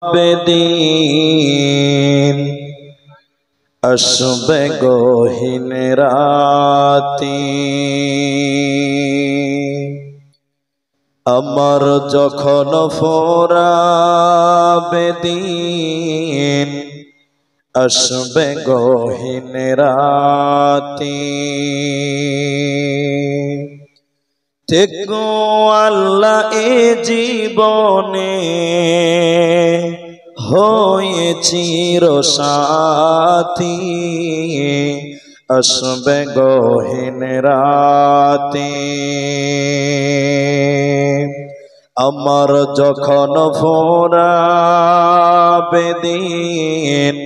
বেদিন আসবে গহীন রাতে, আমার যখন ফোরাবে দিন আসবে গহীন রাতে। থেকো আল্লাহ এ জীবনে হয়ে চিরসাথী, আসবে গহীন রাতে, আমার যখন ফোরাবে দিন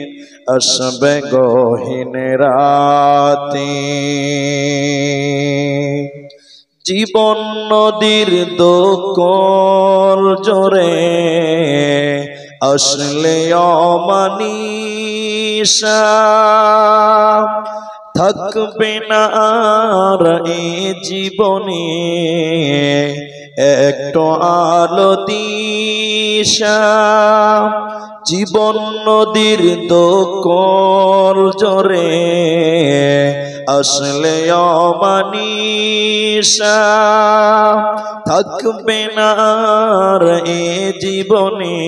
আসবে গহীন রাতে। জীবন নদীর দোকল জোরে আসলে অমানিসা, থাকবে না আর এ জীবনে একটু আলো দিশা। জীবন নদীর দোকল জোরে আসলে অমানিসা, থাকবে না আর এ জীবনে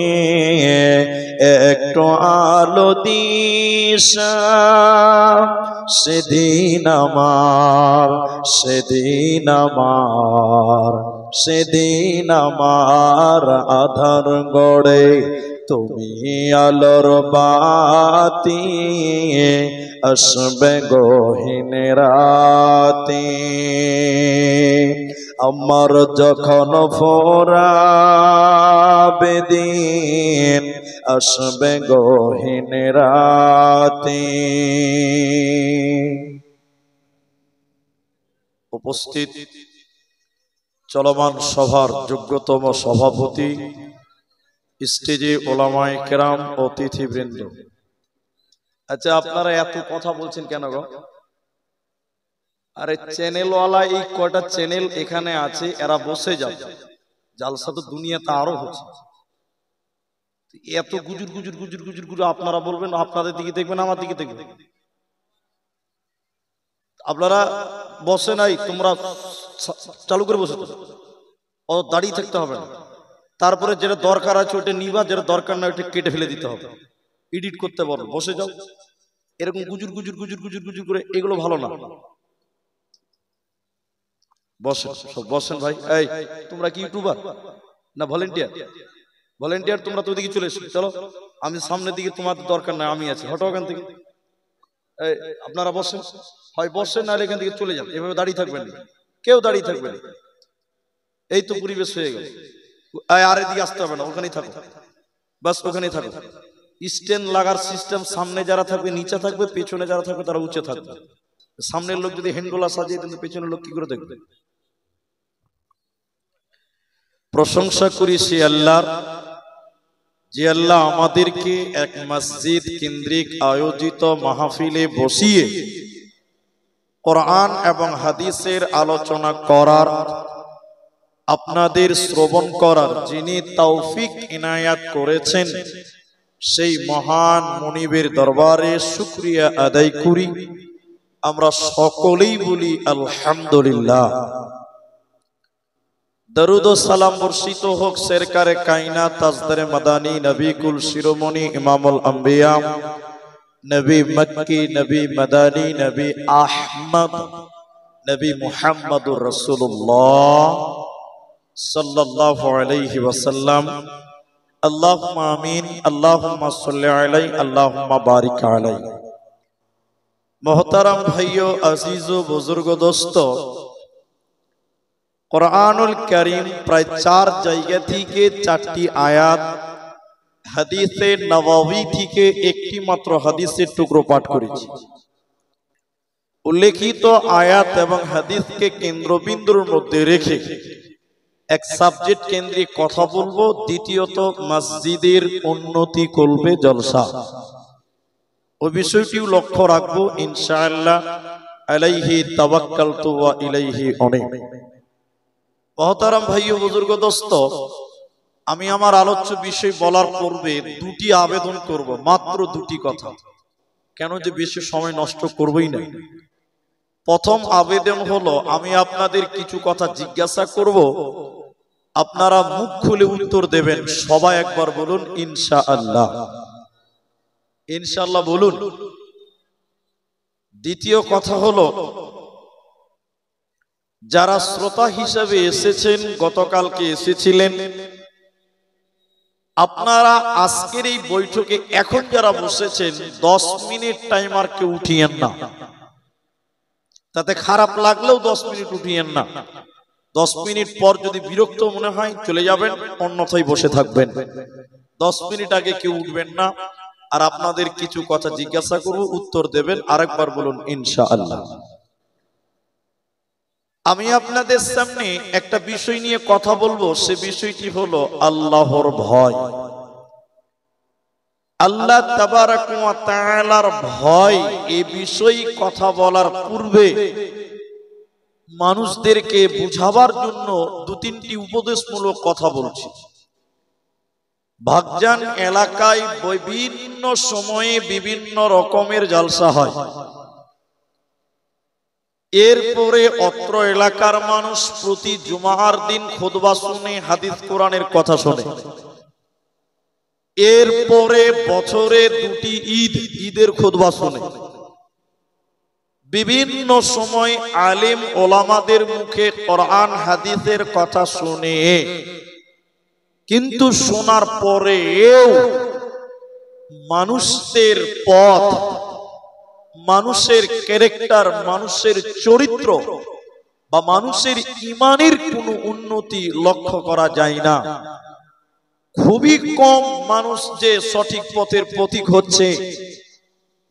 একটু আলো দিশা। সেদিন আমার, সেদিন আমার, সেদিন আমার আধার গড়ে তুমি আলোর বাতি, আসবে গহীন রাতে, আমার যখন ফোরাবে দিন আসবে গহীন রাতে। উপস্থিত চলমান সভার যোগ্যতম সভাপতি, স্টেজে ওলামায়ে কেরাম ও অতিথিবৃন্দ। আচ্ছা, আপনারা এত কথা বলছেন কেন গো? আরে চ্যানেলওয়ালা এই কয়টা চ্যানেল এখানে আছে, এরা বসে যাবে, জালসা তো দুনিয়াতে আরো হচ্ছে। এত গুজুর গুজুর গুজুর গুজুর গুজুর আপনারা বলবেন, আপনাদের দিকে দেখবেন, আমার দিকে দেখবেন। আপনারা বসে নাই, তোমরা চালু করে বসে থাকো, ও দাঁড়িয়ে থাকতে হবে না। তারপরে যেটা দরকার আছে ওটা নিবা, যেটা দরকার না ওটা কেটে ফেলে দিতে হবে, এডিট করতে পারো, বসে যাও। এরকম গুজুর গুজুর গুজুর গুজুর গুজুর করে এগুলো ভালো না। বসেন, সব বসেন ভাই। এই তোমরা কি ইউটিউবার না ভলেন্টিয়ার? ভলেন্টিয়ার তোমরা তো ওদিকে চলে এসো, চলো আমি সামনের দিকে, তোমাদের দরকার নাই, আমি আছি, হটো ওখান থেকে। এই আপনারা বসেন, হয় বসেন নাহলে এখান থেকে চলে যান। এভাবে দাঁড়িয়ে থাকবেন না, কেউ দাঁড়িয়ে থাকবেন। এই তো পরিবেশ হয়ে গেল। আর এদিকে আসতে হবে না, ওখানেই থাকো, বাস ওখানেই থাকো। স্ট্যান্ড লাগার সিস্টেম, সামনে যারা থাকবে নিচে থাকবে, পেছনে যারা থাকবে তারা উঁচে থাকবে। সামনের লোক যদি হ্যান্ডোলা সাজিয়ে দেন, পেছনের লোক কি করে দেখবে? প্রশংসা করি সে আল্লাহর, যে আল্লাহ আমাদেরকে এক মসজিদ কেন্দ্রিক আয়োজিত মাহফিলে বসিয়ে কোরআন এবং হাদিসের আলোচনা করার, আপনাদের শ্রবণ করার যিনি তৌফিক ইনায়াত করেছেন, সেই মহান মুনিবের দরবারে শুকরিয়া আদায় করি। আমরা সকলেই বলি আলহামদুলিল্লাহ। দরুদ ও সালাম বর্ষিত হোক সরকারে কায়নাত তাজদারে মাদানী নবী কুল শিরোমণি ইমামুল আম্বিয়া নবী মক্কি নবী মাদানী নবী আহমদ নবী মুহাম্মদুর রাসূলুল্লাহ সাল্লাল্লাহু আলাইহি ওয়াসাল্লাম। আল্লাহুম্মা আমিন, আল্লাহুম্মা সাল্লি আলাইহি, আল্লাহুম্মা বারিক আলাইহি। মোহতারাম ভাইও, আজিজ ও বুজুর্গ দোস্ত, কোরআনুল কারীম প্রায় 4 জায়গা থেকে 4টি আয়াত, হাদিসে নববী থেকে একটি মাত্র হাদিসের টুকরো পাঠ করেছি। উল্লেখিত আয়াত এবং হাদিসকে কেন্দ্রবিন্দুর মধ্যে রেখে এক সাবজেক্ট কেন্দ্রিক কথা বলবো। দ্বিতীয়ত, মসজিদের উন্নতি করবে জলসা, ওই বিষয়টিও লক্ষ্য রাখবো ইনশাআল্লাহ। আলাইহি তাওয়াক্কালতু ওয়া ইলাইহি উনীব। মুহতারাম ভাই ও বুজুর্গ দোস্ত, আমি আমার আলোচ্য বিষয় বলার পূর্বে দুটি আবেদন করব, মাত্র দুটি কথা, কেন যে বেশি সময় নষ্ট করবই না। প্রথম আবেদন হলো, আমি আপনাদের কিছু কথা জিজ্ঞাসা করব, আপনারা মুখ খুলে উত্তর দেবেন। সবাই একবার বলুন ইনশাআল্লাহ। ইনশাআল্লাহ বলুন। দ্বিতীয় কথা হলো, যারা শ্রোতা হিসেবে এসেছেন, গতকালকে এসেছিলেন, আপনারা আজকের এই বৈঠকে এখন যারা বসেছেন 10 মিনিট টাইমার কেউ উঠিয়েন না। তাতে খারাপ লাগলেও 10 মিনিট উঠিয়েন না। 10 মিনিট পর যদি বিরক্ত মনে হয় চলে যাবেন, অন্যথায় বসে থাকবেন। 10 মিনিট আগে কেউ উঠবেন না। আর আপনাদের কিছু কথা জিজ্ঞাসা করব, উত্তর দেবেন। আরেকবার বলুন ইনশাআল্লাহ। আমি আপনাদের সামনে একটা বিষয় নিয়ে কথা বলবো, সে বিষয়টি হলো আল্লাহর ভয়। আল্লাহ তাবারাক ওয়া তাআলার ভয়। এই বিষয়ে কথা বলার পূর্বে মানুষদেরকে বুঝাবার জন্য দু তিনটি উপদেশমূলক কথা বলছি। ভাগজান এলাকায় বিভিন্ন সময়ে বিভিন্ন রকমের জালসা হয়। এরপরে অত্র এলাকার মানুষ প্রতি জুমার দিন খুতবা শুনে, হাদিস কোরআনের কথা শোনে। এরপরে বছরে দুটি ঈদের খুতবা শুনে। বিভিন্ন সময় আলেম ওলামাদের মুখে কোরআন হাদিসের কথা শুনে, কিন্তু শোনার পরেও মানুষের পথ, মানুষের ক্যারেক্টার, মানুষের চরিত্র বা মানুষের ঈমানের কোনো উন্নতি লক্ষ্য করা যায় না। খুবই কম মানুষ যে সঠিক পথের পথিক হচ্ছে।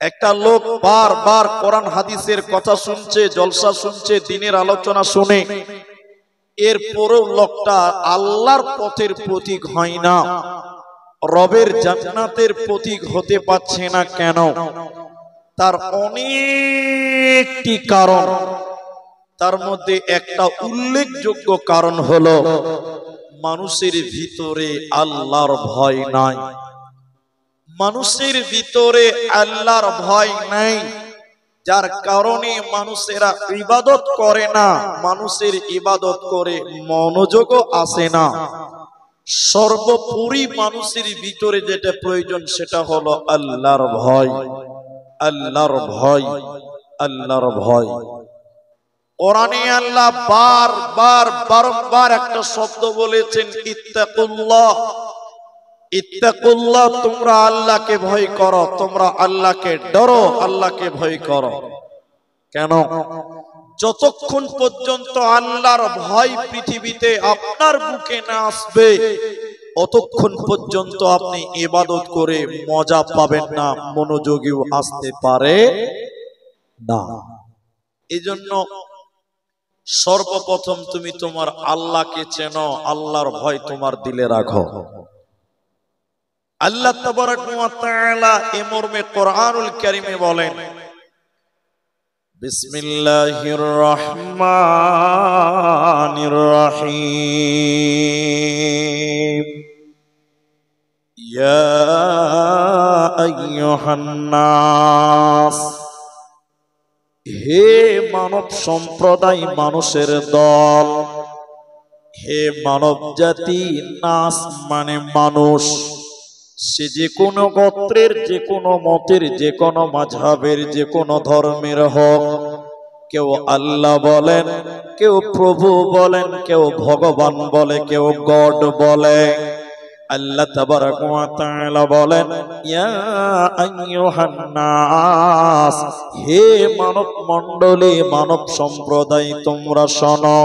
একটা লোক বারবার কোরআন হাদিসের কথা শুনছে, জলসা শুনছে, দিনের আলোচনা শুনে, এরপরেও লোকটা আল্লাহর পথের পথিক হয় না, রবের জান্নাতের পথিক হতে পারছে না। কেন? তার অনেকটি কারণ। তার মধ্যে একটা উল্লেখযোগ্য কারণ হলো মানুষের ভিতরে আল্লাহর ভয় নাই। মানুষের ভিতরে আল্লাহর ভয় নাই, যার কারণে মানুষেরা ইবাদত করে না। মানুষের ইবাদত করে মনোযোগও আসে না। সর্বোপরি মানুষের ভিতরে যেটা প্রয়োজন সেটা হলো আল্লাহর ভয়। আল্লাহর ভয়, আল্লাহর ভয়। কোরআনে আল্লাহ বারবার একটা শব্দ বলেছেন, ইত্তাকুল্লাহ। ইত্তাকুল্লাহ, তোমরা আল্লাহকে ভয় করো, তোমরা আল্লাহকে ডরো, আল্লাহকে ভয় করো। কেন? যতক্ষণ পর্যন্ত আল্লাহর ভয় পৃথিবীতে আপনার বুকে না আসবে, অতক্ষণ পর্যন্ত আপনি ইবাদত করে মজা পাবেন না, মনোযোগীও আসতে পারে না। এজন্য সর্বপ্রথম তুমি তোমার আল্লাহকে চেনো, আল্লাহর ভয় তোমার দিলে রাখো। আল্লাহ তাবারাক ওয়া তাআলা এই মর্মে কোরআনুল কারীমে বলেন, বিসমিল্লাহির রহমানির রহিম, ইয়া আইয়ুহান নাস, হে মানব সম্প্রদায়, মানুষের দল, হে মানব জাতি। নাস মানে মানুষ। সে যে কোনো গোত্রের, যে কোনো মতের, যে কোনো মাযহাবের, যে কোনো ধর্মের হোক। কেউ আল্লাহ বলেন, কেউ প্রভু বলেন, কেউ ভগবান বলে, কেউ গড বলে। আল্লাহ তাবারাক ওয়া তাআলা বলেন, ইয়া আইয়ুহান নাস, হে মানব মণ্ডলী, মানব সম্প্রদায়, তোমরা শোনো।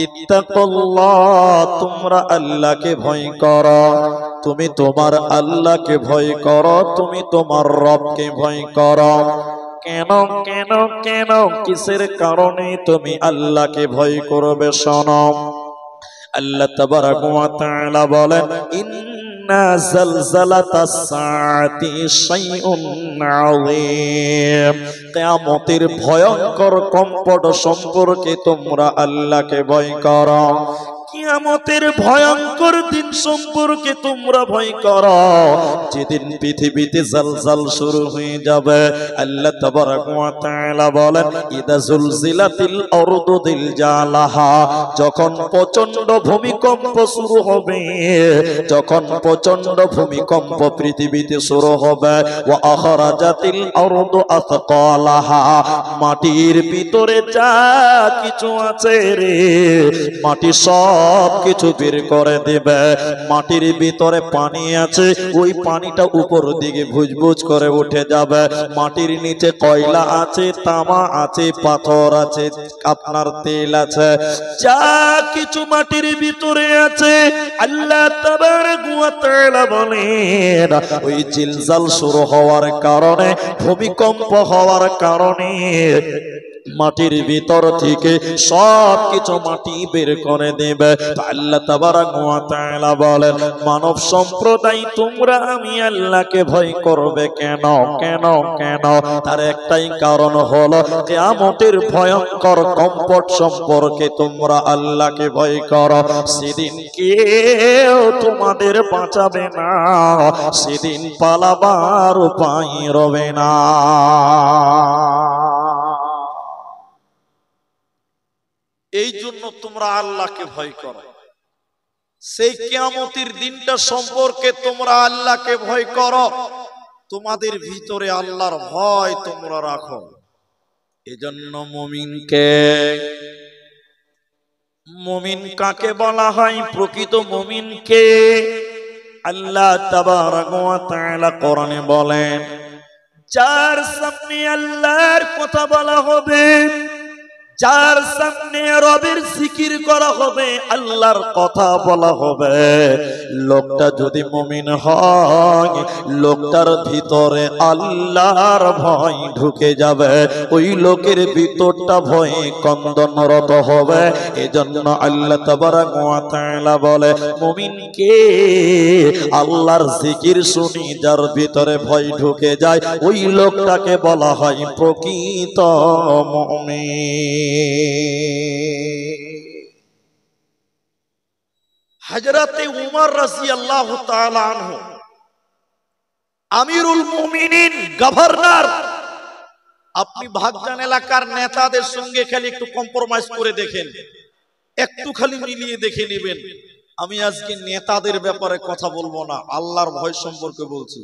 ইত্তাকুল্লাহ, তোমরা আল্লাহকে ভয় করো। তুমি তোমার আল্লাহকে ভয় করো, তুমি তোমার রবকে ভয় করো। কেন কেন কেন? কিসের কারণে তুমি আল্লাহকে ভয় করবে? শোনো। আল্লাহ তাবারাক ওয়া তাআলা বলেন, ইন্না জালজালাতাস সাআতি শাইউন আযীম, কিয়ামতের ভয়ঙ্কর কম্পন সম্পর্কে তোমরা আল্লাহকে ভয় করো। কিয়ামতের ভয়ঙ্কর দিন সম্পর্কে তোমরা ভয় করো, যেদিন পৃথিবীতে জালজাল শুরু হয়ে যাবে। আল্লাহ তাবারাক ওয়া তাআলা বলেন, ইদা জুলজিলাতিল আরদু জিলজালাহা, যখন প্রচন্ড ভূমিকম্প শুরু হবে, যখন প্রচন্ড ভূমিকম্প পৃথিবীতে শুরু হবে। ওয়া আখরাজাতিল আরদু আথকালাহা, মাটির ভিতরে যা কিছু আছে রে, মাটি সব কিছু বের করে দেবে। মাটির ভিতরে পানি আছে, ওই পানিটা উপর দিকে ভুজভুজ করে উঠে যাবে। মাটির নিচে কয়লা আছে, তামা আছে, পাথর আছে, আপনার তেল আছে, যা কিছু মাটির ভিতরে আছে। আল্লাহ তাবারাক ওয়া তাআলা বলেন, ওই জিলজাল শুরু হওয়ার কারণে, ভূমিকম্প হওয়ার কারণে মাটির ভিতর থেকে সব কিছু মাটি বের করে দেবে। আল্লাহ তাবারাক ওয়া তাআলা বলেন, মানব সম্প্রদায় তোমরা আমি আল্লাহকে ভয় করবে কেন? কেন কেন? তার একটাই কারণ হলো, কিয়ামতের ভয়ঙ্কর কম্পট সম্পর্কে তোমরা আল্লাহকে ভয় করো। সেদিন কেউ তোমাদের বাঁচাবে না, সেদিন পালাবার উপায় রবে না। এই জন্য তোমরা আল্লাহকে ভয় করো। সেই কিয়ামতের দিনটা সম্পর্কে তোমরা আল্লাহকে ভয় করো। তোমাদের ভিতরে আল্লাহর ভয় তোমরা রাখো। এজন্য মুমিন কাকে বলা হয়? প্রকৃত মুমিনকে আল্লাহ তাবারাক ওয়া তাআলা কোরআনে বলেন, যার সামনে আল্লাহর কথা বলা হবে, যার সামনে রবের জিকির করা হবে, আল্লাহর কথা বলা হবে, লোকটা যদি মুমিন হয়, লোকটার ভিতরে আল্লাহর ভয় ঢুকে যাবে। ওই লোকের ভিতরটা ভয়ে কন্দনরত হবে। এজন্য আল্লাহ তাবারাক ওয়া তাআলা বলে, মুমিনকে আল্লাহর জিকির শুনি যার ভিতরে ভয় ঢুকে যায়, ওই লোকটাকে বলা হয় প্রকৃত মুমিন। হযরতে উমর রাদিয়াল্লাহু তাআলা আনহু, আমিরুল মুমিনিন, গভর্নর, আপনি ভাগজান এলাকার নেতাদের সঙ্গে খালি একটু কম্প্রোমাইজ করে দেখেন, একটু খালি মিলিয়ে দেখে নেবেন। আমি আজকে নেতাদের ব্যাপারে কথা বলবো না, আল্লাহর ভয় সম্পর্কে বলছি,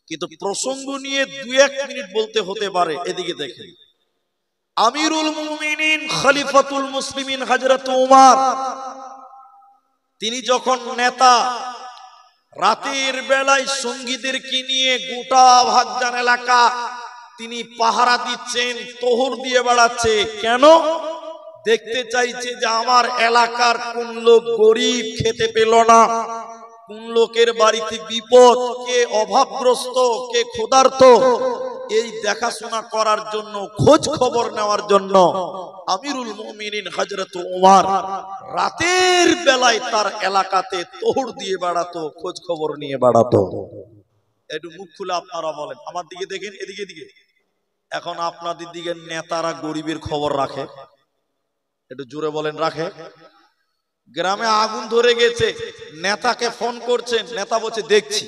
কিন্তু প্রসঙ্গ নিয়ে 2-1 মিনিট বলতে হতে পারে। এদিকে দেখেন, আমিরুল মুমিনিন খলিফাতুল মুসলিমিন হযরত উমর, তিনি যখন নেতা, রাতের বেলায় সঙ্গীদেরকে নিয়ে গোটা ভাগজান এলাকা তিনি পাহারা দিচ্ছেন, তোহর দিয়ে বেড়াচ্ছে। কেন? দেখতে চাইছে যে আমার এলাকার কোন লোক গরিব, খেতে পেল না, কোন লোকের বাড়িতে বিপদ, কে অভাবগ্রস্ত, কে ক্ষুধার্ত, এই দেখাশোনা করার জন্য, খোঁজ খবর নেওয়ার জন্য আমিরুল মুমিনিন হযরত উমর রাতের বেলায় তার এলাকাতে তোহর দিয়ে বেড়াতো, খোঁজ খবর নিয়ে বেড়াতো। একটু মুখ খুলে আপনারা বলেন, আমার দিকে দেখেন, এদিকে দিকে। এখন আপনাদের দিকে নেতারা গরিবের খবর রাখে? একটু জোরে বলেন, রাখে? গ্রামে আগুন ধরে গেছে, নেতাকে ফোন করছেন, নেতা বলছে দেখছি।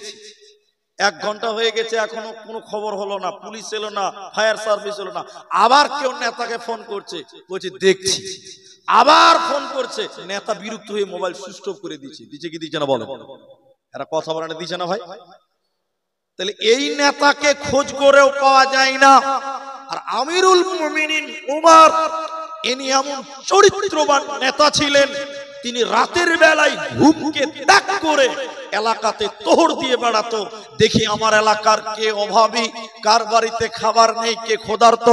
1 ঘন্টা হয়ে গেছে, এখনো কোনো খবর হলো না, পুলিশ এলো না, ফায়ার সার্ভিস এলো না। আবার কেউ নেতাকে ফোন করছে, বলছে দেখছি। আবার ফোন করছে, নেতা বিরক্ত হয়ে মোবাইল সুইচ অফ করে দিচ্ছে। দিচ্ছে কি দিচ্ছে না বলেন? এরা কথা বলে না, দিচ্ছে না ভাই? তাহলে এই নেতাকে খোঁজ করেও পাওয়া যায় না। আর আমিরুল মুমিনিন উমর, ইনি এমন চরিত্রবান নেতা ছিলেন, তিনি রাতের বেলায় ঘুমকে ত্যাগ করে এলাকাতে তোহর দিয়ে বেড়াতো। দেখি আমার এলাকার কে অভাবী, কার বাড়িতে খাবার নেই, কে ক্ষুধার্ত,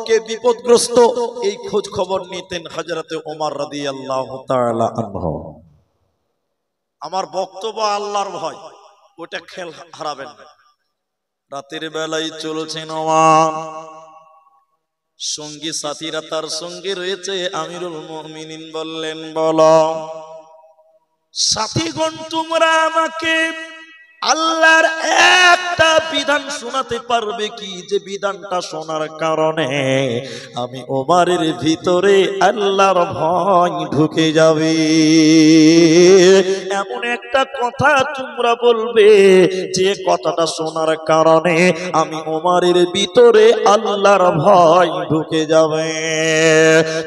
কে বিপদগ্রস্ত, এই খোঁজ খবর নিতেন হযরতে ওমর রাদিয়াল্লাহু তাআলা আনহু। আমার বক্তব্য আল্লাহর ভয়, ওটা খেল হারাবেন না। রাতের বেলায় চলছেন ওমর, সঙ্গী সাথীরা তার সঙ্গে রয়েছে। আমিরুল মুমিনিন বললেন, বলো সাথীগণ, তোমরা আমাকে আল্লাহর একটা বিধান শোনাতে পারবে কি যে বিধানটা শোনার কারণে আমি ওমরের ভিতরে আল্লাহর ভয় ঢুকে যাবে। এমন একটা কথা তোমরা বলবে যে কথাটা শোনার কারণে আমি ওমরের ভিতরে আল্লাহর ভয় ঢুকে যাবে।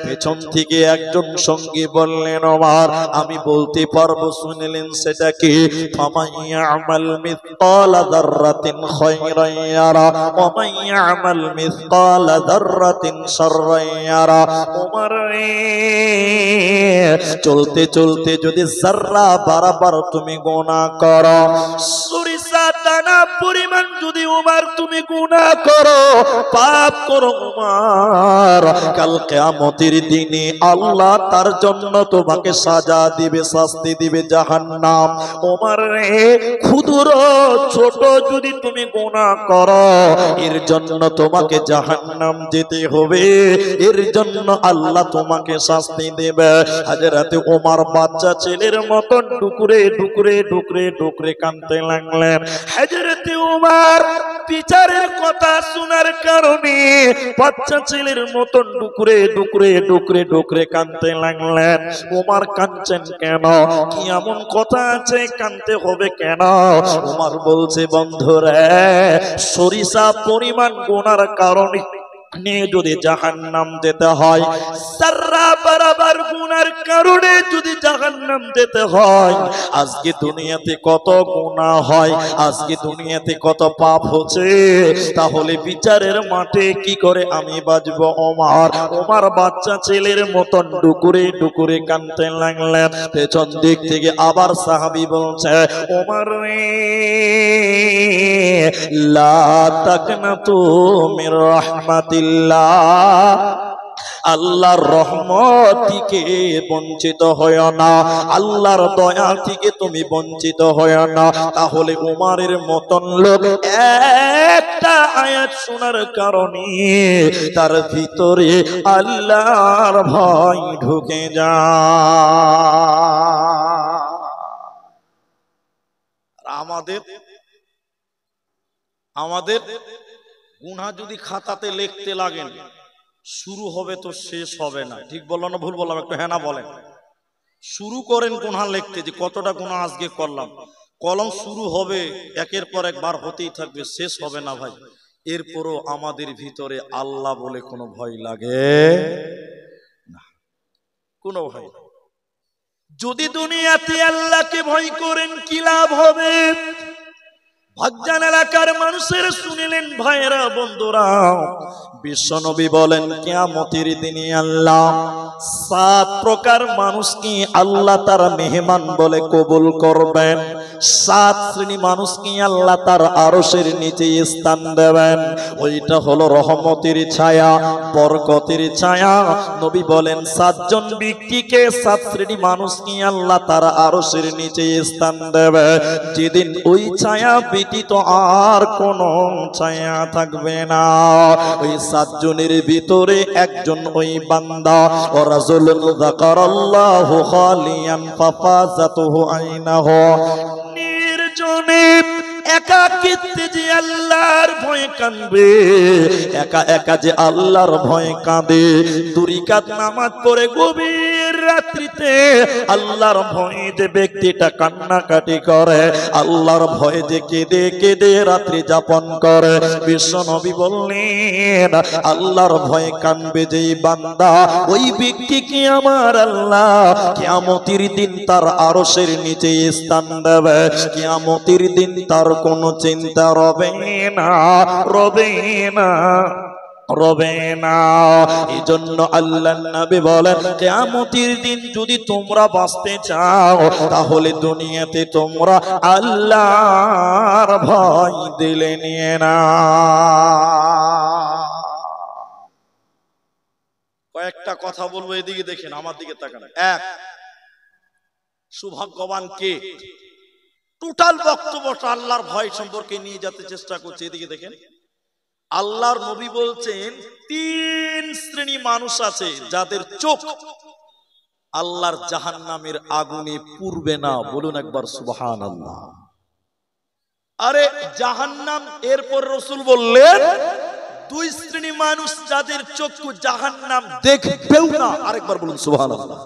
পেছন থেকে একজন সঙ্গী বললেন, ওমর আমি বলতে পারবো। শুনলেন সেটা কি? ফামাইয়ামাল মিসকালা যাররাতিন খায়রান ইয়ারা ওয়া মাইয়ামাল মিসকালা যাররাতিন শাররান ইয়ারা। ওমর চলতে চলতে যদি যাররা বরাবর তুমি গুনাহ করো, সরিষা দানা পরিমাণ যদি ওমর তুমি গুনাহ করো, পাপ করো ওমর, কাল কিয়ামতের দিনে আল্লাহ তার জন্য তোমাকে সাজা দিবে, শাস্তি দিবে জাহান্নাম। ওমর ক্ষুদ্র ছোট যদি তুমি গুনাহ করো, এর জন্য তোমাকে জাহান্নাম যেতে হবে, এর জন্য আল্লাহ তোমাকে শাস্তি দেবে। হযরত ওমর বাচ্চা ছেলের মতন ডুকরে ডুকরে ডুকরে ডুকরে কাঁদতে লাগলেন। হযরত ওমর বিচারের কথা শোনার কারণে বাচ্চা ছেলের মতন ডুকরে ডুকরে ডুকরে ডুকরে কাঁদতে লাগলেন। ওমর কাঁদছেন কেন? কি এমন কথা আছে কাঁদতে হবে কেন? ওমর বলছে, বন্ধুরে, সরিষা পরিমাণ গুনার কারণে নিয়ে যদি জাহান্নাম যেতে হয়, সাররা বরাবর গুনার কারণে যদি জাহান্নাম যেতে হয়, আজকে দুনিয়াতে কত গুনাহ হয়, আজকে দুনিয়াতে কত পাপ হচ্ছে, তাহলে বিচারের মাঠে কি করে আমি বাঁচবো? ওমর বাচ্চা ছেলের মতন ডুকুরে ডুকুরে কাঁদতে লাগলেন। পেছন দিক থেকে আবার সাহাবী বলছে, ওমর লা তাকনাতু মির রাহমাতিল্লাহ, আল্লাহর রহমত থেকে বঞ্চিত হয় না, আল্লাহর দয়া থেকে তুমি বঞ্চিত হয় না। তাহলে ওমরের মতন লোক একটা আয়াত শোনার কারণে তার ভিতরে আল্লাহর ভয় ঢুকে যায়। আমাদের গুনাহ যদি খাতাতে লিখতে লাগেন, শুরু হবে তো শেষ হবে না। ঠিক বললাম না ভুল বললাম? একটু হ্যাঁ না বলেন। শুরু করেন গুনাহ লিখতে, যে কতটা গুনাহ আজকে করলাম, কলম শুরু হবে, একের পর একবার হতেই থাকবে, শেষ হবে না ভাই। এরপরও আমাদের ভিতরে আল্লাহ বলে কোনো ভয় লাগে না, কোনো ভয় না। যদি দুনিয়াতে আল্লাহকে ভয় করেন কি লাভ হবে? ভাগ্যান এলাকার মানুষের শুনিলেন ভাইরা বন্ধুরা, বিশ্বনবী বলেন কিয়ামতের দিনে আল্লাহ 7 প্রকার মানুষকে আল্লাহ তার মেহমান বলে কবুল করবেন। 7 শ্রেণী মানুষকে আল্লাহ তার আরশের নিচে স্থান দেবেন। ওইটা হলো রহমতের ছায়া, বরকতের ছায়া। নবী বলেন 7 জন ব্যক্তিকে, 7 শ্রেণী মানুষকে আল্লাহ তার আরশের নিচে স্থান দেবে, যেদিন ওই ছায়া ব্যতীত আর কোন ছায়া থাকবে না। ওই 7 জনের ভিতরে একজন ওই বান্দা, ও রাজুলুন যাকারাল্লাহু খালিয়ান ফাফাজাতুহু আইনাহু, নির্জনে একাকিত্বে যে আল্লাহর ভয়ে কাঁদবে, একা একা যে আল্লাহর ভয়ে কাঁদে, 2 রাকাত নামাজ পড়ে গভীর রাত্রিতে আল্লাহর ভয়ে যে ব্যক্তিটা কান্নাকাটি করে, আল্লাহর ভয়ে যে কেঁদে কেঁদে রাত্রি যাপন করে, বিশ্বনবী বললেন আল্লাহর ভয়ে কাঁদবে যেই বান্দা, ওই ব্যক্তিকে আমার আল্লাহ কিয়ামতের দিন তার আরশের নিচে স্থান দেবে। কিয়ামতের দিন তার কোনো চিন্তা রবে না, রবে না, রবে না। এই জন্য আল্লাহর নবী বলেন কিয়ামতের দিন যদি তোমরা বাঁচতে চাও, তাহলে দুনিয়াতে তোমরা আল্লাহর ভয় দিলে নিয়ে না। কয়েকটা কথা বলবো, এদিকে দেখেন, আমার দিকে তাকান। 1, সৌভাগ্যবান কে? টোটাল বক্তব্যটা আল্লাহর ভয় সম্পর্কে নিয়ে যেতে চেষ্টা করছে। এদিকে দেখেন, আল্লাহর নবী বলছেন 3 শ্রেণী মানুষ আছে যাদের চোখ আল্লাহর জাহান্নামের আগুনে পুড়বে না। বলুন একবার সুবহানাল্লাহ। আরে জাহান্নাম, এরপর রাসূল বললেন দুই শ্রেণী মানুষ যাদের চক্ষু জাহান্নাম দেখবেও না। আরেকবার বলুন সুবহানাল্লাহ।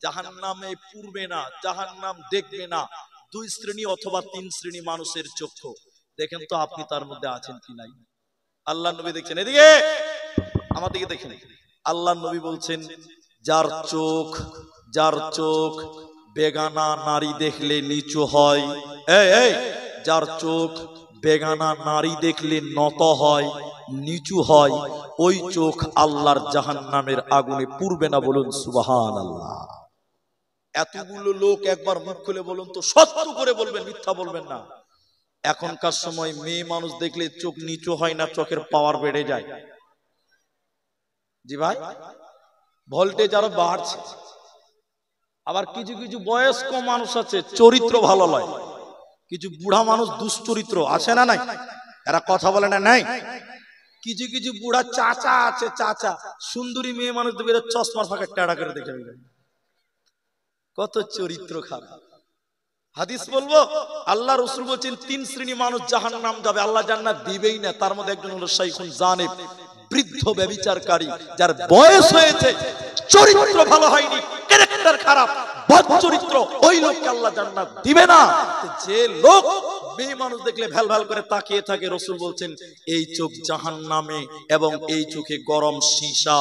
জাহান্নামে পূর্বে না, জাহান্নাম দেখবে না, দুই শ্রেণী অথবা তিন শ্রেণী মানুষের চক্ষু। দেখেন তো আপনি তার মধ্যে আছেন কি নাই। আল্লাহ নবী দেখছেন, এদিকে আমার দিকে দেখেন। আল্লাহ নবী বলছেন যার চোখ বেগানা নারী দেখলে নিচু হয়, এই যার চোখ বেগানা নারী দেখলে নত হয়, নিচু হয়, ওই চোখ আল্লাহর জাহান্নামের আগুনে পুড়বে না। বলুন সুবহানাল্লাহ। এতগুলো লোক একবার মুখ খুলে বলুন তো, সত্য করে বলবেন, মিথ্যা বলবেন না। এখনকার সময় মেয়ে মানুষ দেখলে চোখ নিচু হয় না, চোখের পাওয়ার বেড়ে যায়। জি ভাই, ভোল্টেজ আরো বাড়ছে। আবার কিছু কিছু বয়স্ক মানুষ আছে চরিত্র ভালো নয়, কিছু বুড়া মানুষ দুশ্চরিত্র আছে না নাই? এরা কথা বলে না নাই? কিছু কিছু বুড়া চাচা আছে, চাচা সুন্দরী মেয়ে মানুষ দেখবে চশমার ফাঁকে টেড়া করে দেখে, কত চরিত্র খারাপ। হাদিস বলবো, আল্লাহ রাসূল বলেছেন তিন শ্রেণী মানুষ জাহান্নাম যাবে, আল্লাহ জান্নাত দিবেই না। তার মধ্যে একজন হলো শাইখুন জানিব, বৃদ্ধ ব্যভিচারকারী, যার বয়স হয়েছে, চরিত্র ভালো হয়নি, ক্যারেক্টার খারাপ, বদ চরিত্র, ওই লোককে আল্লাহ জান্নাত দিবে না। যে লোক মেয়ে মানুষ দেখলে ভ্যাল ভ্যাল করে তাকিয়ে থাকে, রাসূল বলছেন এই চোখ জাহান্নামে, এবং এই চোখে গরম সীসা,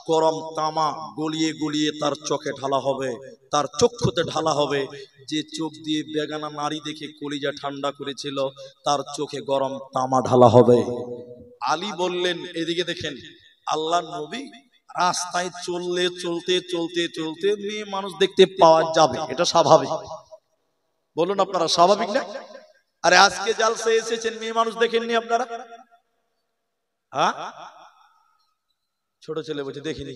গরম তামা গলিয়ে গলিয়ে তার চোখে ঢালা হবে, তার চক্ষুতে ঢালা হবে। যে চোখ দিয়ে বেগানা নারী দেখে কলিজা ঠান্ডা করেছিল, তার চোখে গরম তামা ঢালা হবে। আলী বললেন, এদিকে দেখেন, আল্লাহ নবী রাস্তায় চলতে মেয়ে মানুষ দেখতে পাওয়া যাবে, এটা স্বাভাবিক। বলুন আপনারা স্বাভাবিক না? আরে আজকে জালসায় এসেছেন, মেয়ে মানুষ দেখেননি আপনারা? হ্যাঁ, ছোট ছেলে বলছে দেখিনি।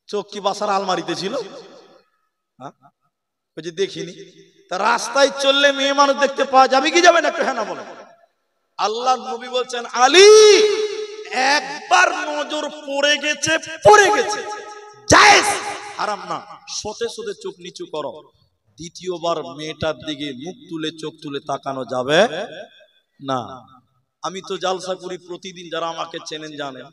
চোখ কি বাসার আলমারিতে ছিল? হ্যাঁ, বলছে দেখিনি। তা রাস্তায় চললে মেয়ে মানুষ দেখতে পাওয়া যাবে কি যাবে না? একটু হ্যাঁ না বলে। আল্লাহ নবী বলছেন, আলী একবার নজর পড়ে গেছে, জায়েজ, হারাম না। সোতে সোতে চোখ নিচু করো। দ্বিতীয়বার মেয়েটার দিকে মুখ তুলে চোখ তুলে তাকানো যাবে না। আমি তো জালসা করি প্রতিদিন, যারা আমাকে চেনেন জানেন।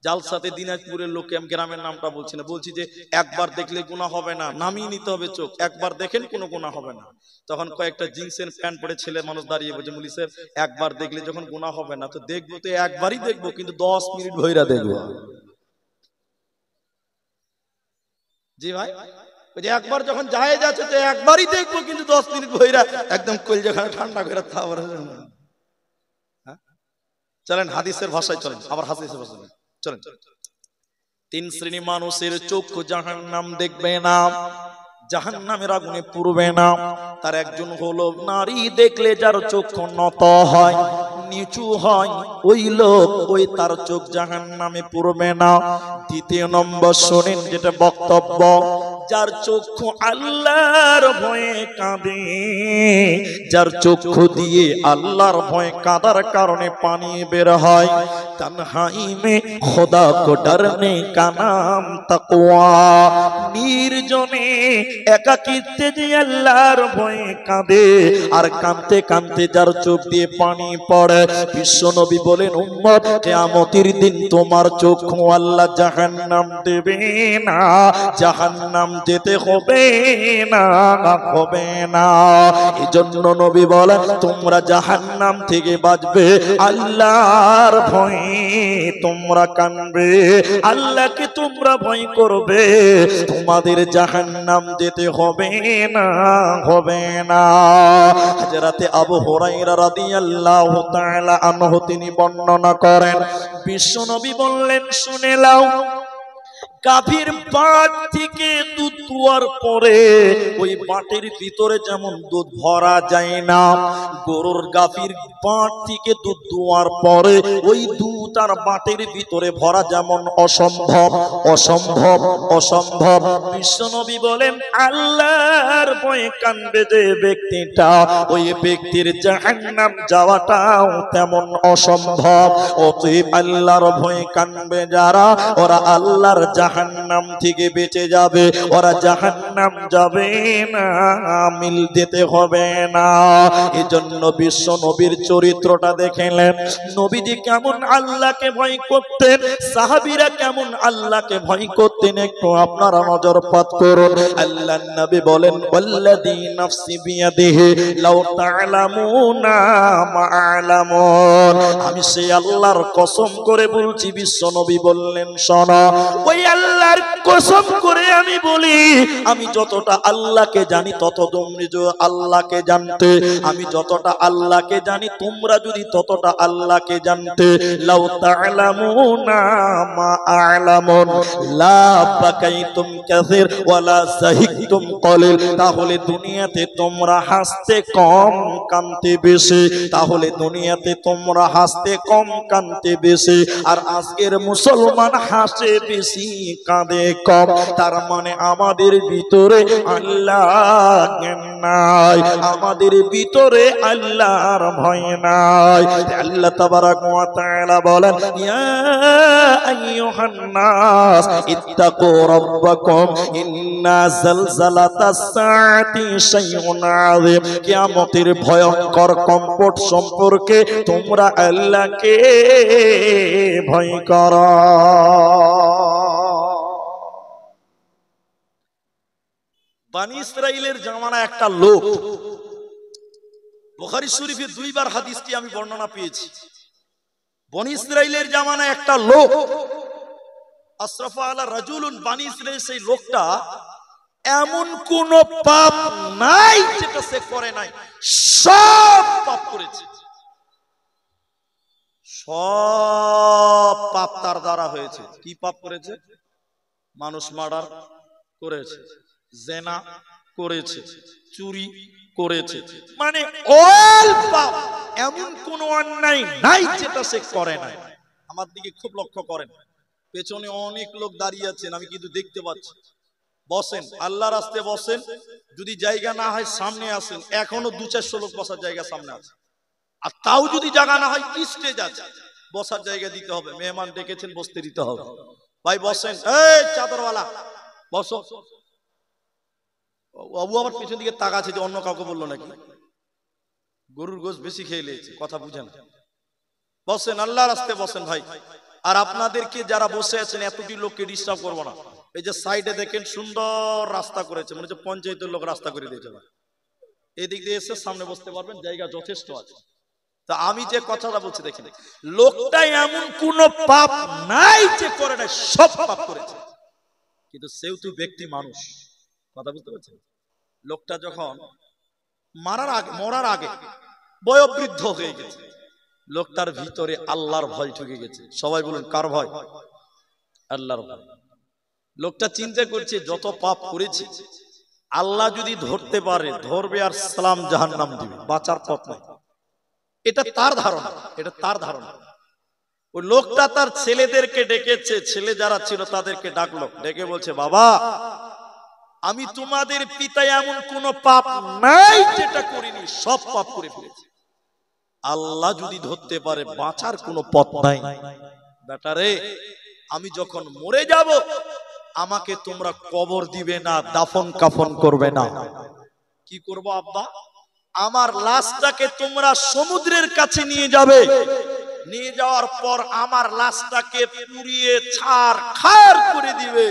জালসাতে দিনাজপুরের লোককে, আমি গ্রামের নামটা বলছি না, বলছি যে একবার দেখলে গুনাহ হবে না, নামিয়ে নিতে হবে চোখ। একবার দেখেন কোনো গুনাহ হবে না। তখন কয়েকটা জিন্সের প্যান্ট পরে ছেলে মানুষ দাঁড়িয়ে বলছে, মুলি সাহেব একবার দেখলে যখন গুনাহ হবে না, তো দেখবো তো একবারই দেখবো, কিন্তু 10 মিনিট ভইরা দেখবো। জি ভাই, যে একবার যখন জায়েজ আছে তো একবারই দেখবো, কিন্তু 10 মিনিট ভইরা একদম কলজাখানা ঠান্ডা করে তারপরে। চলেন হাদিসের ভাষায় চলেন, আবার হাদিসের ভাষায় চলেন। তিন শ্রেণী মানুষের চক্ষু জাহান্নাম দেখবে না, জাহান্নামের আগুনে পুড়বে না। তার একজন হলো নারী দেখলে যার চক্ষু নত হয়, নিচু হয়, ওই লোক, ওই তার চোখ জাহান্নামে পুড়বে না। দ্বিতীয় নম্বর শোনেন যেটা বক্তব্য, যার চক্ষু আল্লাহর ভয়ে কাঁদে, যার চক্ষু দিয়ে আল্লাহর ভয়ে কাঁদার কারণে পানি বের হয়, তানহাই মে খোদা কো ডরনে কা নাম তাকওয়া, নির্জনে একাকিত্বে যে আল্লাহর ভয়ে কাঁদে, আর কাঁদতে কাঁদতে যার চোখ দিয়ে পানি পড়ে, বিশ্ব নবী বলেন, উম্মত কিয়ামতের দিন তোমার চক্ষু আল্লাহ জাহান্নাম দেবে না, জাহান্নাম যেতে হবে না, হবে না। এজন্য নবী বলেন, তোমরা জাহান্নাম থেকে বাঁচবে আল্লাহর ভয়ে, তোমরা কাঁদবে, আল্লাহকে তোমরা ভয় করবে, তোমাদের জাহান্নাম যেতে হবে না, হবে না। হযরতে আবু হুরায়রা রাদিয়াল্লাহু তাআলা আনহু তিনি বর্ণনা করেন, বিশ্বনবী বললেন, শুনে নাও, গাভীর বাট থেকে দুধ দুয়ার পরে ওই বাটের ভিতরে যেমন দুধ ভরা যায় না, গরুর গাভীর বাট থেকে দুধ দুয়ার পরে ওই দুধ আর বাটের ভিতরে ভরা যেমন অসম্ভব, অসম্ভব, অসম্ভব। বিশ্বনবী বলেন, আল্লাহর ভয়ে কাঁদবে যে ব্যক্তিটা, ওই ব্যক্তির জাহান্নাম যাওয়াটাও তেমন অসম্ভব। অতএব আল্লাহর ভয়ে কাঁদবে যারা, ওরা আল্লাহর জাহান্নাম থেকে বেঁচে যাবে, ওরা জাহান্নাম যাবে না, মিল দিতে হবে না। এজন্য বিশ্ব নবীর চরিত্রটা দেখলেন, নবীজি কেমন আল্লাহকে ভয় করতেন, সাহাবীরা কেমন আল্লাহকে ভয় করতেন, একটু আপনারা নজরপাত করুন। আল্লাহর নবী বলেন, ওয়াল্লাযী নাফসি বিয়াদিহি লাউ তা'লামুনা মা আ'লামুন, আমি সেই আল্লাহর কসম করে বলছি। বিশ্ব নবী বললেন, শোনো, ওই আল্লাহর কসম করে আমি বলি, আমি যতটা আল্লাহকে জানি তত তোমরা আল্লাহকে জানতে, আমি যতটা আল্লাহকে জানি তোমরা যদি ততটা আল্লাহকে জানতে, লাউ তা'লামুনা মা আ'লামুন লা বাকাইতুম কাসীর ওয়ালা সাহিকতুম কলিল, তাহলে দুনিয়াতে তোমরা হাসতে কম কাঁদতে বেশি, তাহলে দুনিয়াতে তোমরা হাসতে কম কাঁদতে বেশি। আর আজকের মুসলমান হাসে বেশি কাঁদে কম, তার মানে আমাদের ভিতরে আল্লাহ জ্ঞান নাই, আমাদের ভিতরে আল্লাহর ভয় নাই। আল্লাহ তাবারাক ওয়া তাআলা বলেন, ইয়া আইয়ুহান নাস ইত্তাকু রাব্বাকুম ইন্না যালজালাতাস সাআতি শাইউন আযীম, কিয়ামতের ভয়ঙ্কর কম্পট সম্পর্কে তোমরা আল্লাহকে ভয় করো। বানি ইসরাইলের জামানা একটা লোক, বুখারী শরীফে দুইবার হাদিসটি আমি বর্ণনা পেয়েছি। বনি ইসরাইলের জামানা একটা লোক, আশরাফা আলা রাজুলুন, বানি ইসরাইল, সেই লোকটা এমন কোন পাপ নাই যেটা সে করে নাই, সব পাপ করেছে, সব পাপ তার দ্বারা হয়েছে। কি পাপ করেছে? মানুষ মার্ডার করেছে, জেনা করেছে, চুরি করেছে, মানে অল পাপ, এমন কোন অন্যায় নাই যেটা সে করে নাই। আমার দিকে খুব লক্ষ্য করেন, পেছনে অনেক লোক দাঁড়িয়ে আছেন, আমি কিন্তু দেখতে পাচ্ছি। বসেন, আল্লাহর রাস্তায় বসেন, যদি জায়গা না হয় সামনে আসেন, এখনো 200-400 লোক বসার জায়গা সামনে আছে। আর তাও যদি জায়গা না হয় স্টেজ আছে, বসার জায়গা দিতে হবে, মেহমান ডেকেছেন বসতে দিতে হবে। ভাই বসেন, এই চাদরওয়ালা বসো। বাবু আবার পেছন দিকে তাকাচ্ছে যে অন্য কাউকে বললো নাকি, গরুর গোশত বেশি খেয়ে নিয়েছে, কথা বুঝেন। বসেন, আল্লাহর রাস্তায় বসেন ভাই। আর আপনাদেরকে যারা বসে আছেন এতটি লোককে ডিস্টার্ব করবো না। এই যে সাইডে দেখেন সুন্দর রাস্তা করেছে, মানে যে পঞ্চায়েতের লোক রাস্তা করে দিয়েছে, এদিক দিয়ে এসে সামনে বসতে পারবেন, জায়গা যথেষ্ট আছে। তা আমি যে কথাটা বলছি দেখেন, লোকটা এমন কোন পাপ নাই যে করে নাই, সব পাপ করেছে, কিন্তু সেও তো ব্যক্তি মানুষ, কথা বুঝতে পারছেন। লোকটা যখন মরার আগে বয়োবৃদ্ধ হয়ে গেছে, লোকটার ভিতরে আল্লাহর ভয় ঢুকে গেছে। সবাই বলুন, কার ভয়? আল্লাহর ভয়। লোকটা চিন্তা করছে যত পাপ করেছে আল্লাহ যদি ধরতে পারে, ধরবে আর সালাম জাহান্নাম দিবে, বাঁচার পথ নাই। এটা তার ধারণা, এটা তার ধারণা। ওই লোকটা তার ছেলেদেরকে ডেকেছে, ছেলে যারা ছিল তাদেরকে ডাকলো, ডেকে বলছে, বাবা আমি তোমাদের পিতা এমন কোন পাপ নাই যেটা করিনি, সব পাপ করে ফেলেছি, আল্লাহ যদি ধরতে পারে বাঁচার কোনো পথ নাই। বেটারে, আমি যখন মরে যাব আমাকে তোমরা কবর দিবে না, দাফন কাফন করবে না। কি করব আব্বা? আমার লাশটাকে তোমরা সমুদ্রের কাছে নিয়ে যাবে, নিয়ে যাওয়ার পর আমার লাশটাকে পুড়িয়ে ছারখার করে দিবে,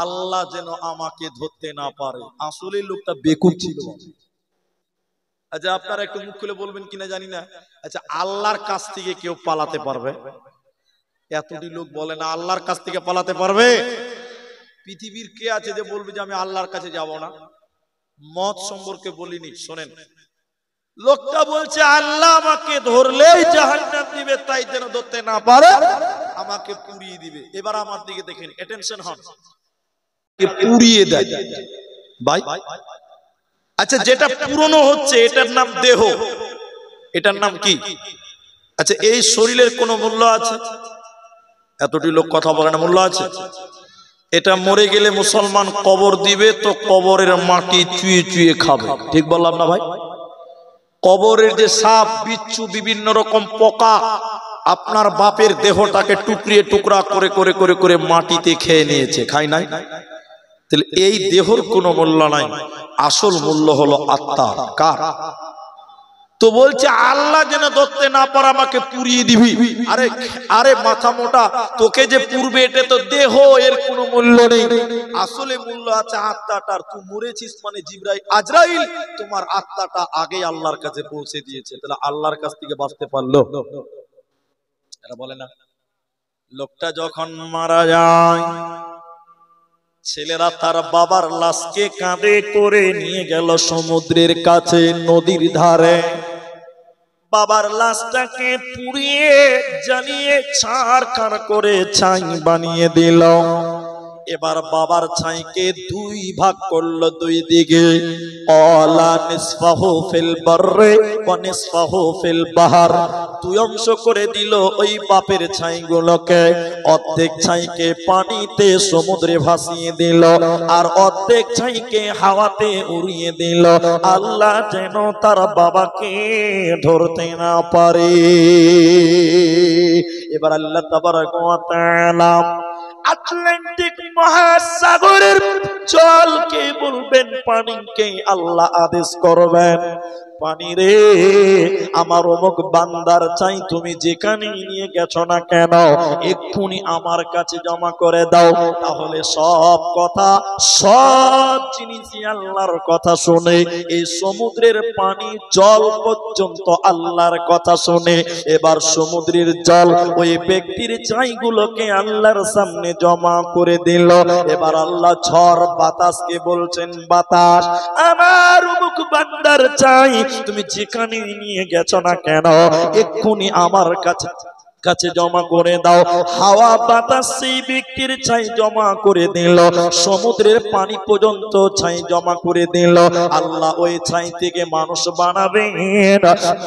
আল্লাহ যেন আমাকে ধরতে না পারে। আসলে লোকটা বেকুব ছিল। আচ্ছা, আপনারা একটু মুখ খুলে বলবেন কিনা জানি না, আচ্ছা আল্লাহর কাছ থেকে কেউ পালাতে পারবে? এতটি লোক বলে না আল্লাহর কাছ থেকে পালাতে পারবে। পৃথিবীর কে আছে যে বলবে যে আমি আল্লাহর কাছে যাব না? মত সম্পর্কে বলিনি, শোনেন। লোকটা বলছে আল্লাহ আমাকে ধরলেই জাহান্নাম দিবে, তাই যেন ধরতে না পারে আমাকে পুড়িয়ে দিবে। এবার আমার দিকে দেখেন, অ্যাটেনশন হন, পুড়িয়ে দেয় ভাই। আচ্ছা, যেটা পুরনো হচ্ছে এটার নাম দেহ, এটার নাম কি? আচ্ছা, এই শরীরের কোনো মূল্য আছে? এতটি লোক কথা বলে না, মূল্য আছে? এটা মরে গেলে মুসলমান কবর দিবে তো কবরের মাটি চুয়ে চুয়ে খাবে, ঠিক বললাম না ভাই? কবরের যে সাপ বিচ্ছু বিভিন্ন রকম পোকা আপনার বাপের দেহটাকে টুকরিয়ে টুকরা করে করে করে করে মাটিতে খেয়ে নিয়েছে, খাই নাই? তাহলে এই দেহর কোনো মূল্য নাই, আসল মূল্য হলো আত্মা। কার? তো বলছে আল্লাহ যেন ধরতে না পারে আমাকে পুড়িয়ে দিবি। আরে আরে মাথা মোটা, তোকে যে পূর্বে এটা তো দেহ, এর কোনো মূল্য নেই। আসলে মূল্য আছে আত্মাটার। তুই মরেছিস মানে জিবরাইল আজরাইল তোমার আত্মাটা আগে আল্লাহর কাছে পৌঁছে দিয়েছে। তাহলে আল্লাহর কাছ থেকে বাঁচতে পারলো? এরা বলে না, লোকটা যখন মারা যায় ছেলেরা তার বাবার লাশকে কাঁধে করে নিয়ে গেল সমুদ্রের কাছে, নদীর ধারে। বাবার লাশটাকে পুড়িয়ে জ্বালিয়ে ছারখার করে ছাই বানিয়ে দিল। এবার বাবার ছাইকে দুই ভাগ করলো, দুই দিকে। অলা নিসফাহু ফিল বাররে ওয়া নিসফাহু ফিল বাহর। দুই অংশ করে দিল ওই বাপের ছাইগুলোকে। অর্ধেক ছাইকে পানিতে সমুদ্রে ভাসিয়ে দিল, আর অর্ধেক ছাইকে হাওয়াতে উড়িয়ে দিল, আল্লাহ যেন তার বাবাকে ধরতে না পারে। এবার আল্লাহ তাবারাক ওয়া তাআলা আটলান্টিক মহাসাগরের জলকে বলবেন, পানিকে আল্লাহ আদেশ করবেন, পানি রে আমার অমুক বান্দার চাই তুমি যেখানে নিয়ে গেছো না কেন এক্ষুনি আমার কাছে জমা করে দাও। তাহলে সব কথা, সব জিনিসই আল্লাহর কথা শুনে, এই সমুদ্রের পানি জল পর্যন্ত আল্লাহর কথা শুনে। এবার সমুদ্রের জল ওই ব্যক্তির চাইগুলোকে আল্লাহর সামনে জমা করে দিল। এবার আল্লাহ ঝড় বাতাসকে বলছেন, বাতাস আমার অমুক বান্দার চাই তুমি যেখানে নিয়ে গেছো না কেন এক্ষুনি আমার কাছে জমা করে দাও। হাওয়া বাতাস সেই ব্যক্তির ছাই জমা করে দিল, সমুদ্রের পানি পর্যন্ত ছাই জমা করে দিল। আল্লাহ ওই ছাই থেকে মানুষ বানাবেন,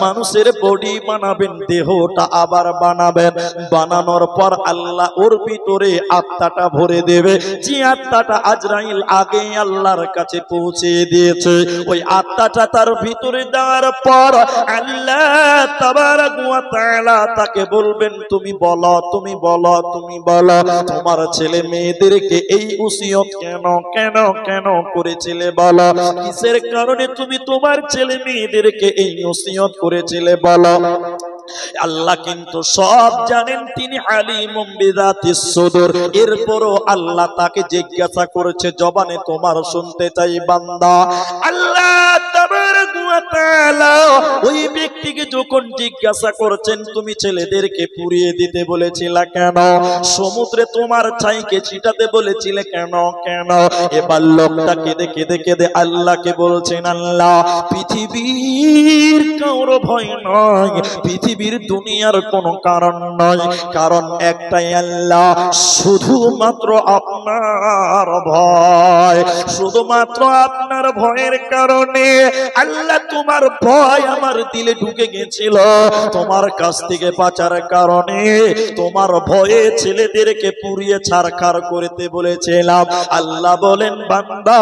মানুষের বডি বানাবেন, দেহটা আবার বানাবেন। বানানোর পর আল্লাহ ওর ভিতরে আত্মাটা ভরে দেবে, যে আত্মাটা আজরাইল আগে আল্লাহর কাছে পৌঁছে দিয়েছে। ওই আত্মাটা তার ভিতরে দেওয়ার পর আল্লাহ তাবারাক ওয়া তাআলা তাকে বলবে, তুমি বলো, তুমি বলো, তুমি বলো তোমার ছেলে মেয়েদেরকে এই ওসিয়ত কেন কেন কেন করেছিলে বলো, কিসের কারণে তুমি তোমার ছেলে মেয়েদেরকে এই ওসিয়ত করেছিলে বলো। আল্লাহ কিন্তু সব জানেন, তিনি আলিমুম বিযাতিস সুদূর। এরপরও আল্লাহ তাকে জিজ্ঞাসা করেছে জবানে, তোমার শুনতে চাই বান্দা। আল্লাহ তাবারাক ওয়া তাআলা ওই ব্যক্তিকে যখন জিজ্ঞাসা করছেন তুমি ছেলেদেরকে পুড়িয়ে দিতে বলেছিলে কেন, সমুদ্রে তোমার ছাইকে ছিটাতে বলেছিলে কেন কেন। এবার লোকটা কেঁদে কেঁদে কেঁদে আল্লাহকে বলছেন, আল্লাহ পৃথিবীর কারো ভয় নয়, পৃথিবীর দুনিয়ার কোনো কারণ নয়, কারণ একটাই আল্লাহ, শুধুমাত্র আপনার ভয়। শুধুমাত্র আপনার ভয়ের কারণে আল্লাহ তোমার ভয় আমার দিলে ঢুকে গেছিল, তোমার কাছ থেকে বাঁচার কারণে তোমার ভয়ে ছেলেদেরকে পুড়িয়ে ছারখার করতে বলেছিলাম। আল্লাহ বলেন, বান্দা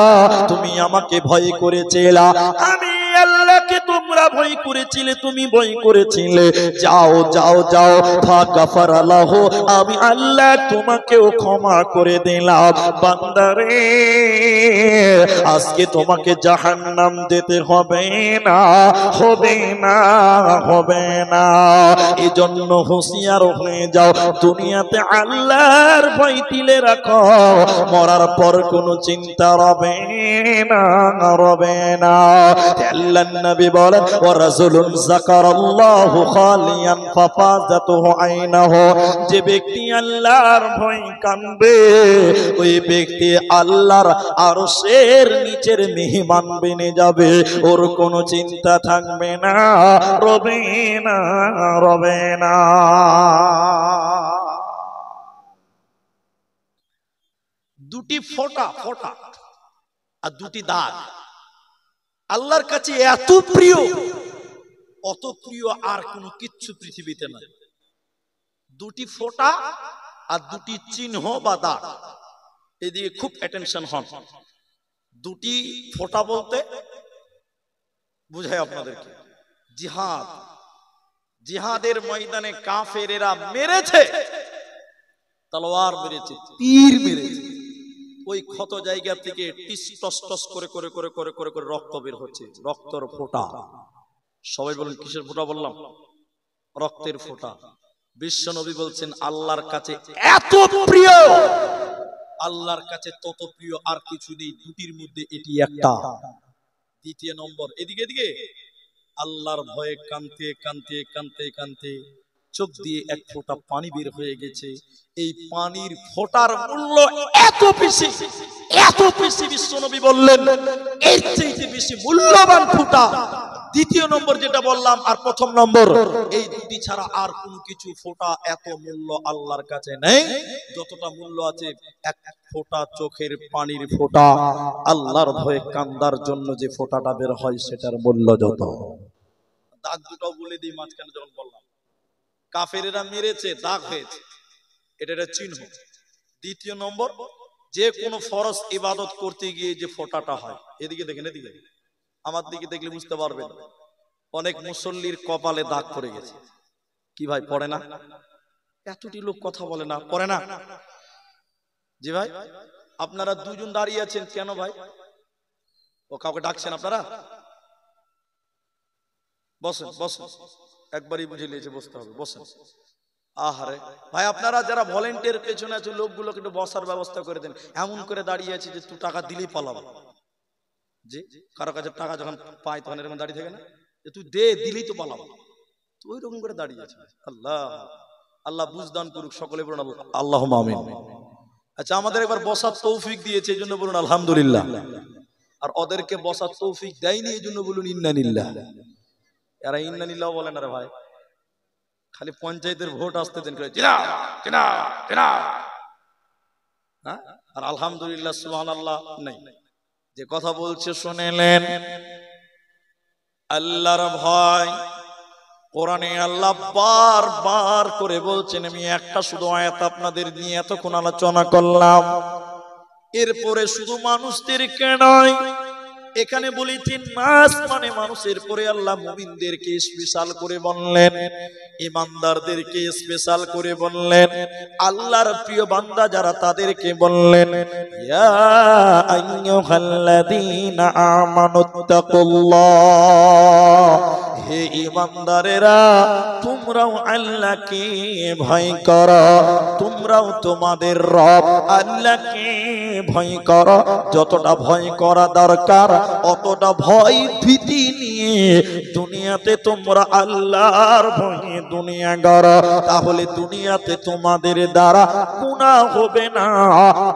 তুমি আমাকে ভয় করেছিলা, আমি আল্লাহকে তোমরা ভয় করেছিলে, তুমি ভয় করেছিলে, যাও যাও যাও ফাগাফারা লাহু, আমি আল্লাহ তোমাকেও ক্ষমা করে দিলাম। বান্দারে আজকে তোমাকে জাহান্নাম যেতে হবে না, হবে না, হবে না। এজন্য হুঁশিয়ার হয়ে যাও, দুনিয়াতে আল্লাহর ভয় দিলে রাখো, মরার পর কোনো চিন্তা রবে না, রবে না। আল্লাহর নবী বলেন, ওয়া রাজুলুন যাকারাল্লাহু খালিয়ান ফাফাযাতুহু আইনাহু, যে ব্যক্তি আল্লাহর ভয় কাঁদবে ওই ব্যক্তি আল্লাহর আরশের নিচের মেহমান বনে যাবে, ওর কোনো চিন্তা থাকবে না, রবে না, রবে না। দুটি ফোঁটা ফোঁটা আর দুটি দাগ আল্লাহর কাছে এত প্রিয়, অত প্রিয় আর কোনো কিচ্ছু পৃথিবীতে নাই। দুটি ফোঁটা আর দুটি চিহ্ন বা দাগ, এদিকে খুব অ্যাটেনশন হন। দুটি ফোঁটা বলতে বুঝায় আপনাদেরকে জিহাদ, জিহাদের ময়দানে কাফেরেরা মেরেছে, তলোয়ার মেরেছে, তীর মেরেছে, ওই ক্ষত জায়গা থেকে টিস টস টস করে করে করে করে করে করে রক্ত বের হচ্ছে, রক্তর ফোঁটা। সবাই বলেন কিসের ফোঁটা বললাম? রক্তের ফোঁটা। বিশ্ব নবী বলছেন আল্লাহর কাছে এত প্রিয়, আল্লাহর কাছে তত প্রিয় আর কিছু নেই, দুটির মধ্যে এটি একটা। দ্বিতীয় নম্বর, এদিকে এদিকে আল্লাহর ভয়ে কাঁদতে কাঁদতে কাঁদতে কাঁদতে চোখ দিয়ে এক ফোঁটা পানি বের হয়ে গেছে। এই পানির ফোঁটার মূল্য এত বেশি, এত বেশি, বিশ্বনবী বললেন এর চেয়ে বেশি মূল্যবান ফোঁটা দ্বিতীয় নম্বর যেটা বললাম আর প্রথম নম্বর, এই দুটি ছাড়া আর কোনো কিছু ফোঁটা এত মূল্য আল্লাহর কাছে নেই যতটা মূল্য আছে এক ফোঁটা চোখের পানির ফোঁটা। আল্লাহর ভয়ে কান্দার জন্য যে ফোঁটাটা বের হয় সেটার মূল্য যত। দাগ দুটাও বলে দিই মাঝখানে যখন বললাম কাফেরেরা মেরেছে, দাগ হয়েছে, এটা একটা চিহ্ন। দ্বিতীয় নম্বর, যে কোনো ফরজ ইবাদত করতে গিয়ে যে ফোঁটাটা হয়, এদিকে দেখেন, এদিকে আমার দিকে দেখলে বুঝতে পারবেন অনেক মুসল্লির কপালে দাগ পড়ে গেছে। কি ভাই পড়ে না? এতটি লোক কথা বলে না, পড়ে না? জি ভাই, আপনারা দুজন দাঁড়িয়ে আছেন কেন ভাই? ও কাউকে ডাকছেন আপনারা? বসেন বসেন, একবারই বুঝে নিয়েছে বসতে হবে, বসেন। আহারে ভাই, আপনারা যারা ভলেন্টিয়ার পেছনে আছে লোকগুলোকে একটু বসার ব্যবস্থা করে দেন। এমন করে দাঁড়িয়ে আছে যে তুই টাকা দিলেই পালাবো। জি, কারো কাছে টাকা যখন পাই তখন এরকম দাঁড়িয়ে থাকে না, যে তুই দে, দিলেই তো পালাবো, তো ওই রকম করে দাঁড়িয়ে আছে। আল্লাহ আল্লাহ বুঝদান করুক, সকলে বলুন আল্লাহুম্মা আমিন। আচ্ছা, আমাদের একবার বসার তৌফিক দিয়েছে এই জন্য বলুন আলহামদুলিল্লাহ, আর ওদেরকে বসার তৌফিক দেয়নি এই জন্য বলুন ইন্না লিল্লাহ। এরা ইন্না লিল্লাহ বলেন, আরে ভাই খালি পঞ্চায়েতের ভোট আসতে দেন করে হ্যাঁ, আর আলহামদুলিল্লাহ সুবহানাল্লাহ নেই। যে কথা বলছে শুনেলেন, আল্লাহর ভয় কোরআনে আল্লাহ বারবার করে বলছেন। আমি একটা শুধু আয়াত আপনাদের নিয়ে এতক্ষণ আলোচনা করলাম, এরপরে শুধু মানুষদেরকে নয়, এখানে বলেছেন নাস মানে মানুষের পরে আল্লাহ মুমিনদেরকে স্পেশাল করে বললেন, ইমানদারদেরকে স্পেশাল করে বললেন, আল্লাহর প্রিয় বান্দা যারা তাদেরকে বললেন ইয়া আইয়ুহাল্লাযীনা আমানুত্তাকুল্লাহ, হে ইমানদারেরা তোমরাও আল্লাহকে ভয় করো, তোমরাও তোমাদের রব আল্লাহকে ভয় করো। যতটা ভয় করা দরকার অতটা ভয় ভীতি নিয়ে দুনিয়াতে তোমরা আল্লাহর ভয়ে দুনিয়া গড়ো, তাহলে দুনিয়াতে তোমাদের দ্বারা গুনাহ হবে না,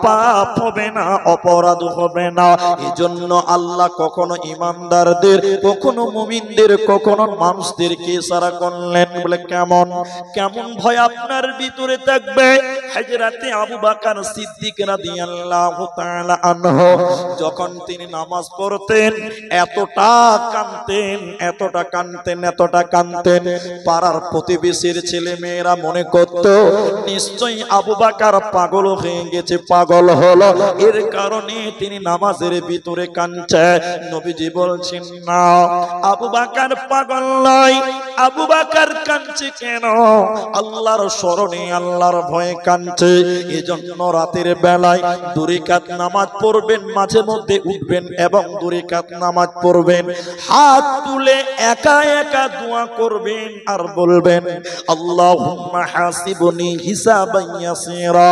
পাপ হবে না, অপরাধ হবে না। এজন্য আল্লাহ কখনো ইমানদারদের, কখনো মুমিনদের, কখনো মানুষদেরকে ইশারা করলেন। বলে কেমন কেমন ভয় আপনার ভিতরে থাকবে? হযরতে আবু বকর সিদ্দিক রাদিয়াল্লাহু তাআলা আনহু যখন তিনি নামাজ পড়তেন এতটা কাঁদতেন, এতটা কাঁদতেন, এতটা কাঁদতেন, পাড়ার প্রতিবেশীর ছেলে মেয়েরা মনে করত নিশ্চয়ই আবু বকর পাগল হয়ে গেছে, পাগল হলো, এর কারণে তিনি নামাজের ভিতরে কাঁদছে। নবীজি বলছেন না, আবু বকর পাগল নয়, আবু বকর কাঁদছে কেন? আল্লাহর স্মরণে, আল্লাহর ভয়ে কাঁদছে। এজন্য রাতের বেলায় 2 রাকাত নামাজ পড়বেন, মাঝে মধ্যে উঠবেন এবং 2 রাকাত নামাজ পড়বেন, হাত তুলে একা একা দোয়া করবেন আর বলবেন আল্লাহুম্মা হাসিবনি হিসাবান ইয়াসীরা,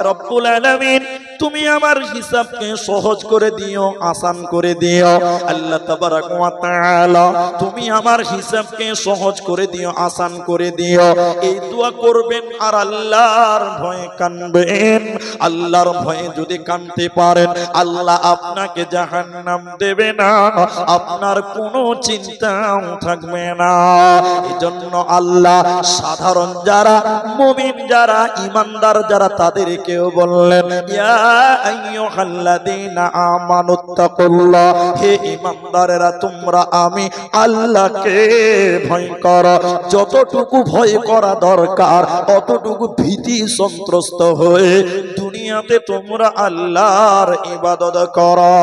রব্বুল আলামিন তুমি আমার হিসাবকে সহজ করে দিও, আসান করে দিও। আল্লাহ তাবারাক ওয়া তাআলা তুমি আমার হিসাবকে সহজ করে দিও, আসান করে দিও। এই দোয়া করবেন আর আল্লাহর ভয়ে কাঁদবেন। আল্লাহর ভয়ে যদি কাঁদতে পারেন আল্লাহ আপনাকে জাহান্নাম দেবে না, আপনার কোনো চিন্তাও থাকবে না। এজন্য আল্লাহ সাধারণ যারা মুমিন, যারা ইমানদার যারা তাদেরকেও বললেন ইয়া আইয়ুহাল্লাযীনা আমানুত্তাকুল্লাহ, হে ইমানদারেরা তোমরা আমি আল্লাহকে ভয় করো। যতটুকু ভয় করা দরকার অতটুকু ভীতি সন্ত্রস্ত হয়ে দুনিয়াতে তোমরা আল্লাহর ইবাদত করো।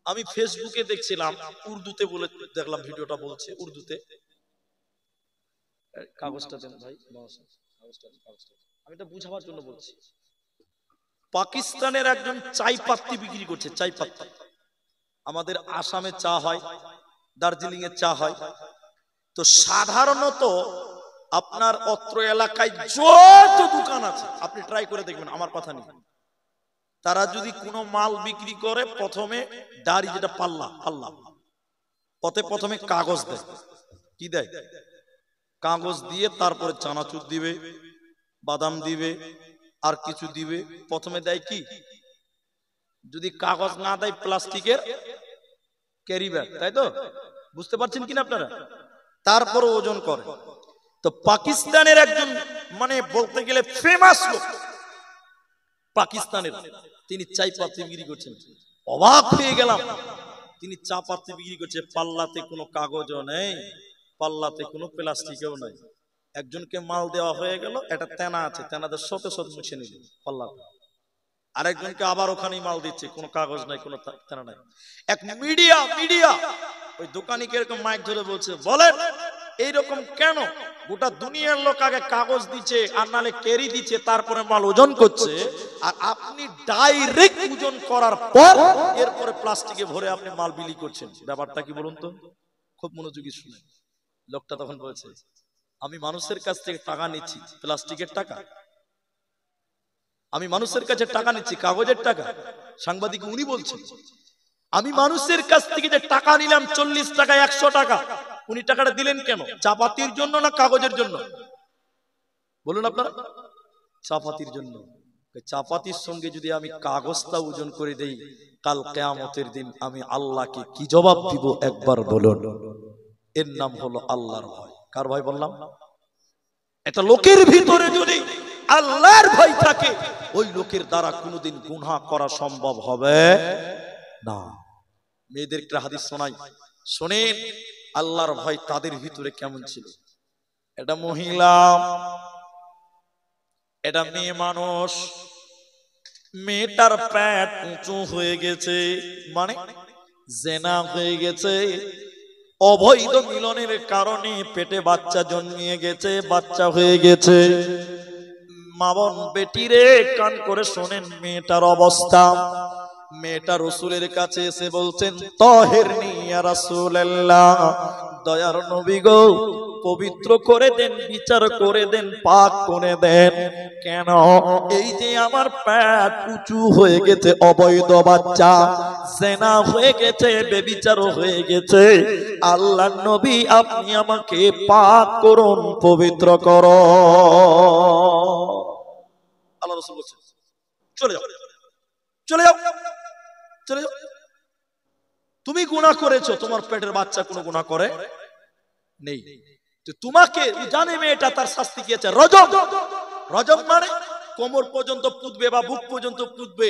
আমি ফেসবুকে দেখছিলাম, উর্দুতে বলে দেখলাম, ভিডিওটা বলছে উর্দুতে। কাগজটা দেন ভাই, আমি এটা বুঝাবার জন্য বলছি। পাকিস্তানের একজন চাই পাত্তি বিক্রি করছে, চাই পাত্তি। আমাদের আসামে চা হয়, দার্জিলিং এ চা হয়, তো সাধারণত আপনার অত্র এলাকায় যত দোকান আছে আপনি ট্রাই করে দেখবেন, আমার কথা নেই, তারা যদি কোনো মাল বিক্রি করে প্রথমে দাড়ি, যেটা পাল্লা পাল্লা, প্রথমে কাগজ দেয়। কি দেয়? কাগজ দিয়ে তারপরে চানাচুর দিবে, বাদাম দিবে, আর কিছু দিবে। প্রথমে দেয় কি? যদি কাগজ না দেয় প্লাস্টিকের ক্যারি ব্যাগ, তাই তো? বুঝতে পারছেন কিনা আপনারা? তারপরে ওজন করে। তো পাকিস্তানের একজন মানে বলতে গেলে ফেমাস লোক পাকিস্তানের, তিনি চাই পাত্তি বিক্রি করছেন। অবাক হয়ে গেলাম, তিনি চা পাত্তি বিক্রি করছে, পাল্লাতে কোনো কাগজও নেই, পাল্লাতে কোনো প্লাস্টিকও নাই। একজনকে মাল দেওয়া হয়ে গেল, একটা তেনা আছে, তেনাদের শত শত মুছে নিল পাল্লাতে। আরেকজনকে আবার ওখানেই মাল দিচ্ছে, কোনো কাগজ নাই, কোনো তেনা নাই। এক মিডিয়া ওই দোকানিকে এরকম মাইক ধরে বলছে, বলেন এইরকম কেন? গোটা দুনিয়ার লোক আগে কাগজ দিচ্ছে আর নালে ক্যারি দিচ্ছে, তারপরে মাল ওজন করছে, আর আপনি ডাইরেক্ট ওজন করার পর এরপরে প্লাস্টিকে ভরে আপনি মাল বিলি করছেন। ব্যাপারটা কি বলুন তো? খুব মনোযোগী শুনে। লোকটা তখন বলছে, আমি মানুষের কাছ থেকে টাকা নিচ্ছি, প্লাস্টিকের টাকা, আমি মানুষের কাছে টাকা নিচ্ছি, কাগজের টাকা। সাংবাদিক উনি বলছেন, আমি মানুষের কাছ থেকে যে টাকা নিলাম 40 টাকা 100 টাকা, উনি টাকাটা দিলেন কেন? চাপাতির জন্য না কাগজের জন্য? বলুন আপনারা। চাপাতির জন্য। চাপাতির সঙ্গে যদি আমি কাগজটা ওজন করে দেই, কাল কিয়ামতের দিন আমি আল্লাহকে কি জবাব দিব একবার বলুন? এর নাম হলো আল্লাহর ভয়। কার ভয় বললাম? এটা লোকের ভিতরে যদি আল্লাহর ভয় থাকে, ওই লোকের দ্বারা কোনোদিন গুনাহ করা সম্ভব হবে না। মেয়েদের একটা হাদিস শোনাই, শোনেন আল্লাহর ভয় তাদের ভিতরে কেমন ছিল। এটা মহিলা, এটা মেয়ে মানুষ, মেয়েটার পেট উঁচু হয়ে গেছে, মানে জেনা হয়ে গেছে, অবৈধ মিলনের কারণে পেটে বাচ্চা জন্মিয়ে গেছে, বাচ্চা হয়ে গেছে। মা বোন বেটিরে কান করে শোনেন মেয়েটার অবস্থা। মেয়েটা রাসূলের কাছে এসে বলছেন, তাহিরনি ইয়া রাসূলুল্লাহ, দয়ার নবী গো, পবিত্র করে দেন, বিচার করে দেন, পাক করে দেন। কেন? এই যে আমার পেট উঁচু হয়ে গেছে, অবৈধ বাচ্চা, জেনা হয়ে গেছে, বেবিচার হয়ে গেছে, আল্লাহর নবী আপনি আমাকে পাক করুন, পবিত্র করুন। আল্লাহ রাসূল বলেন, চলে যাও, চলে যাও, চলে যাও। তুমি গুনাহ করেছো, তোমার পেটের বাচ্চা কোনো গুনাহ করে নেই। তো তোমাকে জানে মেয়েটা, তার শাস্তি কি আছে? রজম। রজম মানে কোমর পর্যন্ত পুঁতবে বা বুক পর্যন্ত পুঁতবে,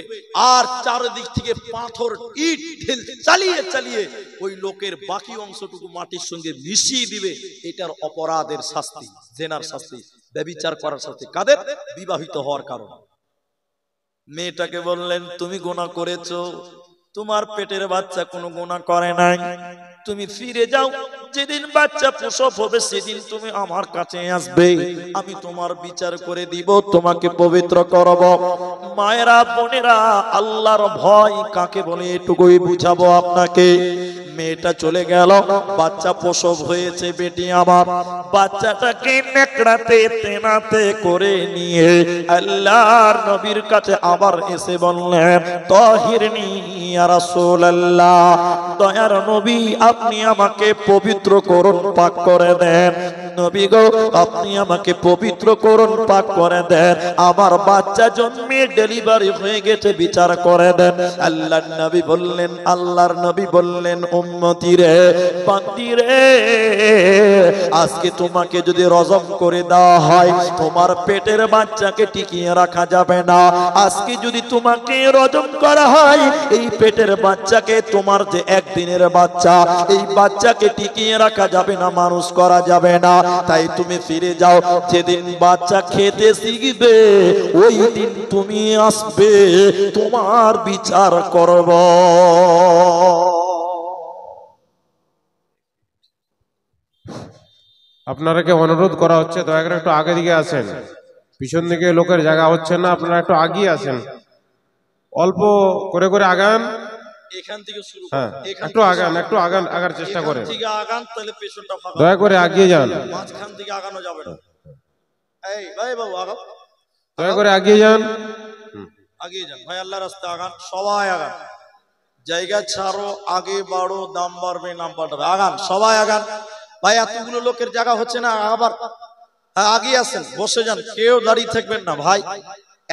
আর চারিদিক থেকে পাথর ইট ঢেল চালিয়ে চালিয়ে ওই লোকের বাকি অংশটুকু মাটির সঙ্গে মিশিয়ে দিবে। এটার অপরাধের শাস্তি, জেনার শাস্তি, ব্যভিচার করার শাস্তি। কাদের? বিবাহিত হওয়ার কারণে। মেয়েটাকে বললেন, তুমি গুনাহ করেছো, তোমার পেটের বাচ্চা কোনো গুনাহ করে নাই, তুমি ফিরে যাও, যেদিন বাচ্চা প্রসব হবে সেদিন তুমি আমার কাছে আসবে, আমি তোমার বিচার করে দিব, তোমাকে পবিত্র করব। মায়েরা বোনেরা, আল্লাহর ভয় কাকে বলে এটুকুই বুঝাবো আপনাকে। মেয়েটা চলে গেল, বাচ্চা প্রসব হয়েছে, বেটি আমার বাচ্চাটাকে নেকড়াতে তেনাতে করে নিয়ে আল্লাহর নবীর কাছে আবার এসে বললেন, তাহিরনি ইয়া রাসূলুল্লাহ, দয়ার নবী আপনি আমাকে পবিত্র করুন, পাক করে দেন। নবী গো, আপনি আমাকে পবিত্র করুন, পাক করে দেন, আমার বাচ্চা জন্মে ডেলিভারি হয়ে গেছে, বিচার করে দেন। আল্লাহর নবী বললেন, আল্লাহর নবী বললেন, উম্মতি রে, বান্দি রে, আজকে তোমাকে যদি রজম করে দেওয়া হয়, তোমার পেটের বাচ্চাকে টিকিয়ে রাখা যাবে না। আজকে যদি তোমাকে রজম করা হয়, এই পেটের বাচ্চাকে, তোমার যে একদিনের বাচ্চা, এই বাচ্চাকে টিকিয়ে রাখা যাবে না, মানুষ করা যাবে না। তাই তুমি ফিরে যাও। যেদিন বাচ্চা খেতে শিখবে ওই দিন তুমি আসবে, তোমার বিচার করব। আপনারাকে অনুরোধ করা হচ্ছে দয়া করে একটু আগে দিকে আসেন, পিছন দিকে লোকের জায়গা হচ্ছে না, আপনারা একটু আগিয়ে আসেন, অল্প করে করে আগান। এখান থেকে শুরু হ্যাঁ, এখান একটু আগান, একটু আগান, আগার চেষ্টা এখান করেন, থেকে আগান, তাহলে পেছনটা ফাঁকা দয়া করে আগিয়ে যান, মাঝখান থেকে আগানো যাবে না। এই ভাই বাবু আগাও, দয়া করে আগিয়ে যান। আগিয়ে যান ভাই, আল্লাহ রাস্তা আগান, সবাই আগান, জায়গা ছাড়ো, আগে বাড়ো, দাম বাড়বে নাম পাল্টাবে, আগান সবাই আগান ভাই। এতগুলো লোকের জায়গা হচ্ছে না, আবার আগিয়ে আসেন, বসে যান, কেউ দাঁড়িয়ে থাকবেন না ভাই।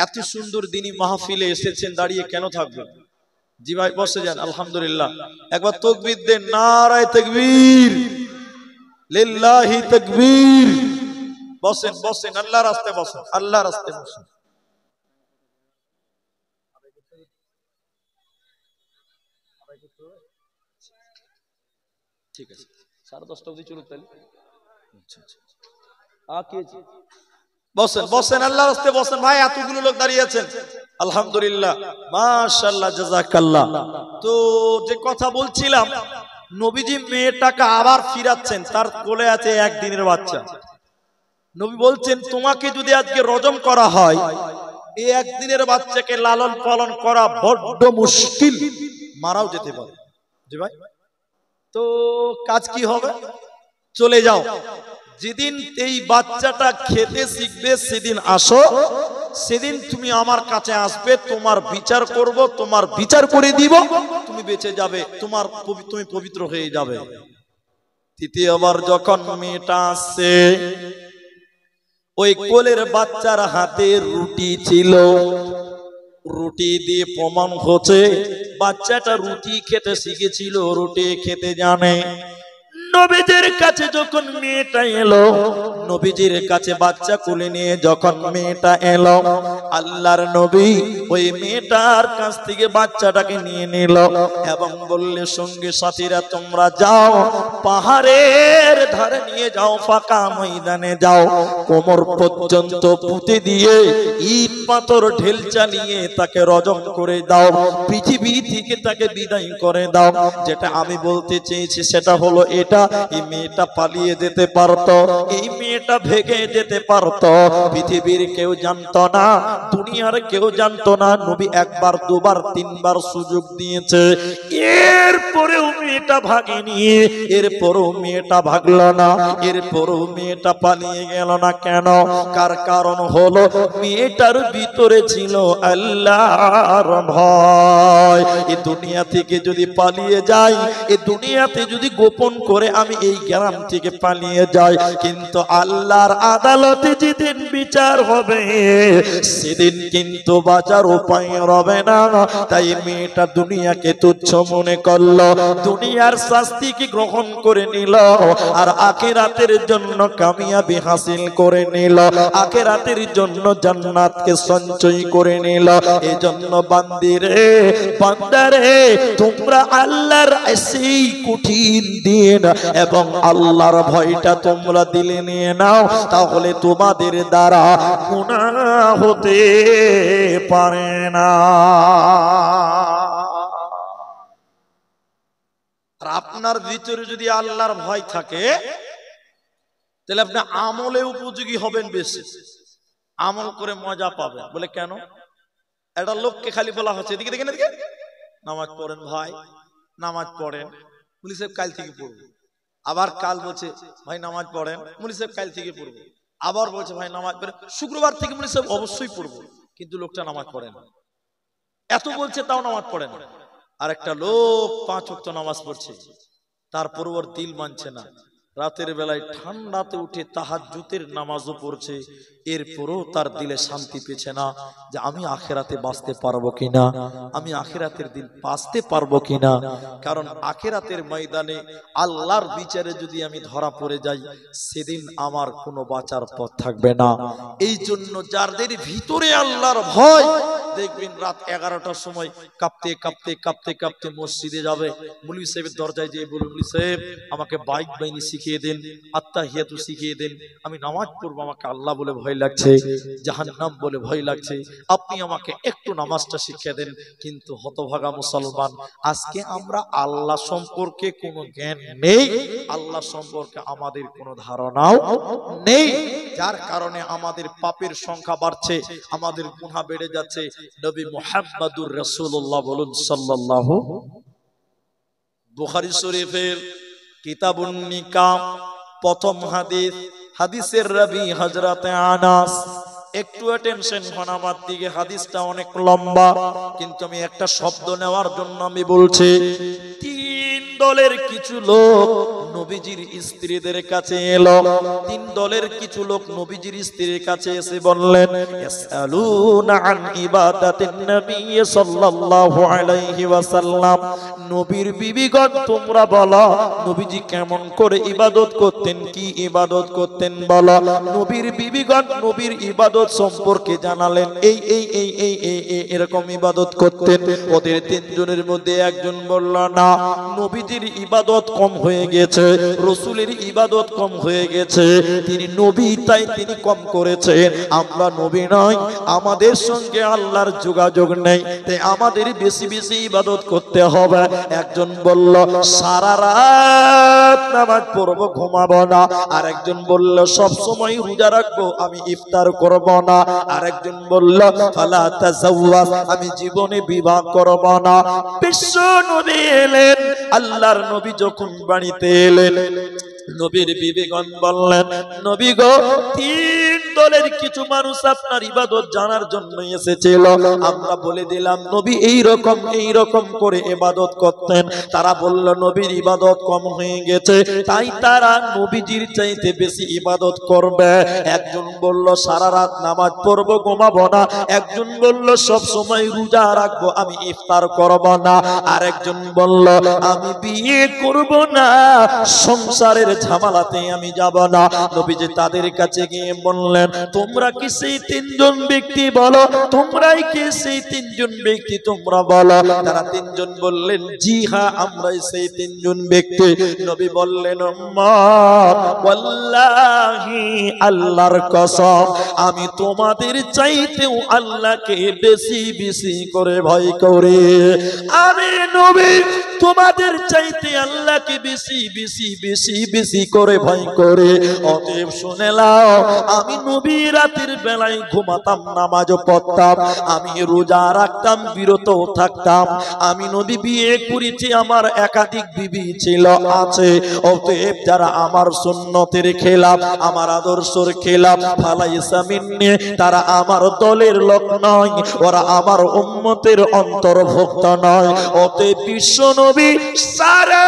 এত সুন্দর দিনী মাহফিলে এসেছেন, দাঁড়িয়ে কেন থাকবেন? জি ভাই বসে যান। আলহামদুলিল্লাহ, একবার তাকবীর দেন, নারায়ে তাকবীর, লিল্লাহি তাকবীর। বসেন বসেন, আল্লাহর রাস্তায় বসেন, আল্লাহর রাস্তায় বসেন। ঠিক আছে, 10:30 অবধি চলুক তাহলে। বসেন বসেন, আল্লাহর রাস্তায় বসেন ভাই, এতগুলো লোক দাঁড়িয়ে আছেন। আলহামদুলিল্লাহ, মাশাআল্লাহ, জাযাকাল্লাহ। তো যে কথা বলছিলাম, নবীজি মেয়েটাকে আবার ফিরাচ্ছেন, তার কোলে আছে একদিনের বাচ্চা। নবী বলছেন, তোমাকে যদি আজকে রজম করা হয়, এই একদিনের বাচ্চাকে লালন পালন করা বড্ড মুশকিল, মারাও যেতে পারে। জি ভাই, তো কাজ কি হবে? চলে যাও, যেদিন এই বাচ্চাটা খেতে শিখবে সেদিন আসো, সেদিন তুমি আমার কাছে আসবে, তোমার বিচার করব, তোমার বিচার করে দিব, তুমি বেঁচে যাবে, তুমি পবিত্র হয়ে যাবে। তৃতীয়বার যখন মেয়েটা আসছে, ওই কোলের বাচ্চার হাতে রুটি ছিল, রুটি দিয়ে প্রমাণ হচ্ছে বাচ্চাটা রুটি খেতে শিখেছিল, রুটি খেতে জানে। নবীজির কাছে যখন মেয়েটা এলো, নবীজির কাছে বাচ্চা কোলে নিয়ে যখন মেয়েটা এলো, আল্লাহর নবী ওই মেয়েটার কাছ থেকে বাচ্চাটাকে নিয়ে নিল এবং বললে, সঙ্গে সাথীরা তোমরা যাও, পাহাড়ের ধারে নিয়ে যাও, ফাঁকা ময়দানে যাও, কোমর পর্যন্ত পুঁতে দিয়ে ইট পাথর ঢেল চালিয়ে তাকে রজম করে দাও, পৃথিবী থেকে তাকে বিদায় করে দাও। যেটা আমি বলতে চেয়েছি সেটা হলো এটা, এই মেয়েটা পালিয়ে যেতে পারতো, এই মেয়েটা ভেগে যেতে পারতো, পৃথিবীর কেউ জানতো না, দুনিয়ার কেউ জানতো না। নবী একবার দুবার তিনবার সুযোগ দিয়েছে, এরপরেও মেয়েটা ভাগেনি, এরপরেও মেয়েটা ভাগলো না, এরপরেও মেয়েটা পালিয়ে গেল না। কেন? কারণ হলো মেয়েটার ভিতরে ছিল আল্লাহর ভয়। এই দুনিয়া থেকে যদি পালিয়ে যাই, এই দুনিয়াতে যদি গোপন করে আমি এই গ্রাম থেকে পালিয়ে যাই, কিন্তু আল্লাহর আদালতে যেদিন বিচার হবে সেদিন কিন্তু বাঁচার উপায় হবে না। তাই মেয়েটা দুনিয়াকে তুচ্ছ মনে করলো, দুনিয়ার শাস্তিকে গ্রহণ করে নিল, আর আখিরাতের জন্য কামিয়াবি হাসিল করে নিল, আখিরাতের জন্য জান্নাতকে সঞ্চয় করে নিল। এজন্য বান্দিরে, বান্দারে, তোমরা আল্লাহর সেই কঠিন দিন এবং আল্লাহর ভয়টা তোমরা দিলে নিয়ে নাও, তাহলে তোমাদের দ্বারা গুনাহ হতে পারে না। আর আপনার ভিতরে যদি আল্লাহর ভয় থাকে, তাহলে আপনি আমলে উপযোগী হবেন, বেশি আমল করে মজা পাবেন। বলে কেন? একটা লোককে খালি বলা হচ্ছে, এদিকে দেখেন, এদিকে নামাজ পড়েন ভাই, নামাজ পড়েন, মুলি সাহেব কাল থেকে পড়বো। আবার কাল বলছে, ভাই নামাজ পড়েন, মুলি সাহেব কাল থেকে পড়বো। আবার বলছে, ভাই নামাজ পড়েন, শুক্রবার থেকে মুলি সাহেব অবশ্যই পড়বো। কিন্তু লোকটা নামাজ পড়ে না, এত বলছে তাও নামাজ পড়ে না। আর একটা লোক 5 ওয়াক্ত নামাজ পড়ছে, তারপর ওর দিল মানছে না, রাতের বেলায় ঠান্ডাতে উঠে তাহাজ্জুদের নামাজও পড়ছে, এরপরও তার দিলে শান্তি পেছে না যে আমি আখিরাতে বাঁচতে পারবো কিনা, আমি আখিরাতের দিন বাঁচতে পারবো কিনা। কারণ আখিরাতের ময়দানে আল্লাহর বিচারে যদি আমি ধরা পড়ে যাই, সেদিন আমার কোনো বাঁচার পথ থাকবে না। এই জন্য যাদের ভিতরে আল্লাহর ভয়, দেখবেন রাত 11টার সময় কাঁপতে কাঁপতে কাঁপতে কাঁপতে মসজিদে যাবে, মৌলভী সাহেবের দরজায় যেয়ে বলবে, মৌলভী সাহেব আমাকে বাইক বাহিনী শিখিয়ে দেন, আত্তাহিয়াতু শিখিয়ে দেন, আমি নামাজ পড়বো, আমাকে আল্লাহ বলে ভয় লাগছে, জাহান্নাম বলে ভয় লাগছে, আপনি আমাকে একটু নামাজটা শিখিয়ে দেন। কিন্তু হতভাগা মুসলমান, আজকে আমরা আল্লাহ সম্পর্কে কোনো জ্ঞান নেই, আল্লাহ সম্পর্কে আমাদের কোনো ধারণাও নেই, যার কারণে আমাদের পাপের সংখ্যা বাড়ছে, আমাদের গুনাহ বেড়ে যাচ্ছে। নবী মুহাম্মদুর রাসূলুল্লাহ বলুন সাল্লাল্লাহু। বুখারী শরীফের কিতাবুন নিকাহ প্রথম হাদিস, হাদিসের রাবী হযরতে আনাস। একটু অ্যাটেনশন হন আমার দিকে, হাদিসটা অনেক লম্বা, কিন্তু আমি একটা শব্দ নেওয়ার জন্য আমি বলছি। তিন দলের কিছু লোক নবীজির স্ত্রীদের কাছে এলো, তিন দলের কিছু লোক নবীজির স্ত্রীর কাছে এসে বললেন, ইয়াসআলুনা আন ইবাদাতিন নবী সাল্লাল্লাহু আলাইহি ওয়াসাল্লাম, নবীর বিবিগণ তোমরা বলো নবীজি কেমন করে ইবাদত করতেন, কি ইবাদত করতেন বলো। নবীর বিবিগণ নবীর ইবাদত সম্পর্কে জানালেন, এই এই এই এই এই এরকম ইবাদত করতেন। ওদের তিনজনের মধ্যে একজন বলল, না, নবীজির ইবাদত কম হয়ে গেছে, রাসূলের ইবাদত কম হয়ে গেছে, তিনি নবী তাই তিনি কম করেছেন, আমরা নবী নই, আমাদের সঙ্গে আল্লাহর যোগাযোগ নেই, তাই আমাদের বেশি বেশি ইবাদত করতে হবে। একজন বলল, সারা রাত নামাজ পড়বো, ঘুমাবো না। আর একজন বলল, সব সময় রোজা রাখবো, আমি ইফতার করব না। আর একজন বলল, ফালা তাযাওয়াজ, আমি জীবনে বিবাহ করব না। বিশ্ব নবী এলেন, আল্লাহর নবী যখন বাড়িতে এলেন, নবীর বিবিগণ বললেন, নবী গো, তিন দলের কিছু মানুষ আপনার ইবাদত জানার জন্য এসেছিল, আমরা বলে দিলাম নবী এই রকম করে ইবাদত করতেন। তারা বলল নবীর ইবাদত কম হয়ে গেছে, তাই তারা নবীজির চাইতে বেশি ইবাদত করবে। একজন বলল, সারা রাত নামাজ পড়বো, ঘুমাবো না। একজন বলল, সব সময় রোজা রাখবো, আমি ইফতার করব না। আর একজন বলল, আমি বিয়ে করব না, সংসারের ঝামেলাতে আমি যাব না। নবীজি তাদের কাছে গিয়ে বললেন, তোমরা কি সেই তিনজন ব্যক্তি বলো, তোমরাই কি সেই তিনজন ব্যক্তি, তোমরা বলো। তারা তিনজন বললেন, জি হ্যাঁ, আমরাই সেই তিনজন ব্যক্তি। নবী বললেন, মা ওয়াল্লাহি, আল্লাহর কসম, আমি তোমাদের চাইতেও আল্লাহকে বেশি বেশি করে ভয় করি। আমি নবী তোমাদের চাইতে আল্লাহকে বেশি বেশি বেশি বেশি করে ভয় করে। অতএব শুনে নাও, আমি নবী রাতের বেলায় ঘুমাতাম, নামাজও পড়তাম, আমি রোজা রাখতাম, বিরত থাকতাম। আমি নবী বিয়ে করেছি, আমার একাধিক বিবি ছিল, আছে। অতএব যারা আমার সুন্নতের খেলাফ, আমার আদর্শের খেলাফ, ফালাইসা মিন্নি, তারা আমার দলের লোক নয়, ওরা আমার উম্মতের অন্তর্ভুক্ত নয়। অতএব বিশ্ব নবী সারা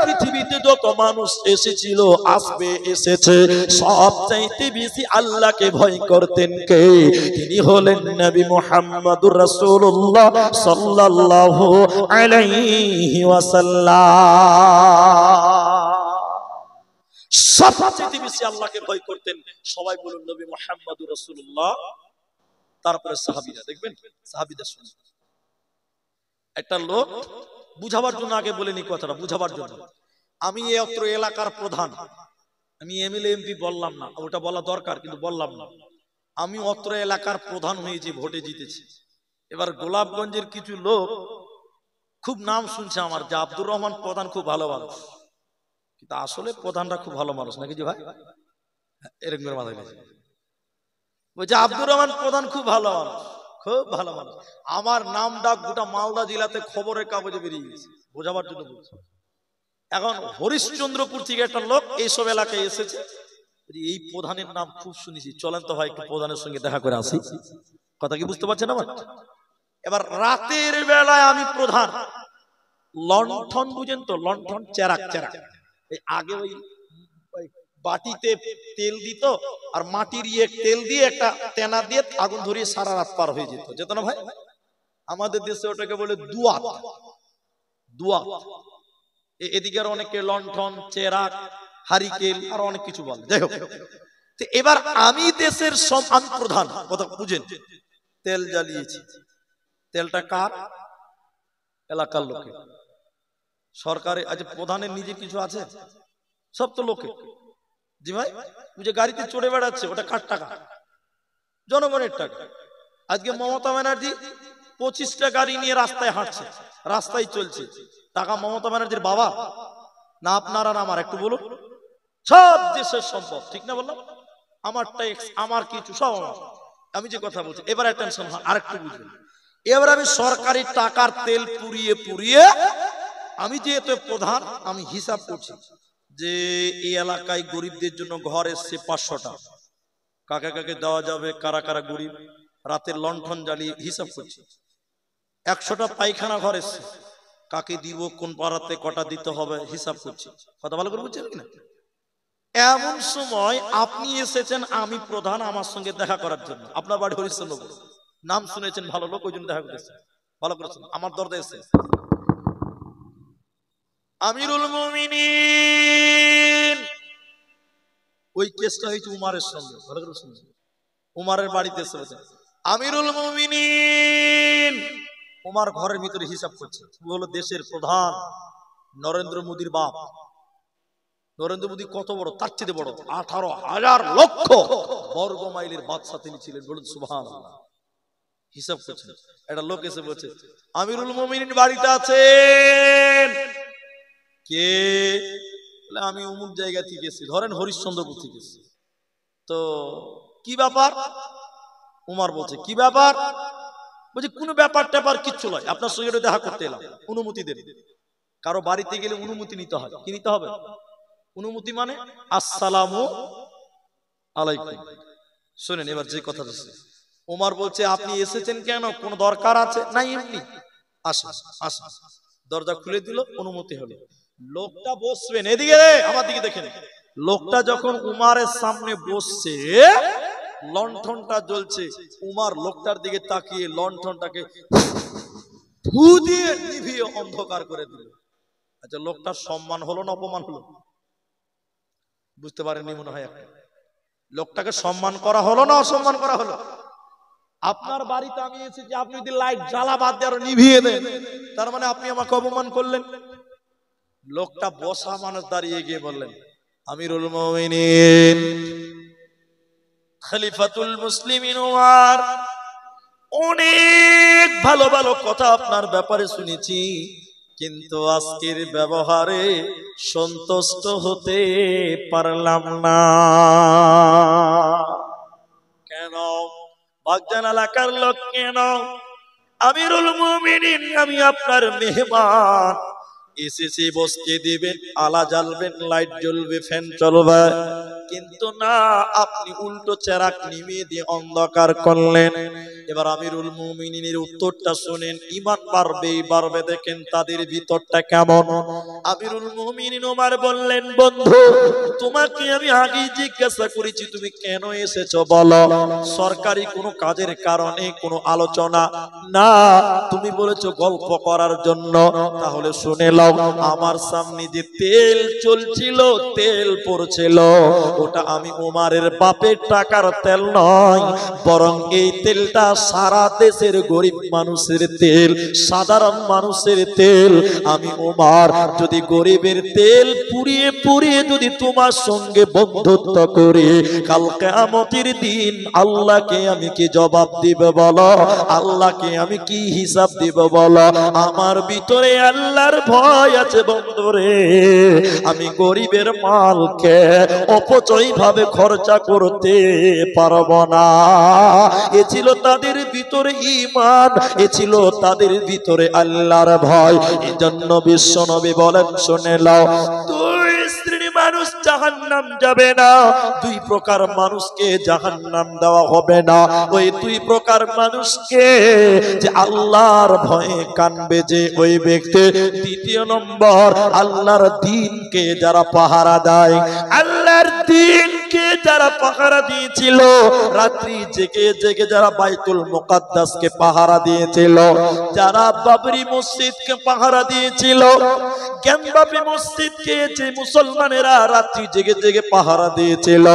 পৃথিবীতে যত মানুষ এসেছিল, আসবে, এসেছে, সব চাইতে বেশি আল্লাহকে ভয় করতেন কে? তিনি হলেন নবী মুহাম্মদুর রাসূলুল্লাহ সাল্লাল্লাহু আলাইহি ওয়াসাল্লাম। সবচেয়ে বেশি আল্লাহকে ভয় করতেন, সবাই বলুন নবী মুহাম্মদুর রাসূলুল্লাহ। তারপরে সাহাবীরা, দেখবেন সাহাবীদের শুনুন। একটা লোক, বুঝাবার জন্য আগে বলেনি কথাটা, বুঝাবার জন্য, আমি এই অত্র এলাকার প্রধান, আমি এমএলএ এমপি বললাম না, ওটা বলা দরকার কিন্তু বললাম না। আমি অত্র এলাকার প্রধান হয়েছি, ভোটে জিতেছি। এবার গোলাপগঞ্জের কিছু লোক খুব নাম শুনছে আমার, যে আব্দুর রহমান প্রধান খুব ভালো মানুষ, কিন্তু আসলে প্রধানরা খুব ভালো মানুষ নাকি? যে ভাই এরকম করে মাথায় গেছে, বলছে আব্দুর রহমান প্রধান খুব ভালো মানুষ, খুব ভালো মানুষ। আমার নাম ডাক গোটা মালদা জেলাতে খবরের কাগজে বেরিয়ে গেছে, বোঝাবার জন্য বলছি। এখন হরিশ্চন্দ্রপুর থেকে একটা লোক এইসব এলাকায় এসেছে, এই প্রধানের নাম খুব শুনেছি, চলেন তো ভাই একটু প্রধানের সঙ্গে দেখা করে আসি। কথা কি বুঝতে পারছেন আমার? এবার রাতের বেলায় আমি প্রধান, লণ্ঠন বুঝেন তো, লণ্ঠন, চেরাক, চেরাক, এই আগে ওই বাটিতে তেল দিত, আর মাটির তেল দিয়ে একটা তেনা দিয়ে আগুন ধরিয়ে সারা রাত পার হয়ে যেত, যেত না ভাই? আমাদের দেশে ওটাকে বলে দুয়াত, দুয়াত। এদিকে আর অনেকে লণ্ঠন, চেরাক, হারিকেল, আর অনেক কিছু বলে। যাই হোক, এবার আমি দেশের আমি প্রধান, কথা বুঝেন, তেল জ্বালিয়েছি, তেলটা কার? এলাকার লোকে। সরকারে আজ প্রধানের নিজে কিছু আছে? সব তো লোকে। জি ভাই, যে গাড়িতে চড়ে বেড়াচ্ছে ওটা কার টাকা? জনগণের টাকা। আজকে মমতা ব্যানার্জি 25টা গাড়ি নিয়ে রাস্তায় হাঁটছে, রাস্তায় চলছে, টাকা মমতা ব্যানার্জির বাবা না আপনার আর আমার? একটু বলুন। সব দেশের সম্পদ, ঠিক না বললাম? আমার ট্যাক্স, আমার কিছু সব আমার। আমি যে কথা বলছি এবার টেনশন হয়, আরেকটু বুঝবেন। এবার আমি সরকারি টাকার তেল পুড়িয়ে পুড়িয়ে, আমি যেহেতু প্রধান, আমি হিসাব করছি যে এই এলাকায় গরিবদের জন্য ঘর এসছে 500টা, কাকে কাকে দেওয়া যাবে, কারা কারা গরিব, রাতের লণ্ঠন জ্বালিয়ে হিসাব করছি। 100টা পায়খানা ঘর এসছে, কাকে দিব, কোন পাড়াতে কটা দিতে হবে, হিসাব করছি। কথা ভালো করে বুঝছেন কিনা? এমন সময় আপনি এসেছেন, আমি প্রধান, আমার সঙ্গে দেখা করার জন্য। আপনার বাড়ি হরিশ্চন্দ্রপুর, নাম শুনেছেন, ভালো লোক, ওই জন্য দেখা করেছেন। ভালো করেছেন, আমার দরজা এসে। আমিরুল মুমিনিন, ওই কেসটা হয়েছে উমারের সঙ্গে, ভালো করে শুনছেন। উমারের বাড়িতে এসেছেন আমিরুল মুমিনিন। উমার ঘরের ভিতরে হিসাব করছে। হলো দেশের প্রধান, নরেন্দ্র মোদীর বাপ। নরেন্দ্র মোদী কত বড়? তার চেয়ে বড়, 18,000 লক্ষ বর্গ মাইলের বাদশা তিনি ছিলেন। বলুন সুবহানাল্লাহ। হিসাব করছেন, একটা লোক এসে বলছে আমিরুল মুমিনিন বাড়িতে আছেন। কে? বলে আমি অমুক জায়গা থেকে এসেছি, ধরেন হরিশ্চন্দ্রপুর থেকে এসেছি। তো কি ব্যাপার? উমার বলছে কি ব্যাপার? বলছে কোনো ব্যাপার ট্যাপার কিচ্ছু নয়, আপনার সঙ্গে দেখা করতে এলাম, অনুমতি দেন। কারো বাড়িতে গেলে অনুমতি নিতে হয়। কি নিতে হবে? অনুমতি মানে আসসালামু আলাইকুম। শুনেন এবার যে কথা বলছে। ওমর বলছে আপনি এসেছেন কেন, কোন দরকার আছে? না এমনি। আসেন আসেন। দরজা খুলে দিল, অনুমতি হলো। লোকটা বসবেন, এদিকে আমার দিকে দেখেন। লোকটা যখন উমারের সামনে বসছে, লণ্ঠনটা জ্বলছে, উমার লোকটার দিকে তাকিয়ে লণ্ঠনটাকে ফু দিয়ে নিভিয়ে অন্ধকার করে দিল। আচ্ছা, লোকটার সম্মান হলো না অপমান হলো? বুঝতে পারেননি মনে হয়। লোকটাকে সম্মান করা হলো না অসম্মান করা হলো? আপনার বাড়িতে আমি এসেছি, আপনি যদি লাইট জ্বালা বাদ দিয়ে আরো নিভিয়ে দেন, তার মানে আপনি আমাকে অপমান করলেন। লোকটা বসা মানুষ দাঁড়িয়ে গিয়ে বললেন আমিরুল মুমিনিন খলিফাতুল মুসলিমিন ওমর, অনেক ভালো ভালো কথা আপনার ব্যাপারে শুনেছি, কিন্তু আজকের ব্যবহারে সন্তুষ্ট হতে পারলাম না। কেন? বাগজান এলাকার লোক কেন? আমিরুল মুমিনিন, আমি আপনার মেহমান, এসেছি বসতে দিবেন, আলা জ্বালবেন, লাইট জ্বলবে, ফ্যান চলবে, কিন্তু না, আপনি উল্টো চেরাক নিভিয়ে দিয়ে অন্ধকার করলেন। এবার আমিরুল মুমিনিনের উত্তরটা শুনেন, ঈমান বাড়বেই বাড়বে। দেখেন তাদের ভিতরটা কেমন। আমিরুল মুমিনিন ওমর বললেন বন্ধু, তোমাকে আমি আগেই জিজ্ঞাসা করেছি তুমি কেন এসেছো বলো। সরকারি কোনো কাজের কারণে কোনো আলোচনা না, তুমি বলেছো গল্প করার জন্য। তাহলে শুনে লাও, আমার সামনে যে তেল চলছিল, তেল পড়ছিল, ওটা আমি ওমরের বাপের টাকার তেল নয়, বরং এই তেলটা সারা দেশের গরিব মানুষের তেল, সাধারণ মানুষের তেল। আমি ওমর যদি গরিবের তেল পুড়িয়ে পুড়িয়ে যদি তোমার সঙ্গে বন্ধুত্ব করি, কাল কিয়ামতের দিন আল্লাহকে আমি কি জবাব দিব বলো? আল্লাহকে আমি কি হিসাব দিব বলো? আমার ভিতরে আল্লাহর ভয় আছে বন্ধুরে। আমি গরিবের মালকে অপচয় ভাবে খরচা করতে পারবো না। এ ছিল তাদের ভিতরে ঈমান, এ ছিল তাদের ভিতরে আল্লাহর ভয়। এজন্য বিশ্বনবী বলেন, শুনে নাও, দুই শ্রেণীর মানুষ জাহান্নাম যাবে না, দুই প্রকার মানুষকে জাহান্নাম দেওয়া হবে না। ওই দুই প্রকার মানুষকে যে আল্লাহর ভয়ে কানবে যে ওই ব্যক্তি। দ্বিতীয় নম্বর, আল্লাহর দ্বীনকে যারা পাহারা দেয়, আল্লাহর দ্বীন নবীকে যারা পাহারা দিয়েছিল, রাত্রি জেগে জেগে যারা বাইতুল মুকাদ্দাসকে পাহারা দিয়েছিল, যারা বাবরি মসজিদকে পাহারা দিয়েছিল, জ্ঞানবাপী মসজিদকে যে মুসলমানেরা রাত্রি জেগে জেগে পাহারা দিয়েছিল,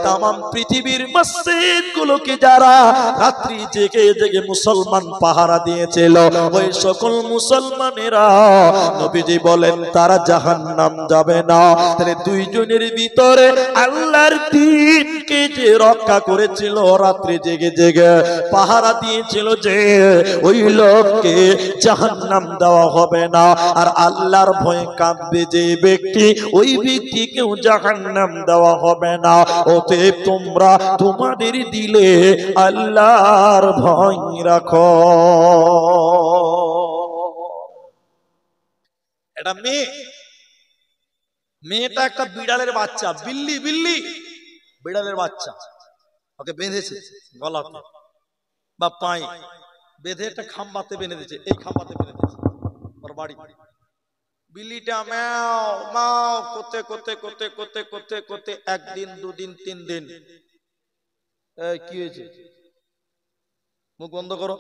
তামাম পৃথিবীর মসজিদগুলোকে যারা রাত্রি জেগে জেগে মুসলমান পাহারা দিয়েছিল, ওই সকল মুসলমানেরা নবীজি বলেন তারা জাহান্নাম যাবে না। তাহলে দুইজনের ভিতরে আল্লাহর দ্বীনকে যে রক্ষা করেছিল, রাত্রি জেগে জেগে পাহারা দিয়েছিল, যে ওই লোককে জাহান্নাম দেওয়া হবে না। আর আল্লাহর ভয়ে কাঁদবে যে ব্যক্তি, ওই ব্যক্তিকেও জাহান্নাম দেওয়া হবে না। অতএব তোমরা তোমাদের দিলে আল্লাহর ভয় রাখো। এটা মেয়েটা একটা বিড়ালের বাচ্চা, বিল্লি বিড়ালের বাচ্চা, ওকে বেঁধেছে গলাতে বা পায়ে বেঁধে একটা খাম্বাতে বেঁধে দিয়েছে, এই খাম্বাতে বেঁধে দিয়েছে ওর বাড়ি। বিল্লিটা ম্যাও ম্যাও করতে করতে করতে করতে করতে করতে একদিন, দুদিন, 3 দিন। কি হয়েছে? মুখ বন্ধ করো।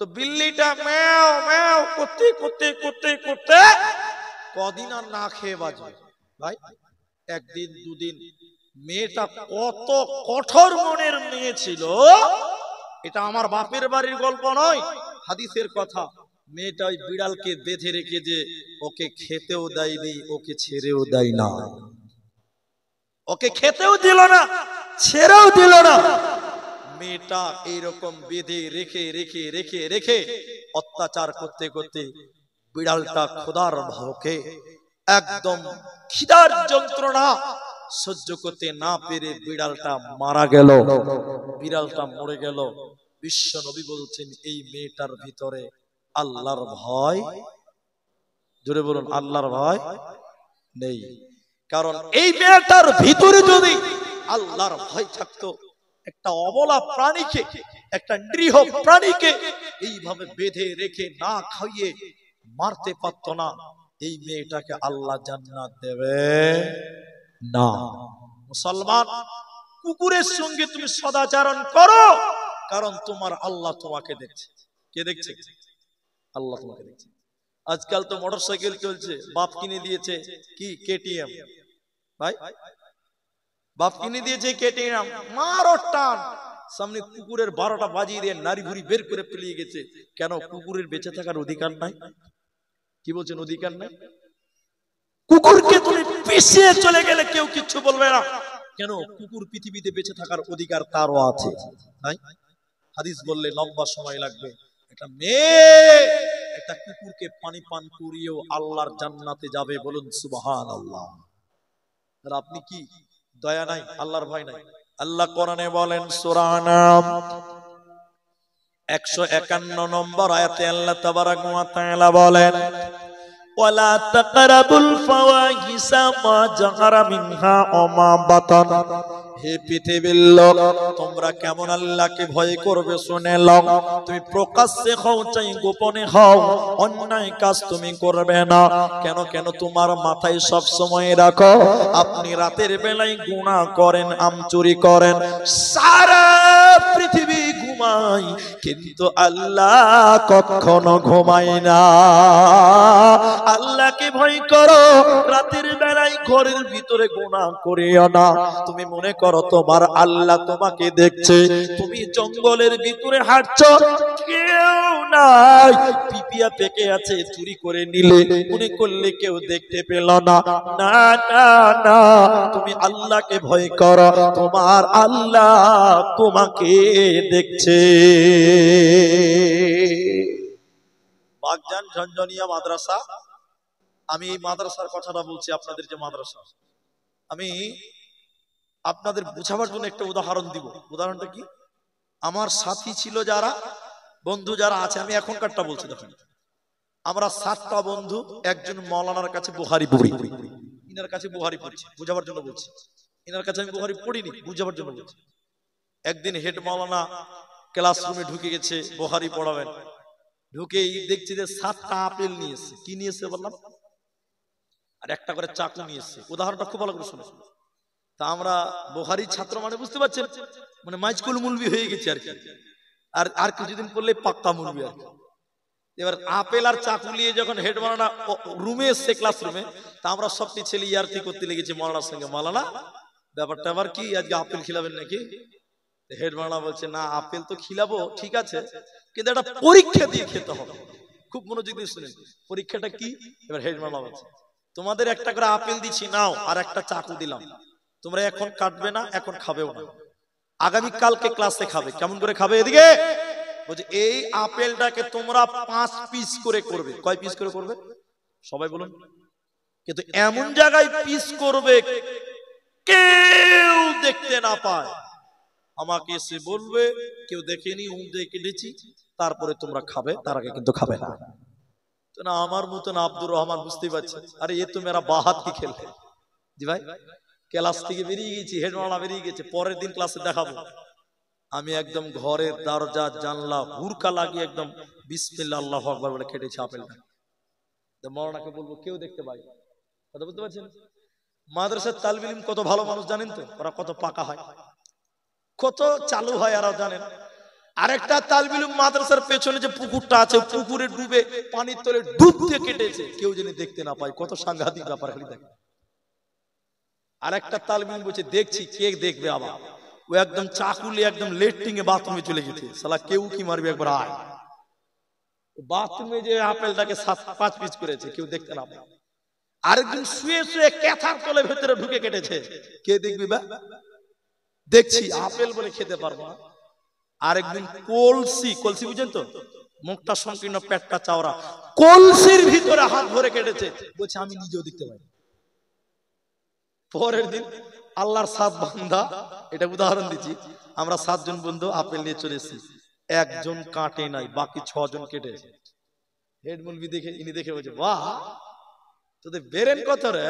তো বিল্লিটা ম্যাও ম্যাও করতে করতে করতে করতে কদিন আর না খেয়ে বাঁচবে ভাই? একদিন, দুদিন। মেয়েটা কত কঠোর মনের মেয়ে ছিল, এটা আমার বাপের বাড়ির গল্প নয়, হাদিসের কথা। মেয়েটা ওই বিড়ালকে বেঁধে রেখে যে ওকে খেতেও দেয়নি, ওকে ছেড়েও দেয় না, ওকে খেতেও দিল না, ছেড়েও দিল না। মেয়েটা এইরকম বেঁধে রেখে রেখে রেখে রেখে অত্যাচার করতে করতে বিড়ালটা ক্ষুধার ভোকে একদম খিদার যন্ত্রণা সহ্য করতে না পেরে বিড়ালটা মারা গেল। বিড়ালটা মরে গেল। বিশ্ব নবী বলছেন এই মেয়েটার ভিতরে আল্লাহর ভয়, জোরে বলুন, আল্লাহর ভয় নেই। কারণ এই মেয়েটার ভিতরে যদি আল্লাহর ভয় থাকতো, একটা অবলা প্রাণীকে, একটা নিরীহ প্রাণীকে এইভাবে বেঁধে রেখে না খাইয়ে মারতে পারতো না। এই মেয়েটাকে আল্লাহ জান্নাত দেবে না। মুসলমান, কুকুরের সঙ্গে তুমি সদাচরণ করো, কারণ তোমার আল্লাহ তোমাকে দেখছে। কে দেখছে? আল্লাহ তোমাকে দেখছে। আজকাল তো মোটরসাইকেল চলছে, বাপ কিনে দিয়েছে কি কেটিএম, ভাই বাপ কিনে দিয়েছে কেটিএম, মারো টান, সামনে কুকুরের 12টা বাজিয়ে দিয়ে নারী ভুড়ি বের করে পেলিয়ে গেছে। কেন? কুকুরের বেঁচে থাকার অধিকার নাই। কি বলছেন? অধিকার নাই। কুকুরকে তুমি পিছিয়ে চলে গেলে কেউ কিচ্ছু বলবে না। কেন? কুকুর পৃথিবীতে বেঁচে থাকার অধিকার তারও আছে। তাই হাদিস বললে লম্বা সময় লাগবে। একটা মেয়ে একটা কুকুরকে পানি পান করিয়েও আল্লাহর জান্নাতে যাবে। বলুন সুবহানাল্লাহ। আর আপনি কি দয়া নাই? আল্লাহর ভয় নাই? আল্লাহ কোরআনে বলেন সূরা নাম 151 নম্বর আয়াতে আল্লাহ তাবারাক ওয়া তাআলা বলেন, ওয়ালা তাকরাবুল ফাওয়াহিসা মা যাহারা মিনহা ওয়া মা বাতান। হে পৃথিবীর লোক, তোমরা কেমন আল্লাহকে ভয় করবে শুনে লও। তুমি প্রকাশ্যে হও চাই গোপনে হও, অন্যায় কাজ তুমি করবে না। কেন? কেন তোমার মাথায় সব সময় রাখো, আপনি রাতের বেলায় গুনাহ করেন, চুরি করেন, সারা পৃথিবী ঘুমায়, কিন্তু আল্লাহ কখনো ঘুমায় না। আল্লাহকে ভয় করো, রাতের বেলায় ঘরের ভিতরে গুনাহ করিও না। তুমি মনে করো তোমার আল্লাহ তোমাকে দেখছে। তুমি জঙ্গলের ভিতরে হাঁটছো, কেউ নাই, পিপিয়া পেকে আছে, চুরি করে নিলে, মনে করলে কেউ দেখতে পেল না। না না না, তুমি আল্লাহকে ভয় করো, তোমার আল্লাহ তোমাকে দেখছে। বাগজান ঝনঝনিয়া মাদ্রাসা, আমি এই মাদ্রাসার কথাটা বলছি, আপনাদের যে মাদ্রাসা, আমি আপনাদের বোঝাবার জন্য একটা উদাহরণ দিব। উদাহরণটা কি? আমার সাথী ছিল যারা, বন্ধু যারা আছে, আমি এখনকারটা বলছি। দেখুন, আমরা 7টা বন্ধু একজন মৌলানার কাছে বুখারী পড়ি। ইনার কাছে বুখারী পড়ছি, বুঝাবার জন্য বলছি। ইনার কাছে আমি বুখারী পড়িনি, বুঝাবার জন্য বলছি। একদিন হেড মৌলানা ক্লাসরুমে ঢুকে গেছে, বুখারী পড়াবেন। ঢুকেই দেখছি যে 7টা আপেল নিয়ে এসছে। কি নিয়ে এসছে বললাম? আর একটা করে চাকু নিয়ে এসছে। উদাহরণটা খুব ভালো করে শুনে। তা আমরা বুখারীর ছাত্র মানে বুঝতে পারছেন, মানে মাইজকুল মুলবি হয়ে গেছে আর কি। আর কিছুদিন পড়লে পাক্কা মুলবি আর কি। এবার আপেল আর চাকু নিয়ে যখন হেড মাওলানা রুমে এসছে, ক্লাসরুমে, তা আমরা সবটি ছেলে ইয়ার্কি করতে লেগেছি মাওলানার সঙ্গে, মাওলানা ব্যাপারটা আবার কি, আজকে আপেল খিলাবেন নাকি? হেড মাওলানা বলছে, না আপেল তো খিলাবো ঠিক আছে, কিন্তু একটা পরীক্ষা দিয়ে খেতে হবে। খুব মনোযোগ দিয়ে শুনেন, পরীক্ষাটা কি? এবার হেড মাওলানা বলছে, তোমাদের একটা করে আপেল দিচ্ছি, নাও, আর একটা চাকু দিলাম, তোমরা এখন কাটবে না, এখন খাবেও না, আগামী কালকে ক্লাসে খাবে। কেমন করে খাবে? এদিকে বলছে, এই আপেলটাকে তোমরা 5 পিস করে করবে। কয় পিস করে করবে সবাই বলুন? কিন্তু এমন জায়গায় পিস করবে কেউ দেখতে না পায়। আমাকে এসে বলবে কেউ দেখেনি, দিয়ে কেটেছি, তারপরে তোমরা খাবে, তার আগে কিন্তু খাবে না। তো না, আমার মতন আব্দুর রহমান বুঝতেই পারছে, আরে এ তো মেরা বাহাত কি খেলে। জি ভাই, ক্লাস থেকে বেরিয়ে গেছি, হেড মাওলানা বেরিয়ে গেছে, পরের দিন ক্লাসে দেখাবো। আমি একদম ঘরের দরজা জানলা হুরকা লাগিয়ে একদম বিসমিল্লাহ আল্লাহু আকবার বলে কেটেছি আপেলটা। তো মাওলানাকে বলবো কেউ দেখতে পাই। কথা বুঝতে পারছেন? মাদ্রাসার তালিবে ইলম কত ভালো মানুষ জানেন তো, ওরা কত পাকা হয়, কত চালু হয়, আর জানেন। আরেকটা তালিবে ইলম মাদ্রাসার পেছনে যে পুকুরটা আছে, পুকুরে ডুবে পানির তলে ডুব দিয়ে কেটেছে, কেউ যেন দেখতে না পায়। কত সাংঘাতিক ব্যাপার, খালি দেখেন। আরেকটা তালিবে ইলম বলছে, দেখছি, কে দেখবে আবার? ও একদম চাকুলি একদম লেট্রিং এ বাথরুমে চলে গেছে, শালা কেউ কি মারবে, একবার আয়। বাথরুমে যে আপেলটাকে 5 পিস করেছে, কেউ দেখতে না পায়। আরেকদিন শুয়ে শুয়ে ক্যাথার তলে ভেতরে ঢুকে কেটেছে, কে দেখবি? বা দেখছি আপেল বলে খেতে পারবো না। আরেকদিন কলসি, কলসি বুঝেন তো, মুখটা সংকীর্ণ, পেটটা চাওড়া, কলসির ভিতরে হাত ভরে কেটেছে, বলছে আমি নিজেও দেখতে পাই। পরের দিন আল্লাহর 7 বান্দা, এটা উদাহরণ দিচ্ছি, আমরা 7 জন বন্ধু আপেল নিয়ে চলে এসেছি, একজন কাটে নাই, বাকি 6 জন কেটেছে। হেড মুলবি দেখে, ইনি দেখে বলছে, বাহ, তোদের বেরেন কত রে,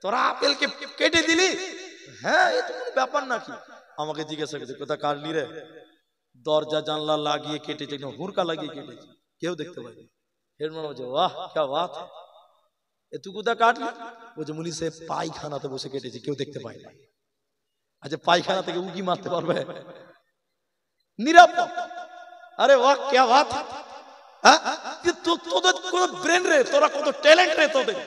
তোরা আপেলকে কেটে দিলি? হ্যাঁ, এ তো কোনো ব্যাপার নাকি। আমাকে জিজ্ঞাসা করছে, কোথা কাটলি রে? দরজা জানলা লাগিয়ে কেটেছে, হুরকা লাগিয়ে কেটেছে, কেউ দেখতে পায়নি। হেড মুলবি বলছে, বাহ क्या बात है, তু কোথা কাটলি? বলছে, মুলি সাহেব পায়খানাতে বসে কেটেছি, কেউ দেখতে পায় না। আচ্ছা, পায়খানা থেকে উকি মারতে পারবে? নিরাপদ। আরে বাহ क्या बात है, তোদের কত ব্রেন রে, তোরা কত ট্যালেন্ট রে তোদের।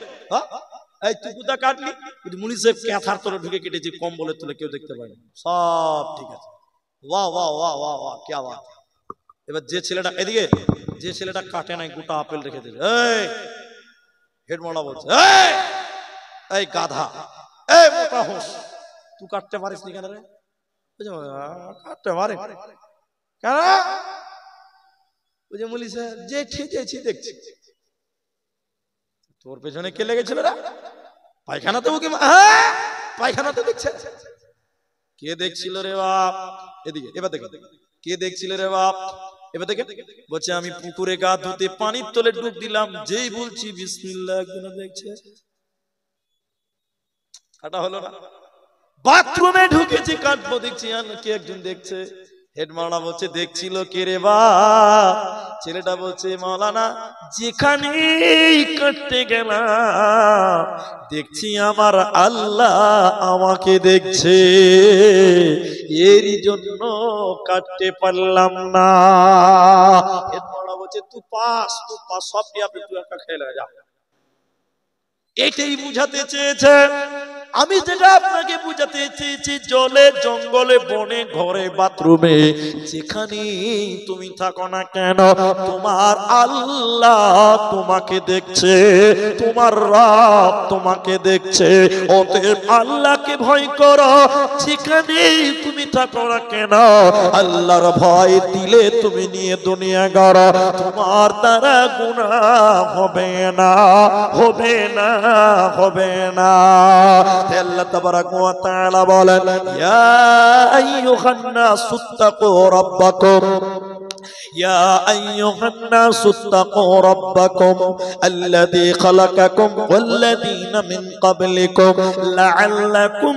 এই তুই কোথা কাটলি? বলছে, মুলি সাহেব ক্যাথার তলে ঢুকে কেটেছি, কম্বলের তলে, কেউ দেখতে পায় না, সব ঠিক আছে। বাহ বাহ বাহ বাহ বাহ क्या बात है। এবার যে ছেলেটা, এদিকে, যে ছেলেটা কাটে নাই, গোটা আপেল রেখে দিল, এই হেড মাওলানা বলছে, এই গাধা, এই মোটা হোস, তুই কাটতে পারিস নি কেন রে? কাটতে পারে কেন? বুঝে মুলি স্যার, যে ঠিকেছি দেখছি। তোর পেছনে কে লেগেছিল রে? পায়খানাতে উকি, পায়খানাতে দেখছে। কে দেখছিল রে বাপ? এদিকে, এবার দেখে, কে দেখছিল রে বাপ? এবার দেখে বলছে, আমি পুকুরে গা ধুতে পানির তলে ডুব দিলাম, যেই বলছি বিসমিল্লাহ, একজন দেখছে। কাটা হলো না। বাথরুমে ঢুকেছি, কাটবো, দেখছি কে একজন দেখছে। হেড মাওলানা বলছে, দেখছিল কে রে বাপ? ছেলেটা বলছে, মাওলানা যেখানেই কাটতে গেলাম দেখছি আমার আল্লাহ আমাকে দেখছে, এরই জন্য কাটতে পারলাম না। হেড মাওলানা বলছে, তুই পাস, সব দিয়ে আপনি তুই একটা খেলে যা। এটাই বুঝাতে চেয়েছে। আমি যেটা আপনাকে বুঝাতে চেয়েছি, জলে জঙ্গলে বনে ঘরে বাথরুমে যেখানে তুমি থাকো না কেন, তোমার আল্লাহ তোমাকে দেখছে, তোমার রব তোমাকে দেখছে। অতএব আল্লাহকে ভয় করো, যেখানে তুমি থাকো না কেন। আল্লাহর ভয় দিলে তুমি নিয়ে দুনিয়া গড়ো, তোমার দ্বারা গুনাহ হবে না, হবে না, হবে না। আল্লাহ তাবারাক ওয়া তাআলা বলেন, ইয়া আইয়ুহান নাসুত্তাকু রাব্বাকুম, ইয়া আইয়ুহান নাসুত্তাকু রাব্বাকুম আল্লাযী খালাকাকুম ওয়াল্লাযীনা মিন ক্বাবলিকুম লাআল্লাকুম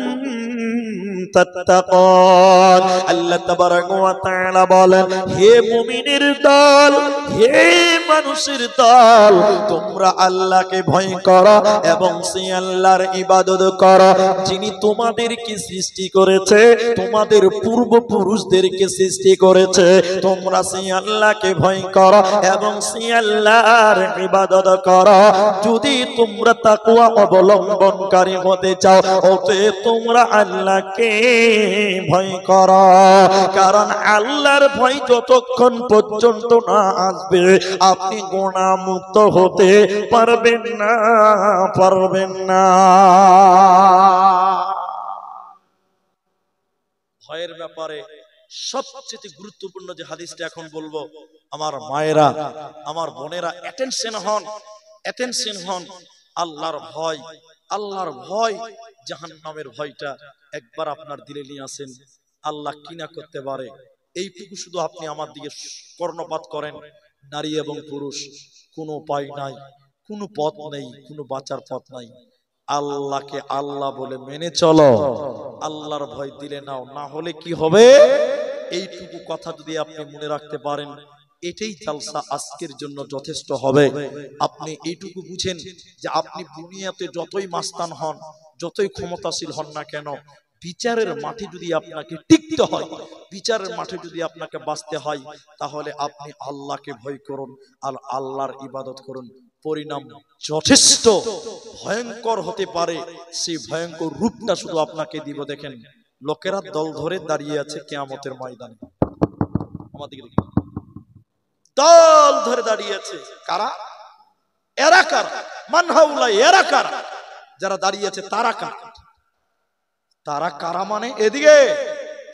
তাত্তাকুন। আল্লাহ তাবারাক ওয়া তাআলা বলেন, হে মুমিনের দল, হে মানুষের দল, তোমরা আল্লাহকে ভয় করো এবং সেই আল্লাহর ইবাদত করো যিনি তোমাদেরকে সৃষ্টি করেছে, তোমাদের পূর্বপুরুষদেরকে সৃষ্টি করেছে। তোমরা সেই আল্লাহকে ভয় করো এবং সেই আল্লাহর ইবাদত করো। যদি তোমরা তাকওয়া অবলম্বনকারী হতে চাও, অতএব তোমরা আল্লাহকে ভয় করো। কারণ আল্লাহর ভয় যতক্ষণ পর্যন্ত না আসবে, আপনি গুনাহ মুক্ত হতে পারবেন না, পারবেন না। ভয়ের ব্যাপারে সবচেয়ে গুরুত্বপূর্ণ যে হাদিসটা এখন বলবো, আমার মায়েরা, আমার বোনেরা অ্যাটেনশন হন, অ্যাটেনশন হন। আল্লাহর ভয়, আল্লাহর ভয়, জাহান্নামের ভয়টা একবার আপনার দিলে নিয়ে আসেন। আল্লাহ কি না করতে পারে, এইটুকু শুধু আপনি আমার দিকে কর্ণপাত করেন। নারী এবং পুরুষ, কোনো উপায় নাই, কোনো পথ নেই, কোনো বাঁচার পথ নাই। আল্লাহকে আল্লাহ বলে মেনে চলো, আল্লাহর ভয় দিলে নাও, না হলে কি হবে? এইটুকু কথা যদি আপনি মনে রাখতে পারেন, এটাই জালসা আজকের জন্য যথেষ্ট হবে। আপনি এইটুকু বুঝেন যে আপনি দুনিয়াতে যতই মাস্তান হন, যতই ক্ষমতাশীল হন না কেন, বিচারের মাঠে যদি আপনাকে টিকতে হয়, বিচারের মাঠে যদি আপনাকে বাঁচতে হয়, তাহলে আপনি আল্লাহকে ভয় করুন আর আল্লাহর ইবাদত করুন। পরিণাম যথেষ্ট ভয়ঙ্কর হতে পারে। সেই ভয়ঙ্কর রূপটা শুধু আপনাকে দিব। দেখেন, লোকেরা দল ধরে দাঁড়িয়ে আছে কিয়ামতের ময়দানে, আমাদের দল ধরে দাঁড়িয়ে আছে। কারা? এরা কারা? মান হাউলাই, এরা কারা? যারা দাঁড়িয়ে আছে তারা কারা? তারা কারা মানে, এদিকে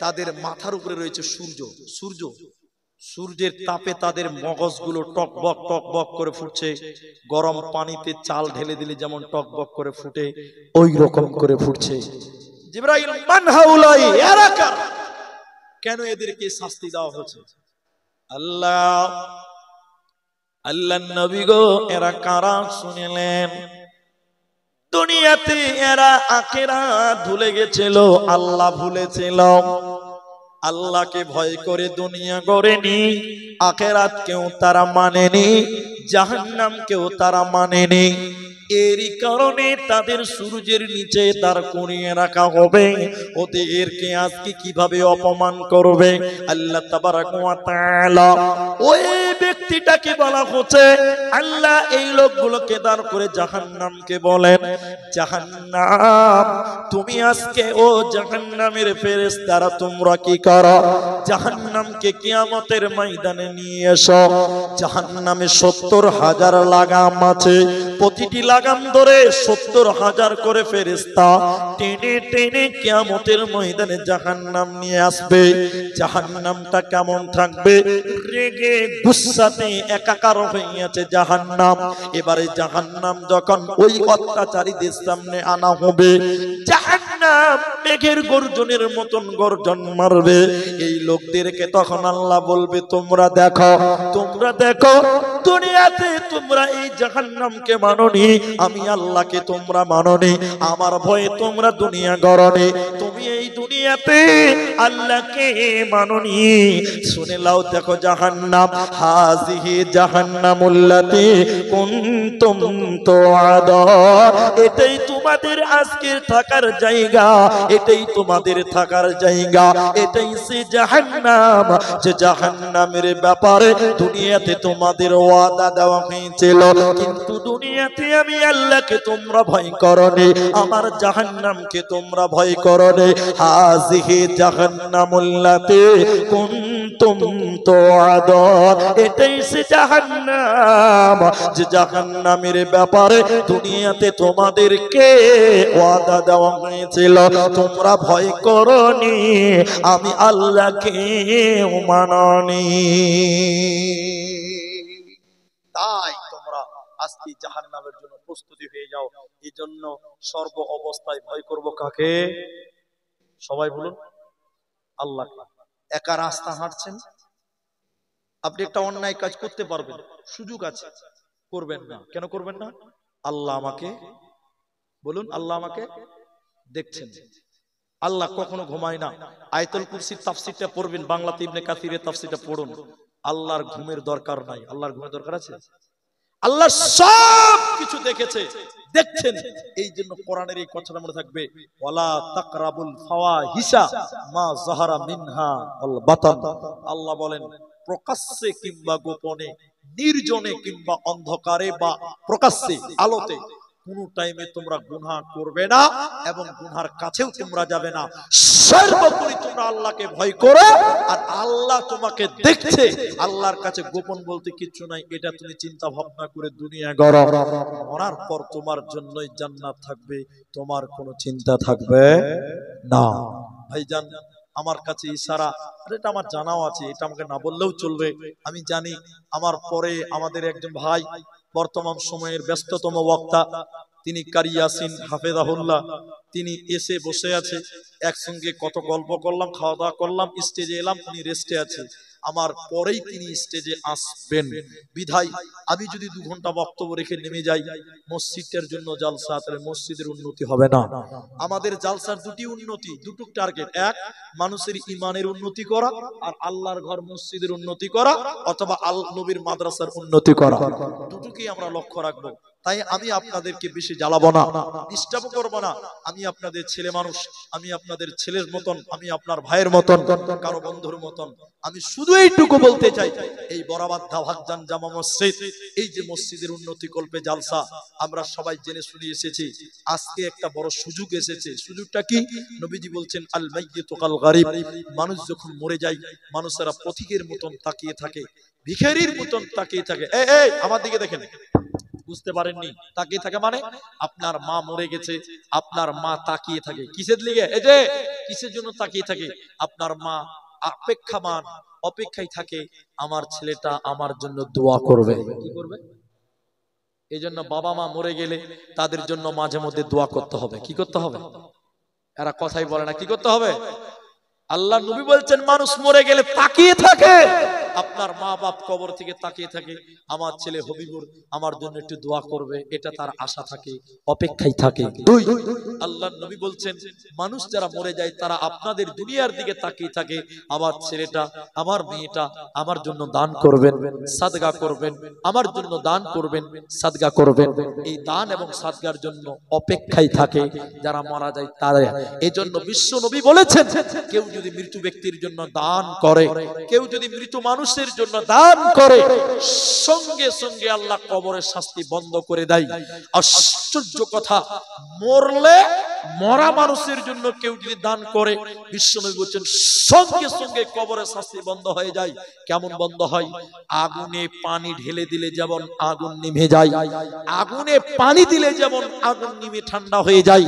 তাদের মাথার উপরে রয়েছে সূর্য। সূর্য, সূর্যের তাপে তাদের মগজগুলো টকবক টকবক করে ফুটছে। গরম পানিতে চাল ঢেলে দিলে যেমন টকবক করে ফুটে, ওই রকম করে ফুটছে। জিবরাইল, মান হাউলাই, এরা কারা? কেন এদেরকে শাস্তি দেওয়া হচ্ছে? আল্লাহ, আল্লাহ নবী গো, এরা কারা শুনিলেন। দুনিয়াতে এরা আখিরাত ভুলে গেছিল, আল্লাহ ভুলেছিল। আল্লাহকে ভয় করে দুনিয়া গড়েনি, আখিরাত কেউ তারা মানেনি, জাহান্নামকেও তারা মানেনি। এরই কারণে তাদের সূর্যের নিচে দাঁড় করিয়ে রাখা হবে। ওদেরকে আজকে কিভাবে অপমান করবে আল্লাহ তাবারাক ওয়া তাআলা। ওই ব্যক্তিটাকে বলা হচ্ছে, আল্লাহ এই লোকগুলোকে দাঁড় করে জাহান্নামকে বলেন, জাহান্নাম তুমি আজকে, ও জাহান্নামের ফেরেশতারা তোমরা কি করো? জাহান্নামকে কিয়ামতের ময়দানে নিয়ে এসো। জাহান্নামে 70,000 লাগাম আছে, প্রতিটি লাগাম ধরে 70,000 করে ফেরেশতা টেনে টেনে কিয়ামতের ময়দানে জাহান্নাম নিয়ে আসবে। জাহান্নামটা কেমন থাকবে? রেগে গুসাতে একাকার হয়ে আছে জাহান্নাম। এবারে জাহান্নাম যখন ওই অত্যাচারীদের সামনে আনা হবে, জাহান্নাম মেঘের গর্জনের মতন গর্জন মারবে। এই লোকদেরকে তখন আল্লাহ বলবে, তোমরা দেখো, তোমরা দেখো, দুনিয়াতে তোমরা এই জাহান্নামকে মানোনি, আমি আল্লাহকে তোমরা মানোনি, আমার ভয়ে তোমরা দুনিয়া গড়নি, তুমি এই দুনিয়াতে আল্লাহকে মানোনি। শুনে লাও, দেখো জাহান্নাম, হাজিহি জাহান্নামুল্লাতী কুনতুম তুআদুন, এটাই তোমাদের আজকের থাকার জায়গা, এটাই তোমাদের থাকার জায়গা, এটাই সে জাহান্নাম যে জাহান্নামের ব্যাপারে দুনিয়াতে তোমাদের ওয়াদা দেওয়া হয়েছিল। কিন্তু দুনিয়াতে আমি আল্লাহকে তোমরা ভয় করনি, আমার জাহান্নামকে তোমরা ভয় করনি। হাজিহি জাহান্নামুল্লাতী কুনতুম তুআদুন, এটাই সে জাহান্নাম যে জাহান্নামের ব্যাপারে দুনিয়াতে তোমাদেরকে ওয়াদা দেওয়া হয়েছিল, তোমরা ভয় করনি, আমি আল্লাহকে মাননি। তাই তোমরা আজকে জাহান্নামের জন্য প্রস্তুতি হয়ে যাও। এই জন্য সর্ব অবস্থায় ভয় করব কাকে? সবাই বলুন, আল্লাহ। একা রাস্তা হাঁটছেন, আপনি একটা অন্যায় কাজ করতে পারবেন, সুযোগ আছে, করবেন না। কেন করবেন না? আল্লাহ আমাকে, বলুন, আল্লাহ আমাকে দেখছেন। আল্লাহ কখনো ঘুমায় না। আয়াতুল কুরসির তাফসীরটা পড়বেন, বাংলাতে ইবনে কাসিরের তাফসীরটা পড়ুন। আল্লাহর ঘুমের দরকার নাই। আল্লাহর ঘুমের দরকার আছে? আল্লাহ সব কিছু দেখেছে, দেখছেন। এই জন্য কোরআনের এই কথাটা মনে থাকবে, ওয়ালা তাকরাবুল ফাওয়াহিশা মা যাহারা মিনহা ওয়াল বাতান। আল্লাহ বলেন প্রকাশ্যে কিংবা গোপনে, নির্জনে কিংবা অন্ধকারে বা প্রকাশ্যে আলোতে কোন টাইমে তোমরা গুনাহ করবে না এবং গুনার কাছেও তোমরা যাবে না। সর্বোপরি তোমরা আল্লাহকে ভয় করো, আর আল্লাহ তোমাকে দেখছে। আল্লাহর কাছে গোপন বলতে কিচ্ছু নাই। এটা তুমি চিন্তা ভাবনা করে দুনিয়া গড়ো, মরার পর তোমার জন্যই জান্নাত থাকবে, তোমার কোনো চিন্তা থাকবে না। ভাইজান, আমার কাছে ইশারা, আর এটা আমার জানাও আছে, এটা আমাকে না বললেও চলবে। আমি জানি আমার পরে আমাদের একজন ভাই, বর্তমান সময়ের ব্যস্ততম বক্তা, তিনি কারি ইয়াসিন হাফেজাহুল্লাহ, তিনি এসে বসে আছে। একসঙ্গে কত গল্প করলাম, খাওয়া দাওয়া করলাম, স্টেজে এলাম, উনি রেস্টে আছে। আমার পরেই তিনি স্টেজে আসবেন। বিধায় আমি যদি 2 ঘন্টা বক্তব্য রেখে নেমে যাই, মসজিদের জন্য জালসা, তাহলে মসজিদের উন্নতি হবে না। আমাদের জালসার 2টি উন্নতি, 2টো টার্গেট। এক, মানুষের ইমানের উন্নতি করা, আর আল্লাহর ঘর মসজিদের উন্নতি করা, অথবা আল নবীর মাদ্রাসার উন্নতি করা। দুটোকেই আমরা লক্ষ্য রাখবো। তাই আমি আপনাদেরকে বেশি জ্বালাবো না, ডিস্টার্ব করবো না। আমি আপনাদের ছেলে মানুষ, আমি আপনাদের ছেলের মতন, আমি আপনার ভাইয়ের মতন, কারো বন্ধুর মতন। আমি শুধু এইটুকু বলতে চাই, এই বরাবাদ্ধা ভাগজান জামা মসজিদ, এই যে মসজিদের উন্নতি কল্পে জালসা, আমরা সবাই জেনে শুনে এসেছি। আজকে একটা বড় সুযোগ এসেছে। সুযোগটা কি? নবীজি বলছেন আল মাইয়িতু কাল গারিব। মানুষ যখন মরে যায়, মানুষেরা পথিকের মতন তাকিয়ে থাকে, ভিখারির মতন তাকিয়ে থাকে। এই আমার দিকে দেখেন, বুঝতে পারেননি? তাকিয়ে থাকে মানে আপনার মা মরে গেছে, আপনার মা তাকিয়ে থাকে কিসের লিগে? এই যে কিসের জন্য তাকিয়ে থাকে? আপনার মা অপেক্ষায় থাকে, আমার ছেলেটা আমার জন্য দোয়া করবে। কি করবে? এই জন্য বাবা মা মরে গেলে তাদের জন্য মাঝে মধ্যে দোয়া করতে হবে। কি করতে হবে? এরা কথাই বলে না, কি করতে হবে? আল্লাহ নবী বলছেন মানুষ মরে গেলে তাকিয়ে থাকে, আপনার মা বাপ কবর থেকে তাকিয়ে থাকে, আমার ছেলে হবিবুর আমার জন্য একটু দোয়া করবে, এটা তার আশা থাকে, অপেক্ষায় থাকে। 2, আল্লাহ নবী বলছেন মানুষ যারা মরে যায় তারা আপনাদের দুনিয়ার দিকে তাকিয়ে থাকে, আমার ছেলেটা, আমার মেয়েটা আমার জন্য দান করবেন, সাদগা করবেন, আমার জন্য দান করবেন, সাদগা করবেন। এই দান এবং সাদগার জন্য অপেক্ষায় থাকে যারা মারা যায় তারা। এই জন্য বিশ্ব নবী বলেছেন, কেউ যদি মৃত ব্যক্তির জন্য দান করে, কেউ যদি মৃত মানুষের জন্য দান করে, সঙ্গে সঙ্গে আল্লাহ কবরের শাস্তি বন্ধ করে দেয়। আশ্চর্য কথা, মরা মানুষের জন্য কেউ যদি দান করে, বিশ্বনবী বলছেন সঙ্গে সঙ্গে কবরের শাস্তি বন্ধ হয়ে যায়। কেমন বন্ধ হয়? আগুনে পানি ঢেলে দিলে যেমন আগুন নিভে যায়, আগুনে পানি দিলে যেমন আগুন নিভে ঠান্ডা হয়ে যায়,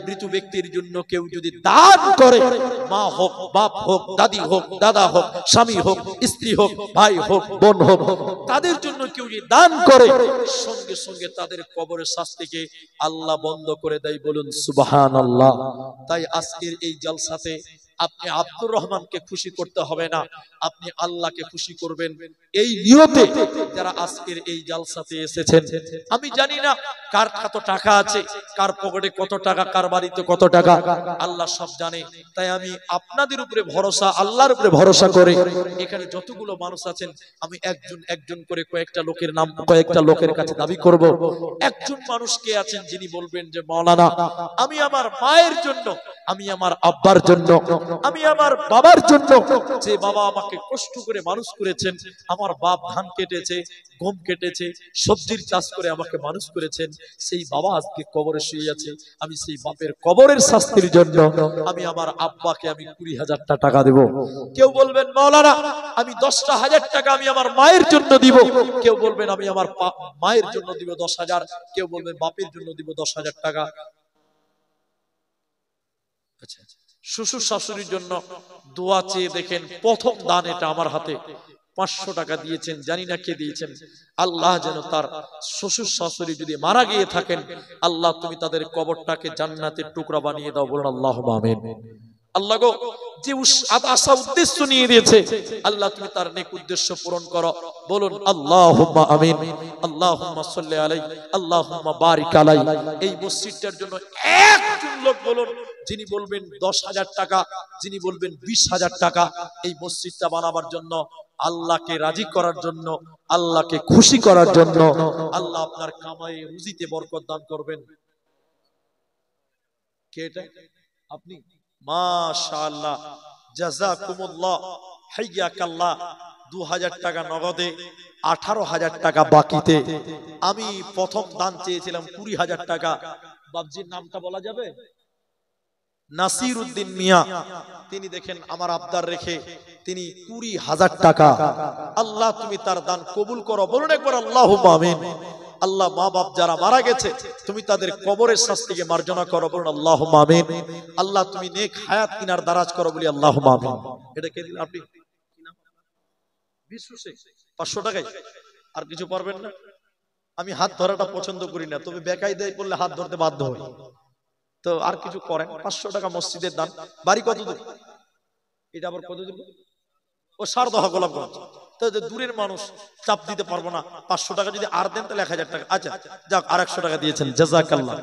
মৃত ব্যক্তির জন্য কেউ যদি দান করে, মা হোক, বাপ হোক, দাদি হোক, দাদা হোক, স্বামী হোক, স্ত্রী হোক, ভাই হোক, বোন হোক, তাদের জন্য কেউ যদি দান করে, সঙ্গে সঙ্গে তাদের কবরের শাস্তিকে আল্লাহ বন্ধ করে দেয়। বলুন সুবহানাল্লাহ। তাই আজকের এই জলসাতে আপনি আব্দুর রহমানকে খুশি করতে হবে না, আপনি আল্লাহকে খুশি করবেন। এই নিয়তে যারা আজকের এই জলসাতে এসেছেন, আমি জানি না কার কত টাকা আছে, কার পকেটে কত টাকা, কার বাড়িতে কত টাকা, আল্লাহ সব জানে। তাই আমি আপনাদের উপরে ভরসা, আল্লাহর উপরে ভরসা করে এখানে যতগুলো মানুষ আছেন, আমি একজন একজন করে কয়েকটা লোকের নাম কয়েকটা লোকের কাছে দাবি করব। একজন মানুষ কে আছেন যিনি বলবেন যে মাওলানা, আমি আমার মায়ের জন্য, আমি আমার আব্বার জন্য, আমি আমার বাবার জন্য, যে বাবা আমাকে কষ্ট করে মানুষ করেছেন, আমার বাপ ধান কেটেছে, গম কেটেছে, সবজির চাষ করে আমাকে মানুষ করেছেন, সেই বাবা আজকে কবরে শুয়ে আছে, আমি সেই বাপের কবরের শাস্তির জন্য আমি আমার আব্বাকে আমি 20,000 টাকা দেব। কেউ বলবেন মাওলানা আমি 10,000 টাকা আমি আমার মায়ের জন্য দিব, কেউ বলবেন আমি আমার মায়ের জন্য দিব 10,000, কেউ বলবেন বাপের জন্য দিব 10,000 টাকা। আচ্ছা, শ্বশুর শাশুড়ির জন্য দোয়া চেয়ে দেখেন, প্রথম দান এটা আমার হাতে 500 টাকা দিয়েছেন, জানি না কে দিয়েছেন। আল্লাহ যেন তার শ্বশুর শাশুড়ি যদি মারা গিয়ে থাকেন, আল্লাহ তুমি তাদের কবরটাকে জান্নাতের টুকরা বানিয়ে দাও। বলুন আল্লাহুম্মা আমিন। আল্লাহ গো, যে আশা উদ্দেশ্য নিয়ে দিয়েছে, আল্লাহ তুমি তার নেক উদ্দেশ্য পূরণ করো। বলুন আল্লাহুম্মা আমিন। আল্লাহুম্মা সাল্লি আলাইহি, আল্লাহুম্মা বারিক আলাইহি। এই মসজিদটার জন্য একজন লোক বলুন যিনি বলবেন 10,000 টাকা, যিনি বলবেন 20,000 টাকা, এই মসজিদটা বানাবার জন্য, আল্লাহকে রাজি করার জন্য, আল্লাহকে খুশি করার জন্য, আল্লাহ আপনার কামায়ে রুজিতে বরকত দান করবেন। কে এটা? আপনি? মাশাআল্লাহ, জাযাকুমুল্লাহ, হাইয়াকাল্লাহ। 2000 টাকা নগদে, 18,000 টাকা বাকিতে। আমি প্রথম দান চেয়েছিলাম 20,000 টাকা। বাবজির নামটা বলা যাবে? নাসির উদ্দিন মিয়া। তিনি দেখেন আমার আবদার রেখে তিনি 20,000 টাকা। আল্লাহ তুমি তার দান কবুল করো, বলুন একবার আল্লাহুম্মা আমিন। আল্লাহ মা বাপ যারা মারা গেছে তুমি তাদের কবরের শাস্তিকে মার্জনা করো, বলুন আল্লাহুম্মা আমিন। আল্লাহ তুমি নেক হায়াত কিনার দারাজ করো, বলি আল্লাহুম্মা আমিন। এটা কে দিলেন আপনি? 500 টাকায় আর কিছু পারবেন না? আমি হাত ধরাটা পছন্দ করি না, তবে বেকায়দায় করলে হাত ধরতে বাধ্য হই। তো আর কিছু করেন, 500 টাকা মসজিদের দান। বাড়ি কত দূর? এটা আবার কত দূর? ও সারদহা গোলাপগঞ্জ। তো দূরের মানুষ, চাপ দিতে পারবো না। 500 টাকা যদি আর দেন তাহলে 1000 টাকা। আচ্ছা যাক, আর 100 টাকা দিয়েছেন, জাযাকাল্লাহ।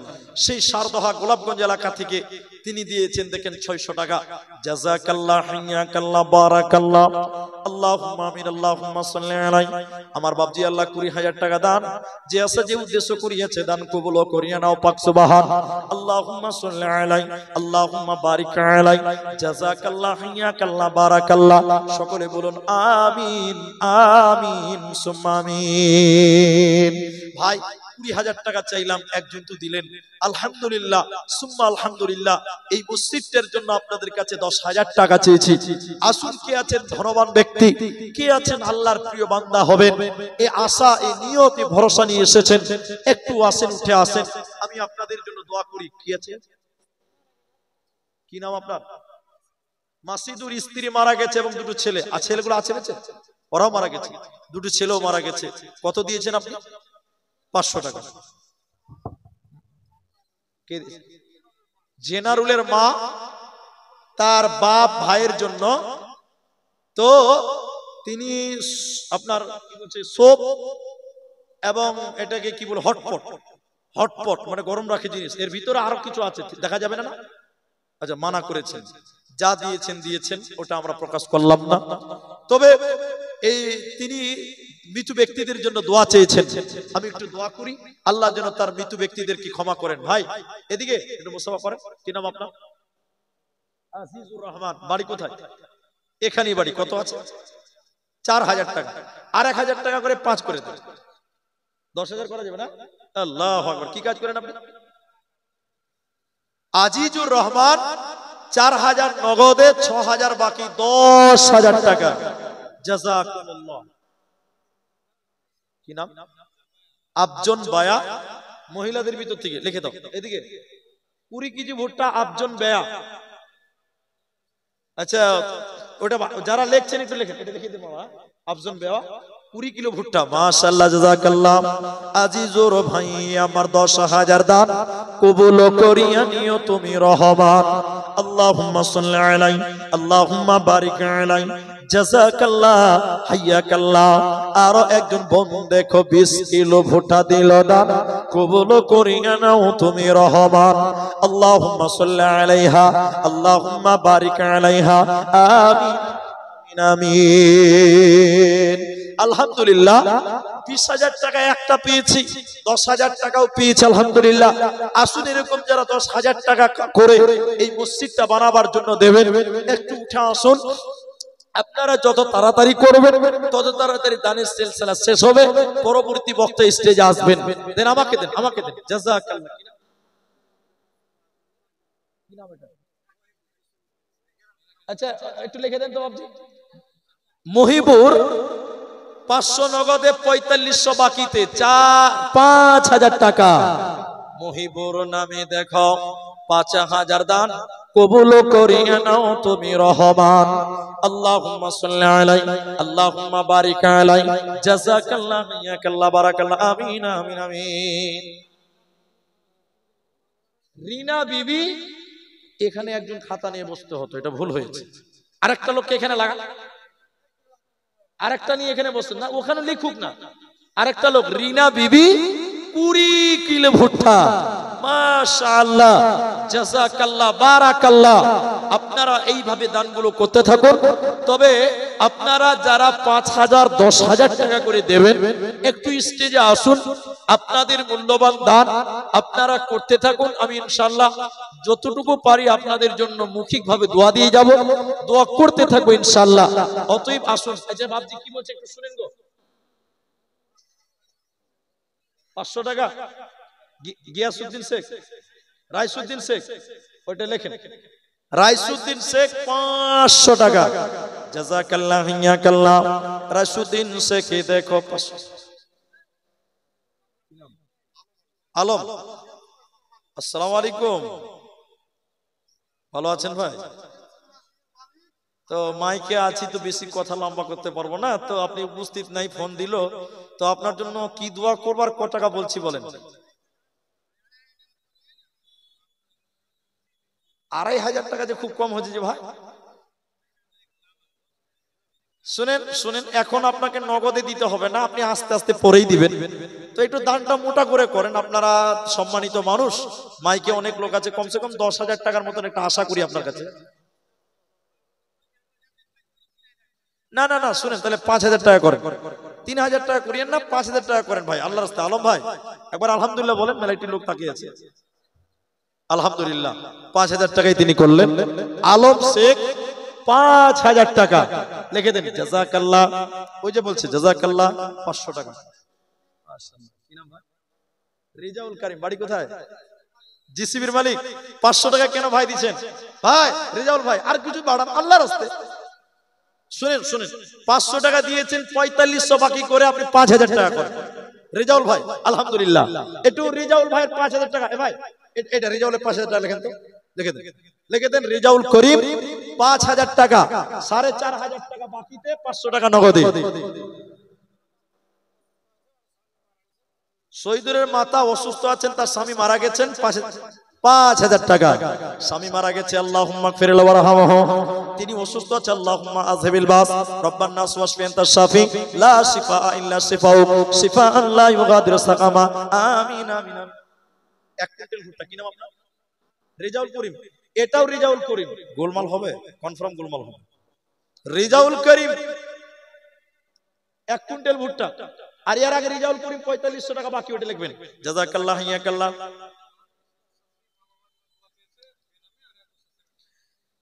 সেই সারদহা গোলাপগঞ্জ এলাকা থেকে তিনি দিয়েছেন দেখেন 600 টাকা। জাযাকাল্লাহ, হাইয়াকাল্লাহ, বারাকাল্লাহ, আল্লাহুম্মা আমিন, আল্লাহুম্মা সাল্লি আলাইহি। আমার বাপজি আল্লাহ 20,000 টাকা দান যে আছে, যে উদ্দেশ্য করিয়েছে, দান কবুল করিয়া নাও পাক সুবহান। আল্লাহুম্মা সাল্লি আলাইহি, আল্লাহুম্মা বারিক আলাইহি, জাযাকাল্লাহ, হাইয়াকাল্লাহ, বারাকাল্লাহ। সকলে বলুন আমিন, আমিন, সুম্মা আমিন। ভাই 20,000 টাকা চাইলাম, একজন তো দিলেন, আলহামদুলিল্লাহ, সুম্মা আলহামদুলিল্লাহ। এই মসজিদের জন্য আপনাদের কাছে 10,000 টাকা চেয়েছি। আসুন, কে আছেন ধনবান ব্যক্তি, কে আছেন আল্লাহর প্রিয় বান্দা হবেন, এই আশা, এই নিয়ত, এই ভরসা নিয়ে এসেছেন, একটু আসেন, উঠে আসেন, আমি আপনাদের জন্য দোয়া করি। কি আছে? কি নাম আপনার? মাসিদুর স্ত্রী মারা গেছে এবং দুটো ছেলে, আর ছেলেগুলো আছে বেঁচে? ওরাও মারা গেছে, দুটো ছেলেও মারা গেছে। কত দিয়েছেন আপনি? 500 টাকা। জেনারুলের মা তার বাপ ভাইয়ের জন্য, তো তিনি আপনার কি বলছে, সোপ এবং এটাকে কি বলে, হটপট। হটপট মানে গরম রাখে জিনিস, এর ভিতরে আরো কিছু আছে, দেখা যাবে না? আচ্ছা, মানা করেছেন। যা দিয়েছেন দিয়েছেন, ওটা আমরা প্রকাশ করলাম না। তবে এই তিনি মৃত ব্যক্তিদের জন্য দোয়া চেয়েছেন, আমি একটু দোয়া করি, আল্লাহ যেন তার মৃত ব্যক্তিদেরকে ক্ষমা করেন। ভাই এদিকে একটু মুসাফা করেন। কি নাম আপনার? আজিজুর রহমান। বাড়ি কোথায়? এখানেই বাড়ি। কত আছে? 4,000 টাকা। আর 1,000 টাকা করে 5 করে দেন, 10,000 করা যাবে না? আল্লাহু আকবার। কি কাজ করেন আপনি? আজিজুর রহমান 4,000 নগদে, 6,000 বাকি, 10,000 টাকা। জাযাকুমুল্লাহ। কি নাম? আফজন বায়া। মহিলাদের ভিতর থেকে লিখে দাও এদিকে। 20 কেজি ভুট্টা, আফজন বায়া। আচ্ছা, ওটা যারা লিখছেন একটু লিখেন, এটা লিখে দিন বাবা। আফজন বায়া 20 কিলো ভুট্টা। মাশাআল্লাহ, জাযাকাল্লাহ। আজিজুর ভাই আমার 10,000 দান কবুল করিয়া নিও তুমি রহমান। আল্লাহুম্মা সাল্লি আলাইহি, আল্লাহুম্মা বারিক আলাইহি, জাযাকাল্লাহ, হাইয়াকাল্লাহ। আর একজন বন্ধু দেখো 20 কিলো ভুট্টা দিল দান, কবুল করিয়া নাও তুমি রহমান। আল্লাহুম্মা সাল্লি আলাইহা, আল্লাহুম্মা বারিক আলাইহা, আমিন, আমিন। আলহামদুলিল্লাহ, 20,000 টাকা একটা পেয়েছি, 10,000 টাকাও পেয়েছি, আলহামদুলিল্লাহ। আসুন, এরকম যারা 10,000 টাকা করে এই মসজিদটা বানাবার জন্য দেবেন, একটু উঠে আসুন। আপনারা যত তাড়াতাড়ি করবেন তত তাড়াতাড়ি দানের সিলসিলা শেষ হবে। পরবর্তী বক্তা স্টেজে আসবেন। দেন, আমাকে দেন, আমাকে দেন। জাযাকাল্লাহ। আচ্ছা, একটু লিখে দেন তো বাবজি। মহিবুর 500 নগদে, 4500 বাকিতে, 5,000 টাকা। মহিবুর নামে দেখো 5,000 দান কবুল করিয়া নাও তুমি রহমান। আল্লাহুম্মা সাল্লি আলাইহি, আল্লাহুম্মা বারিক আলাইহি, জাযাকাল্লাহ, হাইয়াকাল্লাহ, বারাকাল্লাহ, আমিন, আমিন, আমিন। রিনা বিবি, এখানে একজন খাতা নিয়ে বসতে হতো, এটা ভুল হয়েছে। আরেকটা লোককে এখানে লাগা, আরেকটা নিয়ে এখানে বসতেন না, ওখানে লিখুক না। আরেকটা লোক, রিনা বিবি 20 কিলো ভুট্টা। মাশাআল্লাহ, জাযাকাল্লাহ, বারাকাল্লাহ। আপনারা এইভাবে দানগুলো করতে থাকুন। তবে আপনারা যারা 5,000 10,000 টাকা করে দেবেন, একটু স্টেজে আসুন। আপনাদের মূল্যবান দান আপনারা করতে থাকুন। আমি ইনশাআল্লাহ যতটুকু পারি আপনাদের জন্য মৌখিকভাবে দোয়া দিয়ে যাব। দোয়া করতে থাকবো ইনশাআল্লাহ। অতএব আসুন। আচ্ছা বাপজি কি বলছে একটু শুনেন গো। 500 টাকা গিয়াসউদ্দিন শেখ, রাইসুদ্দিন শেখ, ওইটা লেখেন। রাইসুদ্দিন শেখ 500 টাকা। জাযাকাল্লাহ হিয়াকাল্লাহ। রাইসুদ্দিন শেখ দেখো 500। আলম, আসসালামু আলাইকুম, ভালো আছেন ভাই? তো মাইকে আছি তো বেশি কথা লম্বা করতে পারবো না, তো আপনি উপস্থিত নাই, ফোন দিল, তো আপনার জন্য কি দোয়া করবার কত টাকা বলছি বলেন? 2,500 টাকা যে খুব কম হয়েছে যে ভাই। শুনেন শুনেন, এখন আপনাকে নগদে দিতে হবে না, আপনি আস্তে আস্তে পরেই দিবেন। তো একটু দানটা মোটা করে করেন। আপনারা সম্মানিত মানুষ, মাইকে অনেক লোক আছে, কমসে কম 10,000 টাকার মতন একটা আশা করি আপনার কাছে। না না না, শুনেন, তাহলে 5,000 টাকা করেন। 3,000 টাকা করিয়েন না, 5,000 টাকা করেন ভাই, আল্লাহর রাস্তায়। আলম ভাই একবার আলহামদুলিল্লাহ বলেন, মেলাইটি লোক তাকিয়ে আছে। আলহামদুলিল্লাহ, 5,000 টাকাই তিনি করলেন। আলম শেখ 5,000 টাকা লিখে দেন। জাযাকাল্লাহ। ওই যে বলছে জাযাকাল্লাহ 500 টাকা। কি নাম ভাই? রেজাউল করিম, বাড়ি কোথায়? জিসিবির মালিক। 500 টাকা কেন ভাই দিচ্ছেন? ভাই রেজাউল ভাই আর কিছু বাড়ান আল্লাহর রাস্তায়। শুনেন শুনেন, 500 টাকা দিয়েছেন, 4500 বাকি করে আপনি 5,000 টাকা করেন। রেজাউল ভাই আলহামদুলিল্লাহ। একটু রেজাউল ভাইয়ের 5,000 টাকা, এ ভাই এটা রেজাউলের 5,000 টাকা লেখেন তো, লিখে দেন, লিখে দেন। রেজাউল করিম 5,000 টাকা, 4,500 টাকা বাকিতে 500 টাকা নগদে। শহীদুরের মাতা অসুস্থ আছেন, তার স্বামী মারা গেছেন, 5,000 টাকা। স্বামী মারা গেছে, আল্লাহুম্মা গফির লাহু ওয়ারহামহু। তিনি অসুস্থ আছে, আল্লাহুম্মা আযহিবিল বাস রব্বান নাস ওয়াশফি আনতা শাফি লা শিফা ইল্লা শিফাউক শিফাআন লা ইউগাদিরু সাকামা। আমিন আমিন। এক কুইন্টাল ভুট্টা, কি নাম আপনার? রেজাউল করিম। এটাও রেজাউল করিম। গোলমাল হবে, কনফার্ম গোলমাল হবে। রেজাউল করিম 1 কুইন্টাল ভুট্টা। আর এর আগে রেজাউল করিম 4500 টাকা বাকি, ওটা লিখবেন। জাযাকাল্লাহ হিয়াকাল্লাহ।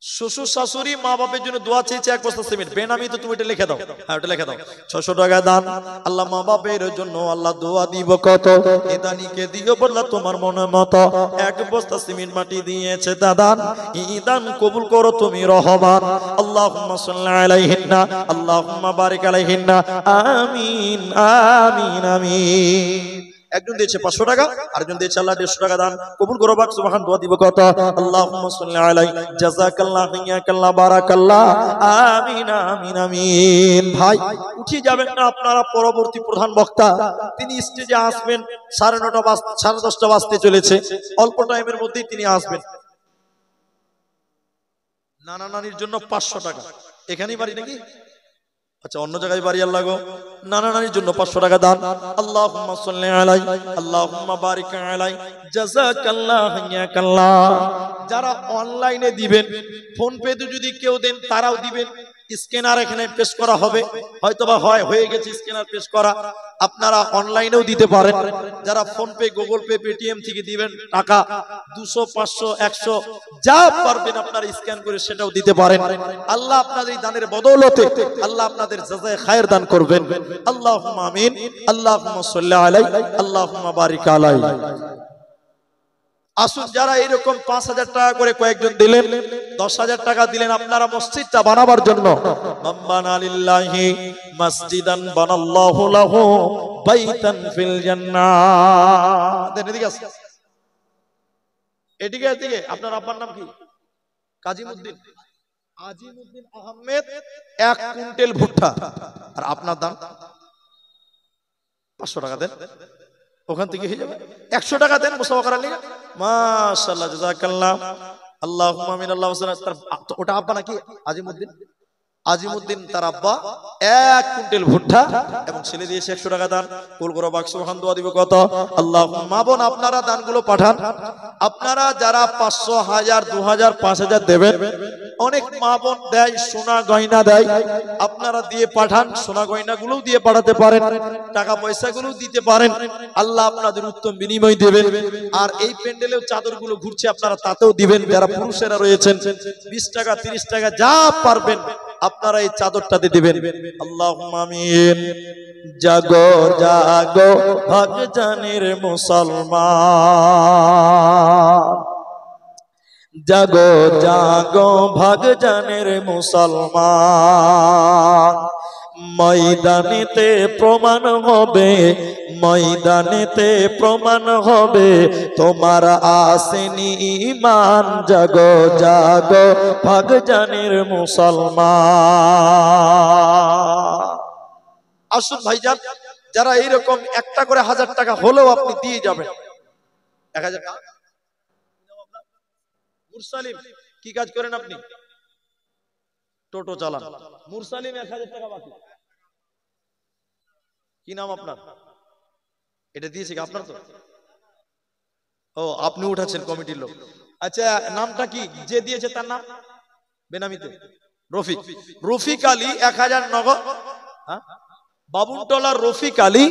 শ্বশুর শাশুড়ি মা বাপের জন্য দোয়া চেয়েছে 1 বস্তা সিমেন্ট, বেনামি, তো তুমি এটা লিখে দাও। হ্যাঁ ওটা লিখে দাও। 600 টাকা দান। আল্লাহ মা বাপের জন্য আল্লাহ দোয়া দিব কত, এ দানিকে দিও বললা তোমার মনে মতো। 1 বস্তা সিমেন্ট মাটি দিয়েছে দাদা, এই দান কবুল করো তুমি রহমান। আল্লাহুম্মা সাল্লি আলাইহিন্না, আল্লাহুম্মা বারিক আলাইহিন্না। আমিন আমিন আমিন। একজন দিয়েছে 500 টাকা, আরেকজন দিয়েছে আল্লাহ 150 টাকা দান কবুল করো বাক সুবহান। দোয়া দিব কত? আল্লাহুম্মা সাল্লি আলাই জাযাকাল্লাহ হিয়াকাল্লাহ বারাকাল্লাহ। আমিন আমিন আমিন। ভাই উঠে যাবেন না আপনারা, পরবর্তী প্রধান বক্তা তিনি স্টেজে আসবেন। 9:30 10:30 বাজতে চলেছে, অল্প টাইমের মধ্যেই তিনি আসবেন। নানা নানির জন্য 500 টাকা। এখানেই বাড়ি নাকি? আচ্ছা অন্য জায়গায় বাড়ি। আল্লাহ গো, নানা নানির জন্য 500 টাকা দান। আল্লাহুম্মা সাল্লি আলাই, আল্লাহুম্মা বারিক আলাই, জাযাকাল্লাহ হিয়াকাল্লাহ। যারা অনলাইনে দিবেন, ফোন পেতে যদি কেউ দেন তারাও দিবেন। স্ক্যানার এখানে পেশ করা হবে, হয়তোবা হয়ে গেছে স্ক্যানার পেশ করা, আপনারা অনলাইনেও দিতে পারেন। যারা phone pay, Google pay, Paytm থেকে দিবেন টাকা 200 500 100 যা পারবেন আপনারা স্ক্যান করে সেটাও দিতে পারেন। আল্লাহ আপনাদের এই দানের বদৌলতে আল্লাহ আপনাদের জাযায়ে খায়ের দান করবেন। আল্লাহুম্মা আমিন। আল্লাহুম্মা সাল্লি আলাই, আল্লাহুম্মা বারিক আলাই। আসুন, যারা এরকম 5,000 টাকা করে কয়েকজন দিলেন, 10,000 টাকা দিলেন আপনারা মসজিদটা বানাবার জন্য। মাম্বানা লিল্লাহি মসজিদান বানাল্লাহু লাহু বাইতান ফিল জান্নাহ। দেন এদিকে আসুন, এদিকে এদিকে। আপনার আব্বার নাম কি? কাজীমউদ্দিন। আজিমউদ্দিন আহমেদ 1 কুইন্টাল ভুট্টা। আর আপনার দাম 500 টাকা দেন, ওখান থেকে হয়ে যাবে। 100 টাকা দেন মুসাফা করার লিগে। মাশাআল্লাহ, জাযাকাল্লাহ। আল্লাহুম্মা আমিন। আল্লাহু সাল্লাল্লাহু আলাইহি ওটা আব্বা নাকি? আজিমউদ্দিন আজিমুদ্দিন তার আব্বা 1 কুইন্টাল ভুট্টা এবং ছেলে দিয়েছে 100 টাকা দান। কুল করে বাক্স খান দোয়া দিব কত? আল্লাহ মা বোন আপনারা দানগুলো পাঠান। আপনারা যারা 500, 1000, 2000, 5000 দেবেন, অনেক মা বোন দেয়, সোনা গয়না দেয়, আপনারা দিয়ে পাঠান। সোনা গয়নাগুলোও দিয়ে পাঠাতে পারেন, টাকা পয়সাগুলোও দিতে পারেন, আল্লাহ আপনাদের উত্তম বিনিময় দেবেন। আর এই প্যান্ডেলেও চাদরগুলো ঘুরছে, আপনারা তাতেও দিবেন। যারা পুরুষেরা রয়েছেন 20 টাকা 30 টাকা যা পারবেন আপনারা এই চাদরটাতে দিবেন। আল্লাহুম্মা আমিন। জাগো জাগো ভাগজানের মুসলমান, জাগো জাগো ভাগজানের মুসলমান, ময়দানেতে প্রমাণ হবে, ময়দানেতে প্রমাণ হবে তোমার আসেনি ঈমান। জাগো জাগো ভাগজানের মুসলমান। আসুন ভাইজান, যারা এইরকম একটা করে 1000 টাকা হলেও আপনি দিয়ে যাবেন। 1000 টাকা। মুরসালিম, কি কাজ করেন আপনি? টোটো চালান। মুরসালিম 1000 টাকা বাকি। কি নাম আপনার? এটা দিয়েছে কি আপনার? তো ও, আপনি উঠাচ্ছেন কমিটির লোক। আচ্ছা, নামটা কি যে দিয়েছে তার নাম? বেনামিতে রফিক। রফিক আলী 1000 নগদ। হ্যাঁ, বাবুনটলার রফিক আলী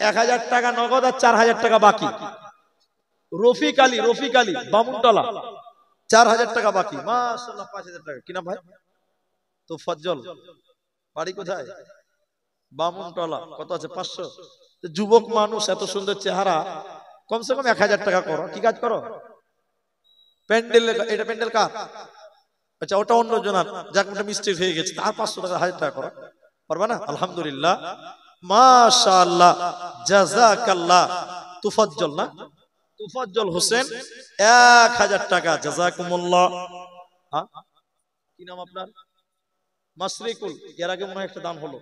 1000 টাকা নগদ আর 4000 টাকা বাকি। রফিক আলী, রফিক আলী বামুনটলা 4000 টাকা বাকি। মাশাআল্লাহ, 5000 টাকা। কি নাম ভাই? তোফাজ্জল। বাড়ি কোথায়? বামুনটলা। কত আছে? 500। যুবক মানুষ, এত সুন্দর চেহারা, কমসে কম 1000 টাকা করো। কি কাজ করো? প্যান্ডেল। এটা প্যান্ডেল কার? আচ্ছা, ওটা অন্য জনার, যাক ওটা মিস্টেক হয়ে গেছে। আর 500 টাকা 1000 টাকা করো, পারবা না? আলহামদুলিল্লাহ, মাশাআল্লাহ, জাযাকাল্লাহ। তোফাজ্জল না? তোফাজ্জল হোসেন 1000 টাকা। জাযাকুমুল্লাহ। হ্যাঁ, কি নাম আপনার? মাসরিকুল। এর আগে মনে হয় একটা দান হলো।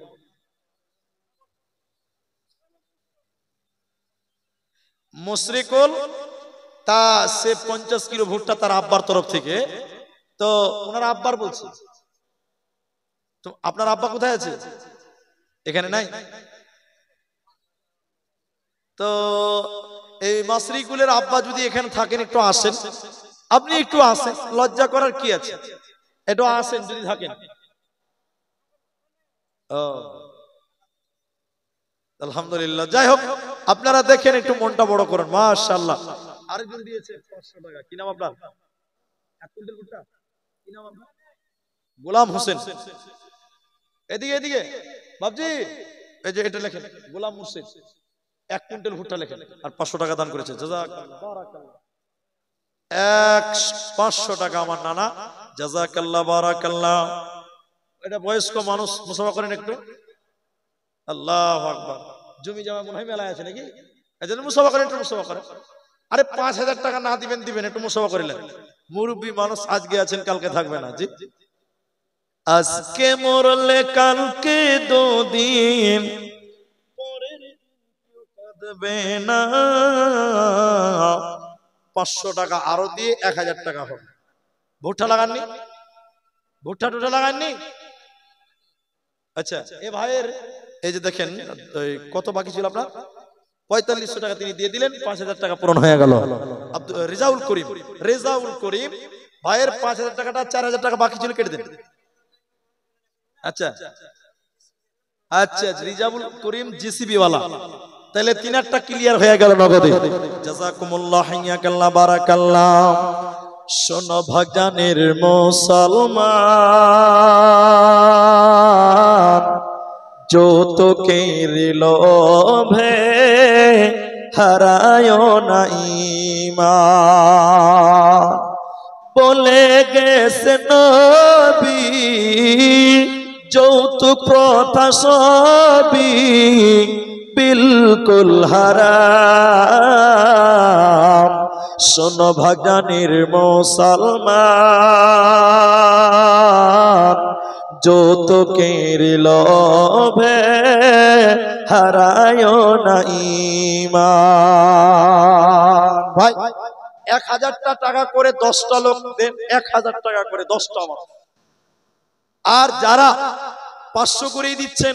মুশরিকুল, তা সে 50 কিলো ভুট্টা তার আব্বার তরফ থেকে। তো ওনার আব্বার বলছে, তো আপনার আব্বা কোথায় আছে? এখানে নাই। তো এই মাসরিকুলের আব্বা যদি এখানে থাকেন, একটু আসেন। আপনি একটু আসেন, লজ্জা করার কি আছে? একটু আসেন যদি থাকেন। ও, আলহামদুলিল্লাহ। যাই হোক, আপনারা দেখেন, একটু মনটা বড় করেন। মাশাআল্লাহ। আরেকজন দিয়েছে 500 টাকা। কি নাম আপনার? 1 কুইন্টাল ভুট্টা। কি নাম আপনার? গোলাম হোসেন। এদিকে এদিকে বাবজি, এই যে এটা লেখেন, গোলাম হোসেন 1 কুইন্টাল ভুট্টা লেখেন আর 500 টাকা দান করেছে। জাযাকাল্লাহ, বারাকাল্লাহ। 500 টাকা আমার নানা। জাযাকাল্লাহ, বারাকাল্লাহ। এটা বয়স্ক মানুষ, মুসাফা করেন একটু। আল্লাহু আকবার। জমি জমা মনে হয় মেলায় আছে নাকি? এজন্য মুসাফা করেন, একটু মুসাফা করেন। আরে 5000 টাকা না দিবেন, দিবেন, একটু মুসাফা করিলেন। মুরব্বী মানুষ, আজকে আছেন কালকে থাকবে না। জি, আজকে মরলে কালকে 2 দিন পরে কাঁদবে না। 500 টাকা আরো দিয়ে 1000 টাকা হবে। ভুট্টা লাগাননি? ভুট্টা টুটা লাগাননি? আচ্ছা, এ ভাইয়ের এই যে দেখেন, কত বাকি ছিল আপনার? 4500 টাকা তিনি দিয়ে দিলেন। 5000 টাকা পূরণ হয়ে গেল। রেজাউল করিম, রেজাউল করিম ভাইয়ের 5000 টাকাটা 4000 টাকা বাকি ছিল, কেটে দেন। আচ্ছা আচ্ছা, রিজাউল করিম জিসিবি ওয়ালা, তাহলে 3টা ক্লিয়ার হয়ে গেল নগদে। জাযাকুমুল্লাহ, হাইয়াকাল্লাহ, বারাকাল্লাহ। শোনো ভাগজানের মুসলমান, যৌতুকের লোভে হারায় না ঈমান। বলে গেছে নবী, যৌতুক প্রথা সবই বিলকুল হারাম। শোনো ভাগজানের মুসলমান, যৌতুকের লোভে হারায় না ঈমান। ভাই 1000 টাকা করে 10টা লোক দেন, 1000 টাকা করে 10টা আমার। আর যারা 500 করেই দিচ্ছেন,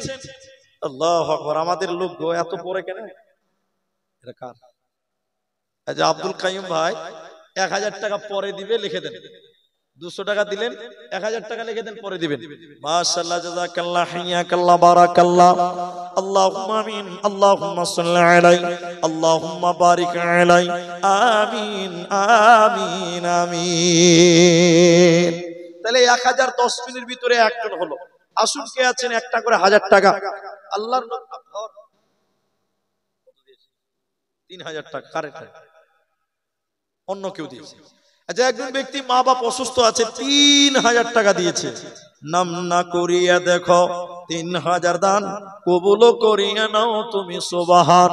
আল্লাহু আকবার, আমাদের লোক গো এত পরে কেন? এটা কার? এই যে আব্দুল কাইয়ুম ভাই 1000 টাকা পরে দিবে, লিখে দেন। 200 টাকা দিলেন, 1000 টাকা লিখে দেন, পরে দিবেন। মাশাআল্লাহ, জাযাকাল্লাহ, হাইয়াকাল্লাহ, বারাকাল্লাহ। আল্লাহুম্মা আমিন, আল্লাহুম্মা সাল্লি আলাইহি, আল্লাহুম্মা বারিক আলাইহি, আমিন আমিন আমিন। তাহলে 1010 মিনিটের ভিতরে একজন হলো। আসুন, কে আছেন একটা করে 1000 টাকা? আল্লাহর 3000 টাকা কারেক্ট, অন্য কেউ দিয়েছে। আচ্ছা, একজন ব্যক্তি মা বাপ অসুস্থ আছে, 3000 টাকা দিয়েছে। নাম না করিয়া দেখো, 3000 দান কবুল করিয়া নাও তুমি সুবহান।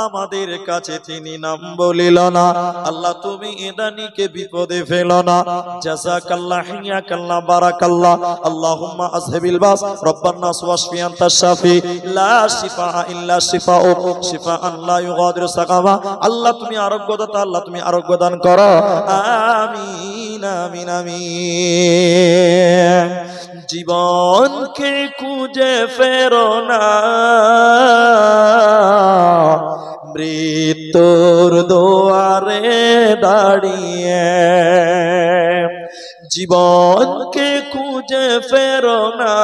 আমাদের কাছে তিনি নাম বলিল না, আল্লাহ তুমি এদানিকে বিপদে ফেলো না। জাযাকাল্লাহ, হিয়াকাল্লাহ, বারাকাল্লাহ। আল্লাহুম্মা আযহিবিল বাস, রব্বান নাস ওয়াশফি আনতা শাফি, লা শিফা ইল্লা শিফাউক, শিফাআন লা ইউগাদিরু সাকামা। আল্লাহ তুমি আরোগ্যদাতা, আল্লাহ তুমি আরোগ্য দান করো। আমিন আমিন আমিন। জীবনকে খুঁজে ফেরো না, মৃত্যুর দুয়ারে দাঁড়িয়ে। জীবনকে খুঁজে ফেরো না,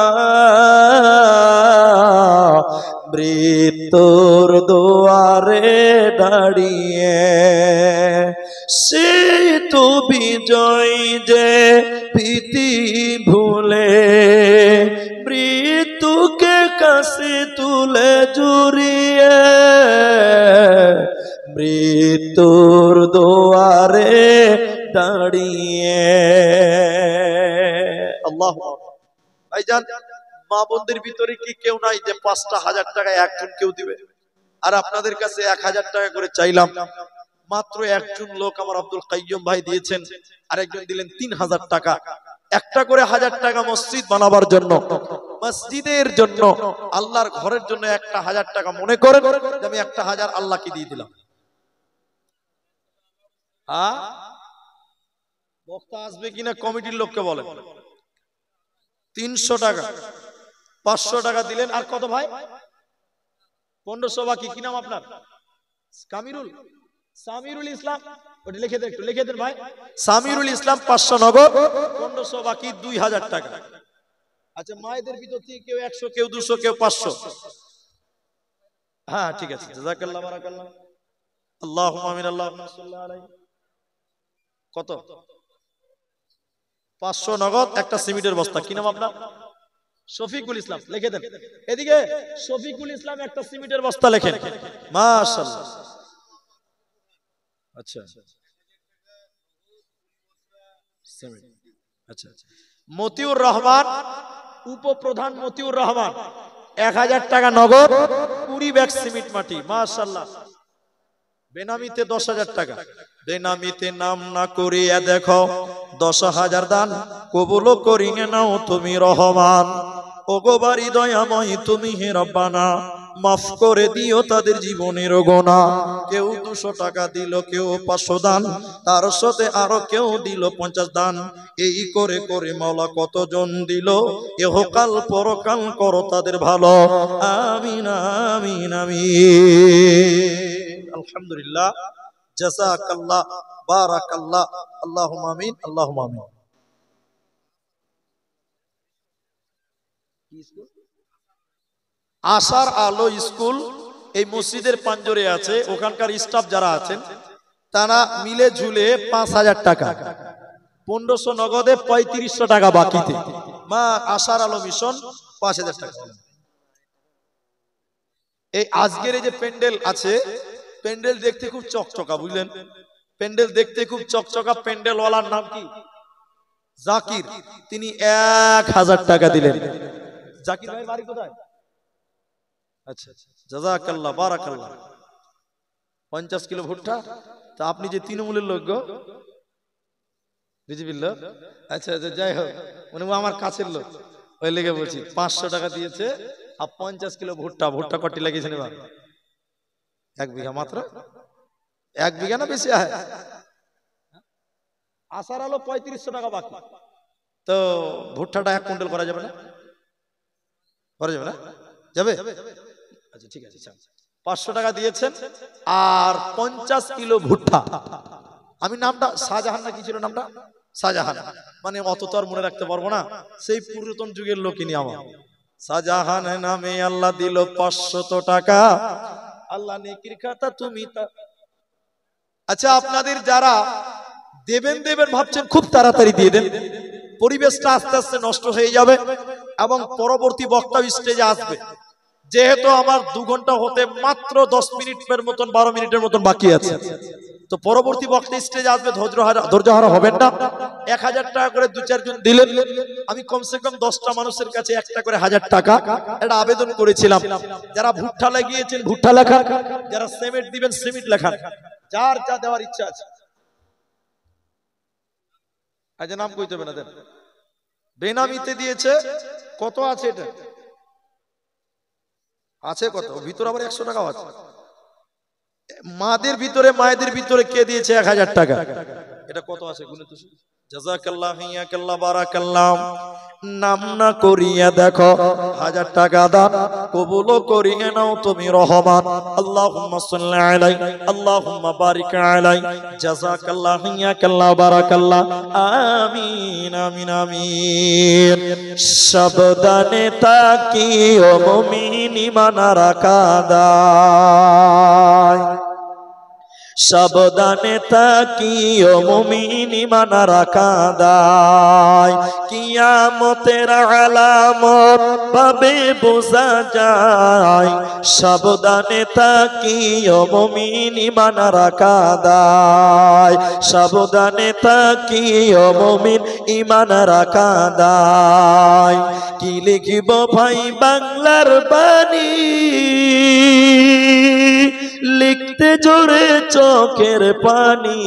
মৃত্যুর দুয়ারে দাঁড়িয়ে। সেই তো বিজয় যে ভীতি ভুলে, মৃত্যুকে কাছে তুলে জড়িয়ে। মৃত্যুর দুয়ারে দাঁড়িয়ে। আল্লাহ ভাইজান, মা বোনদের ভিতরে কি কেউ নাই যে 5,000 টাকা একজন কেউ দিবে? আর আপনাদের কাছে 1000 টাকা করে চাইলাম, মাত্র একজন লোক আমার আব্দুল কাইয়ুম ভাই দিয়েছেন, আর একজন দিলেন 3000 টাকা। একটা করে 1000 টাকা মসজিদ বানাবার জন্য, মসজিদের জন্য, আল্লাহর ঘরের জন্য একটা 1000 টাকা মনে করেন যে আমি একটা 1000 আল্লাহকে দিয়ে দিলাম। হ্যাঁ, বক্তা আসবে কিনা কমিটির লোককে বলেন। 300 টাকা, 500 টাকা দিলেন। আর কত ভাই? 1500 বাকি। কি নাম আপনার? কামিরুল, সামিরুল ইসলাম। ওটা লিখে দেন, একটু লিখে দেন ভাই। সামিরুল ইসলাম 500 নগদ, 1500 বাকি, 2000 টাকা। আচ্ছা, মায়েদের ভিতর থেকে কেউ 100, কেউ 200, কেউ 500। হ্যাঁ ঠিক আছে, জাযাকাল্লাহ, বারাকাল্লাহ। আল্লাহুম্মা আমিন, আল্লাহুম্মা সাল্লি আলাইহি। কত? 500 নগদ, একটা সিমেন্টের বস্তা। কি নাম আপনার? শফিকুল ইসলাম, লিখে দেন। এদিকে শফিকুল ইসলাম, একটা সিমেন্টের বস্তা লেখেন। মাশাআল্লাহ। আচ্ছা আচ্ছা। মতিউর রহমান, উপপ্রধান মতিউর রহমান, 1000 টাকা নগদ, 20 ব্যাগ সিমেন্ট মাটি। মাশাআল্লাহ। বেনামিতে 10,000 টাকা। বেনামিতে নাম না করিয়া দেখো, 10,000 দান কবুল করিয়ে নাও তুমি রহমান। ওগো বাড়ি দয়াময় তুমি হে রব্বানা, মাফ করে দিও তাদের জীবনের গুনাহ। কেউ 200 টাকা দিল, কেউ 500 দান, তার সাথে আরো কেউ দিল 50 দান। এই করে করে মাওলা কতজন দিল, ইহকাল পরকাল করো তাদের ভালো। আমিন আমিন আমিন। আলহামদুলিল্লাহ, জাযাকাল্লাহ, বারাকাল্লাহ। আল্লাহুম্মা আমিন, আল্লাহুম্মা আমিন। আশার আলো স্কুল এই মসজিদের পাঞ্জরে আছে। ওখানকার স্টাফ যারা আছেন তারা মিলে ঝুলে 5000 টাকা, 1500 নগদে, 3500 টাকা বাকিতে। মা আশার আলো মিশন 5000 টাকা। এই আজকের এই যে প্যান্ডেল আছে, প্যান্ডেল দেখতে খুব চকচকা, বুঝলেন? প্যান্ডেল দেখতে খুব চকচকা। প্যান্ডেল ওয়ালার নাম কি? জাকির। তিনি 1000 টাকা দিলেন। জাকির ভাই বাড়ি কোথায়? আচ্ছা, জাযাকাল্লাহ, বারাকাল্লাহ। 50 কিলো ভুট্টা। তা আপনি যে তৃণমূলের লোক গো, বিজেপির লোক? আচ্ছা আচ্ছা, যাই হোক, মানে ও আমার কাছের লোক, ওই লেগে বলছি। 500 টাকা দিয়েছে, আর 50 কিলো ভুট্টা। ভুট্টা কটি লাগিয়েছেন এবার? 1 বিঘা মাত্র। 1 বিঘা না বেশি? আশার আলো 3500 টাকা বাকি। তো ভুট্টাটা 1 কুইন্টাল করা যাবে না? করা যাবে না? যাবে? আচ্ছা ঠিক আছে, 500 টাকা দিয়েছেন আর 50 কিলো ভুট্টা। আমি নামটা শাহজাহান না কি ছিল নামটা? শাহজাহান, মানে অত তো আর মনে রাখতে পারবো না, সেই পুরাতন যুগের লোকিনী আমার। শাহজাহান নামে আল্লাহ দিল 500 টাকা, আল্লাহ নেকির খাতা তুমি তা। আচ্ছা, আপনাদের যারা দেবেন দেবেন ভাবছেন খুব তাড়াতাড়ি দিয়ে দেন, পরিবেশটা আস্তে আস্তে নষ্ট হয়ে যাবে এবং পরবর্তী বক্তা স্টেজে আসবে। যেহেতু আমার 2 ঘন্টা হতে মাত্র 10 মিনিটের মতন 12 মিনিটের মতন বাকি আছে, তো পরবর্তী বক্তা স্টেজে আসবে, ধৈর্যহারা হবেন না। 1000 টাকা করে 2-4 জন দিলেন, আমি কমসে কম 10টা মানুষের কাছে একটা করে 1000 টাকা এটা আবেদন করেছিলাম। যারা ভুট্টা লাগিয়েছেন ভুট্টা লেখান, যারা সিমেন্ট দিবেন সিমেন্ট লেখান, যার যা দেওয়ার ইচ্ছা আছে। আজ নাম কইতে হবে না, দেন। বেনামিতে দিয়েছে কত আছে? এটা আছে কত? ভিতরে আবার 100 টাকাও আছে। মাদের ভিতরে মায়েদের ভিতরে কে দিয়েছে 1000 টাকা? এটা কত আছে গুনে তো? জাযাকাল্লাহ হিয়াকাল্লাহ বারাকাল্লাহ। নাম না করিয়া দেখো, 1000 টাকা দান কবুল করিয়ে নাও তুমি রহমান। আল্লাহুম্মা সাল্লি আলাই, আল্লাহুম্মা বারিক আলাই, জাযাকাল্লাহ হিয়াকাল্লাহ বারাকাল্লাহ। আমিন আমিন আমিন। সাবধানে তাকিও মুমিন ঈমান রাখা দায়, সাবধানে তাকিও মুমিন ঈমান রাখা দায়। কিয়ামতের আলামত ভাবে বোঝা যায়, সাবধানে তাকিও মুমিন ঈমান রাখা দায়, সাবধানে তাকিও মুমিন ঈমান রাখা দায়। কি লিখিব ভাই বাংলার বাণী, লিখতে জোরে চোখের পানি,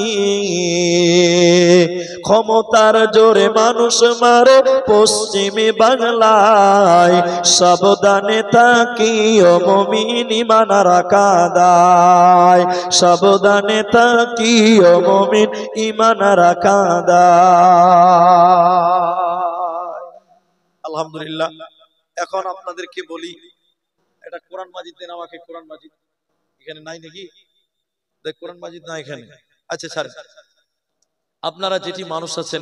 ক্ষমতার জোরে মানুষ মারে পশ্চিমী বাংলায়, সাবধানে তাকিও মুমিন ঈমান রাখা দায়, সাবধানে তাকিও মুমিন ঈমান রাখা দায়। আলহামদুলিল্লাহ। এখন আপনাদেরকে বলি, এটা কোরআন মাজিদ দেন আমাকে। কোরআন মাজিদ এখানে নাই নাকি? দেখ, কোরআন মাজিদ না এখানে। আচ্ছা স্যার, আপনারা যেটি মানুষ আছেন,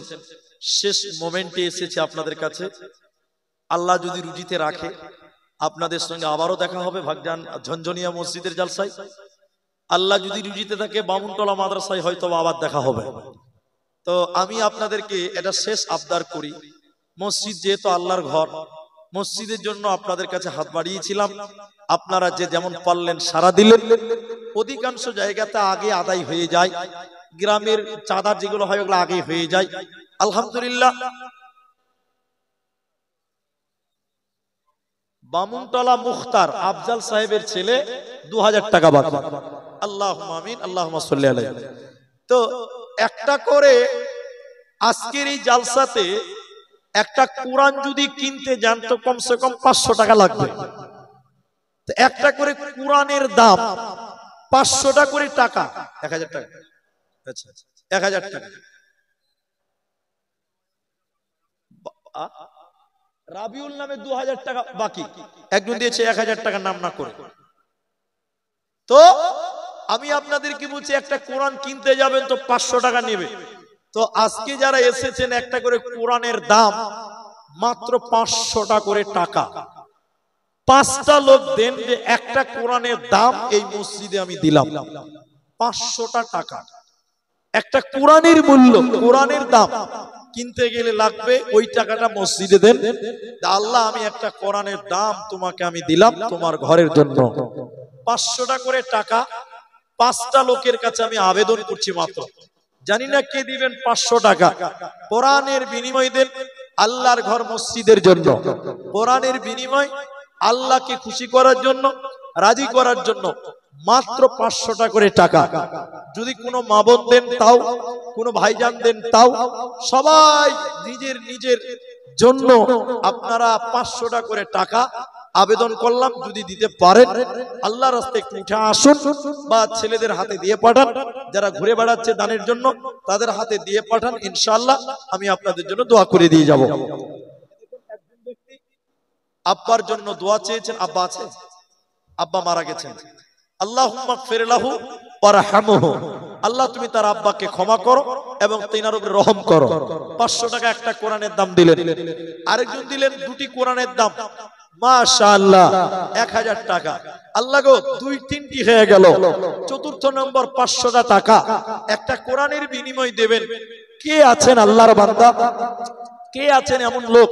শেষ মোমেন্টে এসেছে আপনাদের কাছে। আল্লাহ যদি রুজিতে রাখে আপনাদের সঙ্গে আবারও দেখা হবে ভাগজান ঝনঝনিয়া মসজিদের জালসায়। আল্লাহ যদি রুজিতে থাকে বামুনটলা মাদ্রাসায় হয়তো আবার দেখা হবে। তো আমি আপনাদেরকে এটা শেষ আবদার করি, মসজিদ যেহেতু আল্লাহর ঘর, মসজিদের জন্য আপনাদের কাছে হাত বাড়িয়েছিলাম, আপনারা যে যেমন পারলেন সারা দিলেন। অধিকাংশ জায়গাতে আগে আদায় হয়ে যায়, গ্রামের চাঁদা যেগুলো হয় ওগুলো আগে হয়ে যায়। আলহামদুলিল্লাহ। বামুনটলা মুখতার আফজাল সাহেবের ছেলে 2000 টাকা বাকি। আল্লাহুম্মা আমিন, আল্লাহুম্মা সাল্লি আলাইহি। তো একটা করে আজকের এই জালসাতে একটা কোরআন যদি কিনতে যান তো কমসে কম 500 টাকা লাগবে। তো একটা করে কোরআনের দাম 500টা করে টাকা, 1000 টাকা। আচ্ছা, 1000 টাকা। রাবিউল নামে 2000 টাকা বাকি, একজন দিয়েছে 1000 টাকা নাম না করে। তো আমি আপনাদেরকে বলছি, একটা কোরআন কিনতে যাবেন তো 500 টাকা নেবে। তো আজকে যারা এসেছেন একটা করে কোরআনের দাম মাত্র 500টা করে টাকা। 5টা লোক দেন যে একটা কোরআনের দাম এই মসজিদে আমি দিলাম 500টা টাকা। একটা কোরআনের মূল্য, কোরআনের দাম কিনতে গেলে লাগবে, ওই টাকাটা মসজিদে দেন। আল্লাহ আমি একটা কোরআনের দাম তোমাকে আমি দিলাম তোমার ঘরের জন্য। 500টা করে টাকা 5টা লোকের কাছে আমি আবেদন করছি মাত্র। জানি না কে দিবেন 500 টাকা। কোরআনের বিনিময় দেন আল্লাহর ঘর মসজিদের জন্য। কোরআনের বিনিময় আল্লাহকে খুশি করার জন্য, রাজি করার জন্য মাত্র 500টা করে টাকা। যদি কোনো মা বোন দেন তাও, কোনো ভাইজান দেন তাও, সবাই নিজের নিজের জন্য আপনারা 500টা করে টাকা আবেদন করলাম যদি দিতে পারেন আল্লাহর রাস্তায় একটু উঠে আসুন, বা ছেলেদের হাতে দিয়ে পাঠান, যারা ঘুরে বেড়াচ্ছে দানের জন্য তাদের হাতে দিয়ে পাঠান, ইনশাআল্লাহ আমি আপনাদের জন্য দোয়া করে দিয়ে যাব। আব্বার জন্য দোয়া চেয়েছেন, আব্বা আছে, আব্বা মারা গেছেন, আল্লাহুম্মা গফির লাহু ওয়ারহামহু, আল্লাহ তুমি তার আব্বাকে ক্ষমা করো এবং তিনার উপরে রহম করো। 500 টাকা একটা কোরআনের দাম দিলেন, আরেকজন দিলেন দুটি কোরআনের দাম, মাশাআল্লাহ 1000 টাকা। আল্লাহ গো 2-3টি হয়ে গেল, চতুর্থ নম্বর 500 টাকা একটা কোরআনের বিনিময় দেবেন। কে আছেন আল্লাহর বান্দা, কে আছেন এমন লোক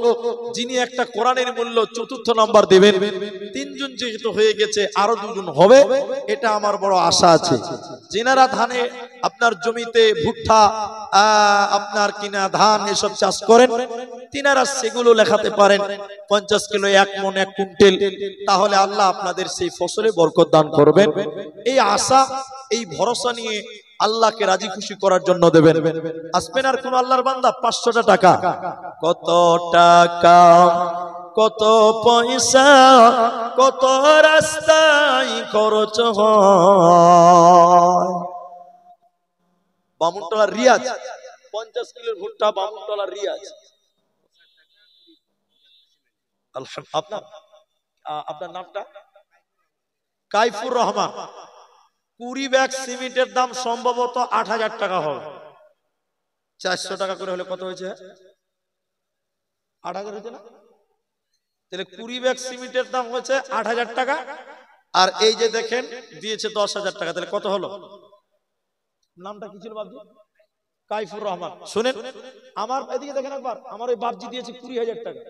যিনি একটা কোরআনের মূল্য চতুর্থ নাম্বার দেবেন? 3 জন যেহেতু হয়ে গেছে, আরো 2 জন হবে, এটা আমার বড় আশা আছে। যেনারা ধানে আপনার জমিতে ভুট্টা আপনার কিনা ধান এসব চাষ করেন, তিনারা সেগুলো লেখাতে পারেন 50 কিলো, 1 মণ, 1 কুইন্টাল, তাহলে আল্লাহ আপনাদের সেই ফসলে বরকত দান করবেন। এই আশা, এই ভরসা নিয়ে আল্লাহকে রাজি খুশি করার জন্য দেবেন। আসবেন আর কোন আল্লাহর বান্দা 500 টাকা, কত টাকা কত পয়সা কত রাস্তায় খরচ হয়। বামুনতলার রিয়াজ 50 কিলোর ভুট্টা, বামুনতলার রিয়াজ। আপনার নামটা? কাইফুর রহমান। 20 ব্যাগ সিমেন্টের দাম সম্ভবত 8000 টাকা হবে। 400 টাকা করে হলে কত হয়েছে? 8000 হয়েছে না? তাহলে 20 ব্যাগ সিমেন্টের দাম হচ্ছে 8000 টাকা, আর এই যে দেখেন দিয়েছে 10000 টাকা, তাহলে কত হলো? নামটা কি ছিল বাবজি? কাইফুর রহমান। শুনেন, আমার এদিকে দেখেন একবার, আমার ওই বাবজি দিয়েছে 20000 টাকা,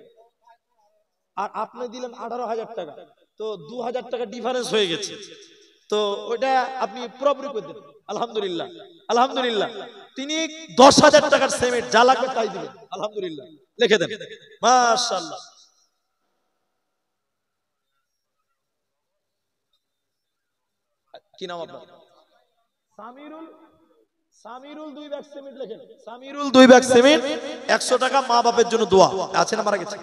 আর আপনি দিলেন 18000 টাকা, তো 2000 টাকা ডিফারেন্স হয়ে গেছে। তো ওইটা আপনি পুরোপুরি করে দেন। আলহামদুলিল্লাহ, আলহামদুলিল্লাহ। তিনি 10000 টাকার সিমেন্ট যা লাগবে তাই দিবেন। আলহামদুলিল্লাহ, লিখে দেন। মাশাআল্লাহ। কি নাম আপনার? সামিরুল। সামিরুল 2 ব্যাগ সিমেন্ট লিখেন। সামিরুল 2 ব্যাগ সিমেন্ট, 100 টাকা। মা বাপের জন্য দোয়া আছে না? মারা গেছে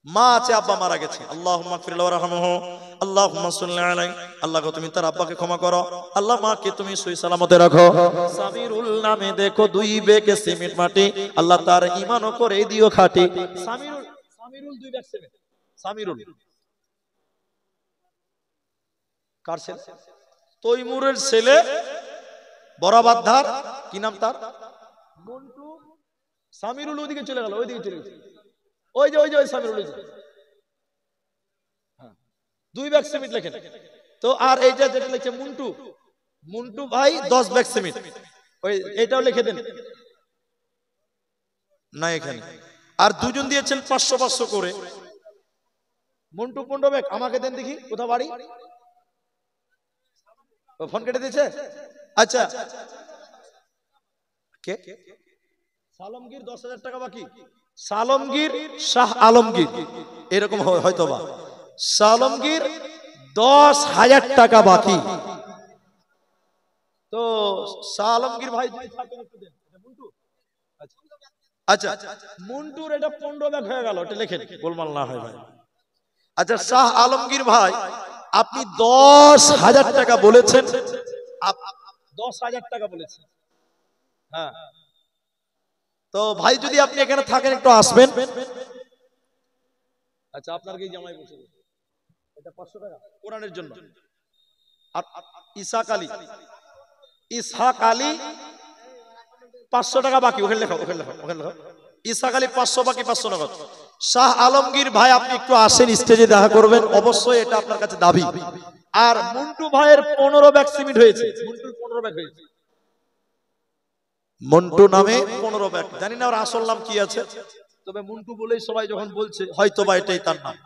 মা আছে, আব্বা মারা গেছে। আল্লাহুম্মা গফির লাহু ওয়ারহামহু, আল্লাহুম্মা সাল্লি আলাইহি, আল্লাহ গো তুমি তার আব্বাকে ক্ষমা করো, আল্লাহ মাকে তুমি সহি সালামতে রাখো। সামিরুল নামে দেখো 2 ব্যাগ সিমেন্ট মাটি, আল্লাহ তার ঈমানও করে দিও খাঁটি। Samirul, Samirul 2 bag cement. সামিরুল কার ছেলে? তৈমুরের ছেলে, বরাবাদ্ধার। কি নাম তার? মন্টু। সামিরুল ওইদিকে চলে গেল, ওইদিকে চলে গেছে, ওই যে ওই সামিরুল। 2 ব্যাগ সিমেন্ট লেখেন তো। আর এই যে যেটা লিখছে মুন্টু, মুন্টু ভাই 10 ব্যাগ সিমেন্ট, ওই এটাও লিখে দেন না এখানে। আর 2 জন দিয়েছেন 500 করে। মুন্টু 15 ব্যাগ, আমাকে দেন দেখি কোথা বাড়ি। ফোন কেটে দিয়েছে। আচ্ছা, কে? সালমগীর 10000 টাকা বাকি। সালমগীর, শাহ আলমগীর, এরকম হয়তোবা। সালমগীর 10000 টাকা বাকি। তো আলমগীর ভাই আচ্ছা, মুন্টুর এটা 15 ব্যাগ হয়ে গেল, এটা লিখেন, গোলমাল না হয় ভাই। আচ্ছা, শাহ আলমগীর ভাই আপনি 10000 টাকা বলেছেন, 10000 টাকা বলেছেন। হ্যাঁ, তো ভাই যদি আপনি এখানে থাকেন একটু আসবেন। আচ্ছা, আপনার কি জামাই বসে? এটা 500 টাকা কোরআনের জন্য। আর ইসহাক আলী, ইসহাক আলী 500 টাকা বাকি, ওখানে লেখো, ওখানে লেখো, ওখানে লেখো। ইসহাক আলী 500 বাকি, 500 নগদ। শাহ আলমগীর ভাই আপনি একটু আসেন, স্টেজে দেখা করবেন, অবশ্যই এটা আপনার কাছে দাবি। আর মন্টু ভাইয়ের 15 ব্যাগ সিমেন্ট হয়েছে। মন্টুর 15 ব্যাগ হয়েছে। মন্টু নামে 15 ব্যাগ, জানি না ওর আসল নাম কি আছে, তবে মন্টু বলেই সবাই যখন বলছে হয়তো বা এটাই তার নাম।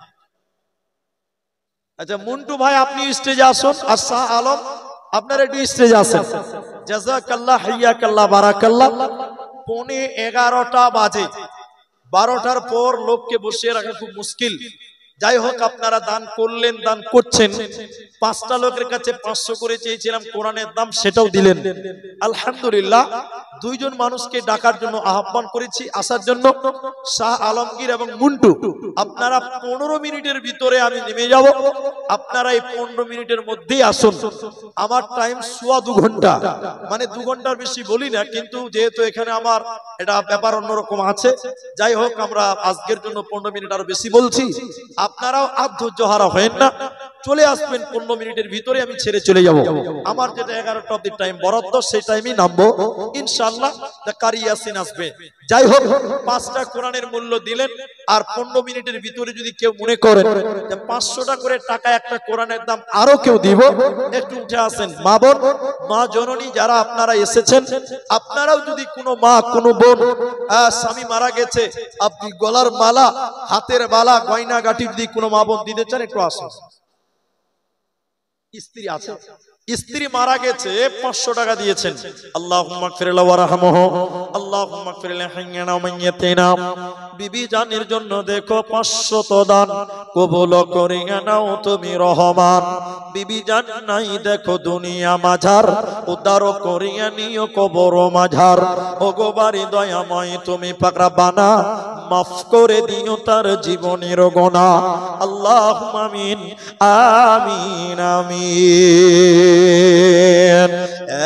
আচ্ছা, মন্টু ভাই আপনি স্টেজে আসুন, আর শাহ আলম আপনারা একটু স্টেজে আসেন। জাযাকাল্লাহ, হাইয়াকাল্লাহ, বারাকাল্লাহ। 11:15 বাজে, 12টার পর লোককে বসিয়ে রাখা খুব মুশকিল। যাই হোক, আপনারা দান করলেন, দান করছেন। 5টা লোকের কাছে 500 করে চেয়েছিলাম কোরআনের দাম, সেটাও দিলেন। আলহামদুলিল্লাহ। 2 জন মানুষকে ডাকার জন্য আহ্বান করেছি আসার জন্য, শাহ আলমগীর এবং মুন্টু। আপনারা 15 মিনিটের ভিতরে আমি নেমে যাব, আপনারা এই 15 মিনিটের মধ্যেই আসুন। আমার টাইম 2.25 ঘন্টা, মানে 2 ঘন্টার বেশি বলি না, কিন্তু যেহেতু এখানে আমার এটা ব্যাপার অন্যরকম আছে, যাই হোক আমরা আজকের জন্য 15 মিনিট আরো বেশি বলছি। আপনারাও আর ধৈর্য হারা হয়েন না, চলে আসবেন 15 মিনিটের ভিতরে, আমি ছেড়ে চলে যাব। আমার যেটা 11টা অবধি টাইম বরাদ্দ, সেই টাইমই নামবো ইনশাআল্লাহ। কারি ইয়াসিন আসবে। যাই হোক, 5টা কোরআনের মূল্য দিলেন, আর 15 মিনিটের ভিতরে যদি কেউ মনে করেন যে 500 করে টাকা একটা কোরআনের দাম আরো কেউ দিব, একটু উঠে আসেন। মা বোন, মা জননী যারা আপনারা এসেছেন, আপনারাও যদি কোনো মা, কোনো বোন স্বামী মারা গেছে, আপনি গলার মালা, হাতের মালা, গয়না গাটি যদি কোনো মা বোন দিতে চান, একটু আসুন। স্ত্রী আছে, স্ত্রী মারা গেছে, 500 টাকা দিয়েছেন। আল্লাহুম্মা গফির লাহু ওয়ারহামহু, আল্লাহুম্মা গফির লিহাইয়িনা ওয়া মাইয়িতিনা। বিবি জানের জন্য দেখো 500 দান কবুল করিয়া নাও তুমি রহমান। বিবি জান নাই দেখো দুনিয়া মাঝার, উদ্ধার করিয়া নিও কবর মাঝার। ওগো বাড়ি দয়াময় তুমি পাক রব্বানা, মাফ করে দিও তার জীবনের গুনাহ। আল্লাহুম্মা আমিন, আমিন, আমিন।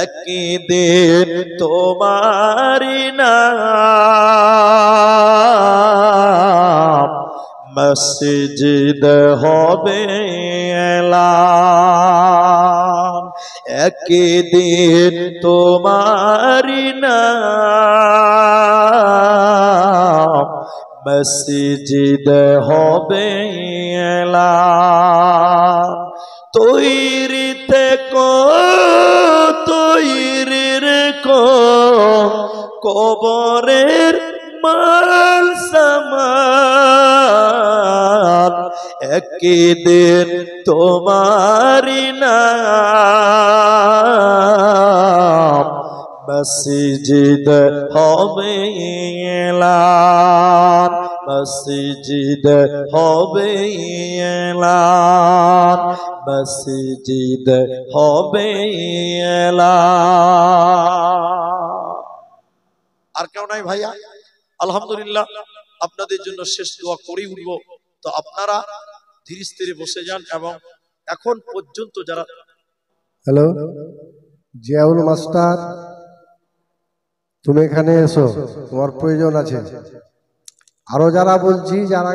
একদিন তোমারি নাম মসজিদ হবে এলান। একদিন তোমারি নাম মসজিদ হবে এলান। তৈরি থেকো, তৈরি রেখো কবরের মাল সামান। একদিন তোমারি নাম মসজিদ হবে এলান। মসজিদ হবে এলান, মসজিদ হবে এলান। আর কেউ নাই ভাইয়া? আলহামদুলিল্লাহ, আপনাদের জন্য শেষ দোয়া করেই উঠব। তো আপনারা ধীরে স্থিরে বসে যান। এবং এখন পর্যন্ত যারা, হ্যালো জিয়াউল মাস্টার, তুমি এখানে এসো, তোমার প্রয়োজন আছে। আরো যারা বলছি, যারা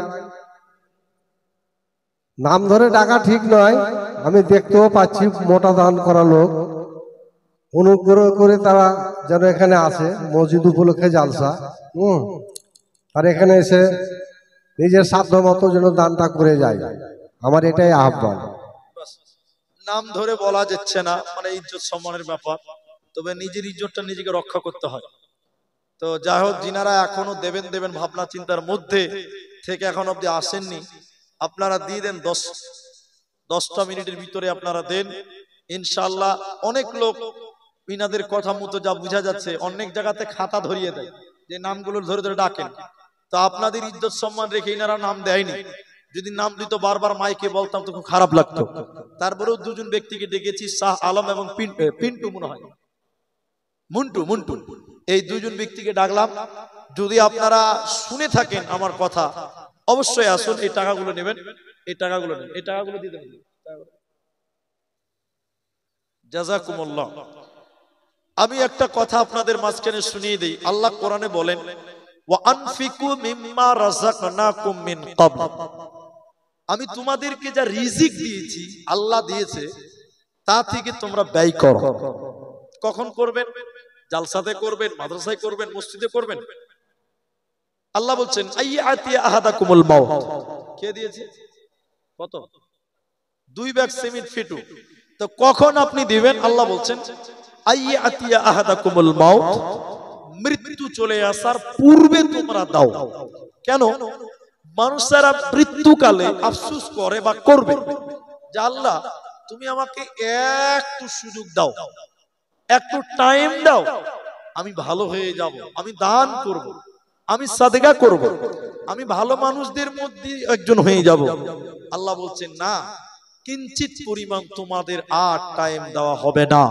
নাম ধরে ডাকা ঠিক নয়, আমি দেখতেও পাচ্ছি মোটা দান করা লোক, অনুগ্রহ করে তারা যেন এখানে আসে। মসজিদ উপলক্ষে জালসা, আর এখানে এসে নিজের সাধ্য মতো যেন দানটা করে যায়, আমার এটাই আহ্বান। নাম ধরে বলা যাচ্ছে না, মানে ইজ্জত সম্মানের ব্যাপার, তবে নিজের ইজ্জতটা নিজেকে রক্ষা করতে হয়। তো যাই হোক, যিনারা এখনো দেবেন দেবেন ভাবনা চিন্তার মধ্যে থেকে এখন অব্দি আসেননি, আপনারা দিয়ে দেন। 10টা মিনিটের ভিতরে আপনারা দেন ইনশাআল্লাহ। অনেক লোক ইনাদের কথা মতো যা বোঝা যাচ্ছে, অনেক জায়গাতে খাতা ধরিয়ে দেয় যে নামগুলো ধরে ধরে ডাকেন। তো আপনাদের ইজ্জত সম্মান রেখে ইনারা নাম দেয়নি। যদি নাম দিত বারবার মাইকে বলতাম তো খুব খারাপ লাগতো। তারপরেও 2 জন ব্যক্তিকে ডেকেছি, শাহ আলম এবং পিন্টু, মনে হয় মুন্টু, এই 2 জন ব্যক্তিকে ডাকলাম। যদি আপনারা শুনে থাকেন আমার কথা, অবশ্যই আসুন। এই টাকাগুলো নেবেন, এই টাকাগুলো নেন, এই টাকাগুলো দিয়ে দেবেন। জাযাকুমুল্লাহ। আমি একটা কথা আপনাদের মাঝখানে শুনিয়ে দেই। আল্লাহ কোরআনে বলেন, ওয়া আনফিকু মিম্মা রাযাকনাকুম মিন ক্বাবল। আমি তোমাদেরকে যা রিজিক দিয়েছি, আল্লাহ দিয়েছে, তা থেকে তোমরা ব্যয় করো। কখন করবেন? জালসাতে করবেন, মাদ্রাসায় করবেন, মসজিদে করবেন। আল্লাহ বলছেন, আইয়াতি আহাদাকুমুল মাউত। কে দিয়েছে? কত? 2 ব্যাগ সিমেন্ট ফিটু। তো কখন আপনি দিবেন? আল্লাহ বলছেন, আইয়াতি আহাদাকুমুল মাউত, মৃত্যু চলে আসার পূর্বে তোমরা দাও। কেন? মানুষেরা মৃত্যুকালে আফসোস করে বা করবে যে আল্লাহ তুমি আমাকে একটু সুযোগ দাও, একটু টাইম দাও, আমি ভালো হয়ে যাব, আমি দান করব, আমি সাদকা করব, আমি ভালো মানুষদের মধ্যে একজন হয়ে যাব। আল্লাহ বলছেন না, কিঞ্চিত পরিমাণ তোমাদের আর টাইম দেওয়া হবে না,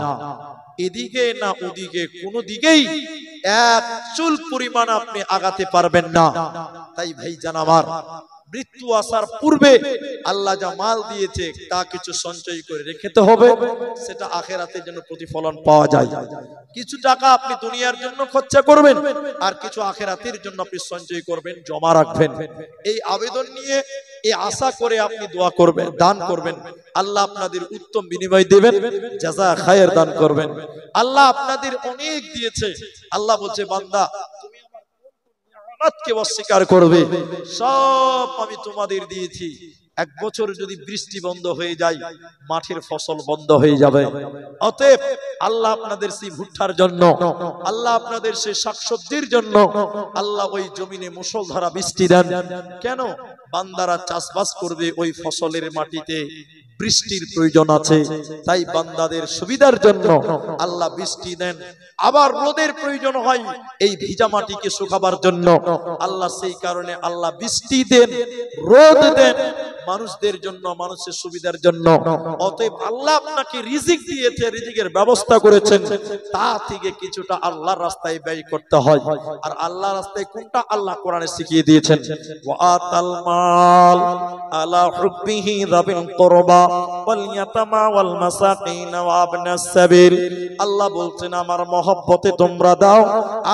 এদিকে না ওদিকে কোনো দিকেই এক চুল পরিমাণ আপনি আগাতে পারবেন না। তাই ভাইজান আমার, মৃত্যু আসার পূর্বে আল্লাহ যা মাল দিয়েছে তা কিছু সঞ্চয় করে রেখেতে হবে, সেটা আখিরাতের জন্য প্রতিফলন পাওয়া যায়। কিছু টাকা আপনি দুনিয়ার জন্য খরচা করবেন, আর কিছু আখিরাতের জন্য আপনি সঞ্চয় করবেন, জমা রাখবেন। এই আবেদন নিয়ে, এই আশা করে আপনি দোয়া করবেন, দান করবেন, আল্লাহ আপনাদের উত্তম বিনিময় দেবেন, জাযা খায়ের দান করবেন। আল্লাহ আপনাদের অনেক দিয়েছে। আল্লাহ বলছে, বান্দা তুমি আমার নিয়ামতকে অস্বীকার করবে, সব আমি তোমাদের দিয়েছি। এক বছর যদি বৃষ্টি বন্ধ হয়ে যায়, মাঠের ফসল বন্ধ হয়ে যাবে। অতএব আল্লাহ আপনাদের সেই ভুট্টার জন্য, আল্লাহ আপনাদের সেই শাকসবজির জন্য আল্লাহ ওই জমিনে মুষলধারা বৃষ্টি দেন। কেন? বান্দারা চাষবাস করবে, ওই ফসলের মাটিতে বৃষ্টির প্রয়োজন আছে, তাই বান্দাদের সুবিধার জন্য আল্লাহ বৃষ্টি দেন। আবার রোদের প্রয়োজন হয় এই ভিজা মাটিকে শুকাবার জন্য, আল্লাহ সেই কারণে আল্লাহ বৃষ্টি দেন, রোদ দেন মানুষদের জন্য, মানুষের সুবিধার জন্য। অতএব আল্লাহ আপনাকে রিজিক দিয়েছে, রিজিকের ব্যবস্থা করেছেন, তা থেকে কিছুটা আল্লাহর রাস্তায় ব্যয় করতে হয়। আর আল্লাহর রাস্তায় কোনটা আল্লাহ কোরআনে শিখিয়ে দিয়েছেন, ওয়াতাল মাল আলা হুব্বিহি যাবিল কুরবা ওয়াল ইয়াতামা ওয়াল মাসাকিন ওয়া ইবনাস সাবিল। আল্লাহ বলছেন আমার মহব্বতে তোমরা দাও,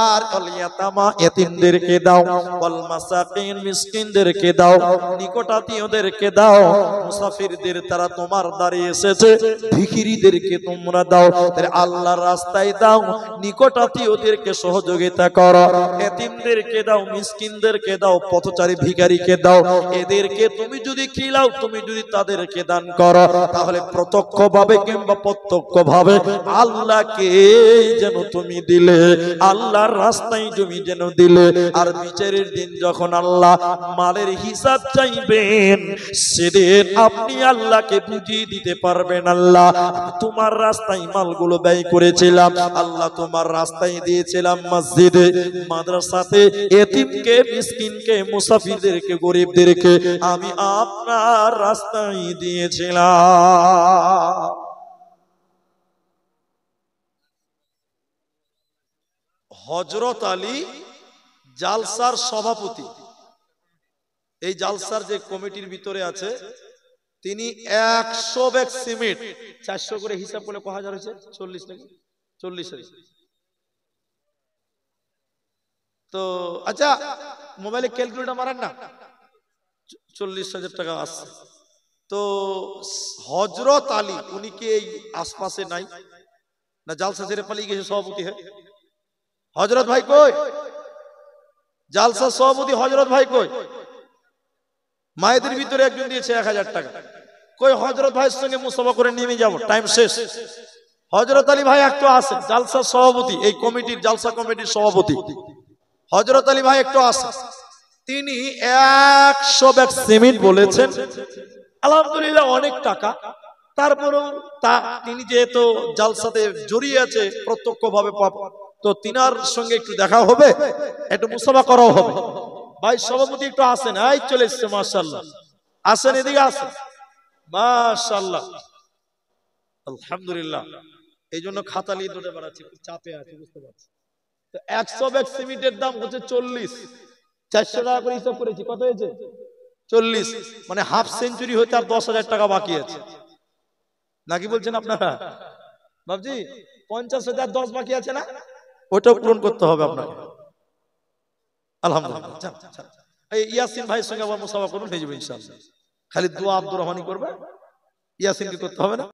আর ওয়াল ইয়াতামা এতিমদেরকে দাও, ওয়াল মাসাকিন মিসকিনদেরকে দাও, নিকটাত্মীয়দেরকে দাও, মুসাফিরদের তারা তোমার দাঁড়িয়ে এসেছে, ভিখিরিদেরকে তোমরা দাও। তাহলে আল্লাহর রাস্তায় দাও, নিকটাত্মীয়দেরকে সহযোগিতা করো, এতিমদেরকে দাও, মিসকিনদেরকে দাও, পথচারী ভিখারিকে দাও। এদেরকে তুমি যদি খিলাও, তুমি যদি তাদেরকে দান করো, তাহলে প্রত্যক্ষভাবে কিংবা প্রত্যক্ষভাবে আল্লাহকে যেন তুমি দিলে, আল্লাহর রাস্তায় তুমি যেন দিলে। আর বিচারের দিন যখন আল্লাহ মালের হিসাব চাইবেন, সেদিন আপনি আল্লাহকে বুঝিয়ে দিতে পারবেন, আল্লাহ তোমার রাস্তায় মালগুলো ব্যয় করেছিলাম, আল্লাহ তোমার রাস্তায় দিয়েছিলাম, মসজিদে, মাদ্রাসাতে, এতিমকে, মিসকিনকে, মুসাফিরদেরকে, গরিবদেরকে আমি আপনার রাস্তায় দিয়েছিলাম। হযরত আলী জালসার সভাপতি, এই জালসার যে কমিটির ভিতরে আছে, তিনি 100 ব্যাগ সিমেন্ট, 400 করে হিসাব করলে কত হাজার হয়েছে? 40 নাকি 40 হয়েছে। তো আচ্ছা, মোবাইলে ক্যালকুলেটর মারেন না, 40,000 টাকা আসছে। তো হযরত আলী উনি কি এই আশপাশে নাই? না জালসা ছেড়ে পালিয়ে গেছে সভাপতি হয়ে? হযরত ভাই কই? জালসা সভাপতি হযরত ভাই কই? মায়েদের ভিতরে একজন দিয়েছে 1000 টাকা, কই হযরত ভাইয়ের সঙ্গে মুসাফা করে নেমে যাব, টাইম শেষ। হযরত আলী ভাই একটু আসেন, জালসা সভাপতি, এই কমিটির, জালসা কমিটির সভাপতি হযরত আলী ভাই একটু আসেন। তিনি 100 ব্যাগ সিমেন্ট বলেছেন, আলহামদুলিল্লাহ অনেক টাকা। তারপরেও তিনি যেহেতু জালসাতে জড়িয়ে আছে প্রত্যক্ষভাবে, তো তিনার সঙ্গে একটু দেখা হবে, একটু মুসাফা করাও হবে। ভাই সভাপতি একটু আসেন, এই চলে এসছে, মাশাআল্লাহ, আসেন, এদিকে আসেন, মাশাআল্লাহ, আলহামদুলিল্লাহ। এই জন্য খাতা নিয়ে দৌড়ে বেড়াচ্ছি, খুব চাপে আছে, বুঝতে পারছি। তো 100 ব্যাগ সিমেন্টের দাম হচ্ছে 40, 400 টাকা করে হিসাব করেছি, কত হয়েছে? 40, মানে হাফ সেঞ্চুরি হইতে আর 10,000 টাকা বাকি আছে, নাকি বলছেন আপনারা? বাবজি 50 হইতে আর 10 বাকি আছে না, ওটাও পূরণ করতে হবে আপনাকে। আলহামদুলিল্লাহ। এই ইয়াসিন ভাইয়ের সঙ্গে আবার মুসাফা করুন, হয়ে যাবে ইনশাআল্লাহ। খালি দোয়া আব্দুর রহমানি করবে, ইয়াসিনকে করতে হবে না।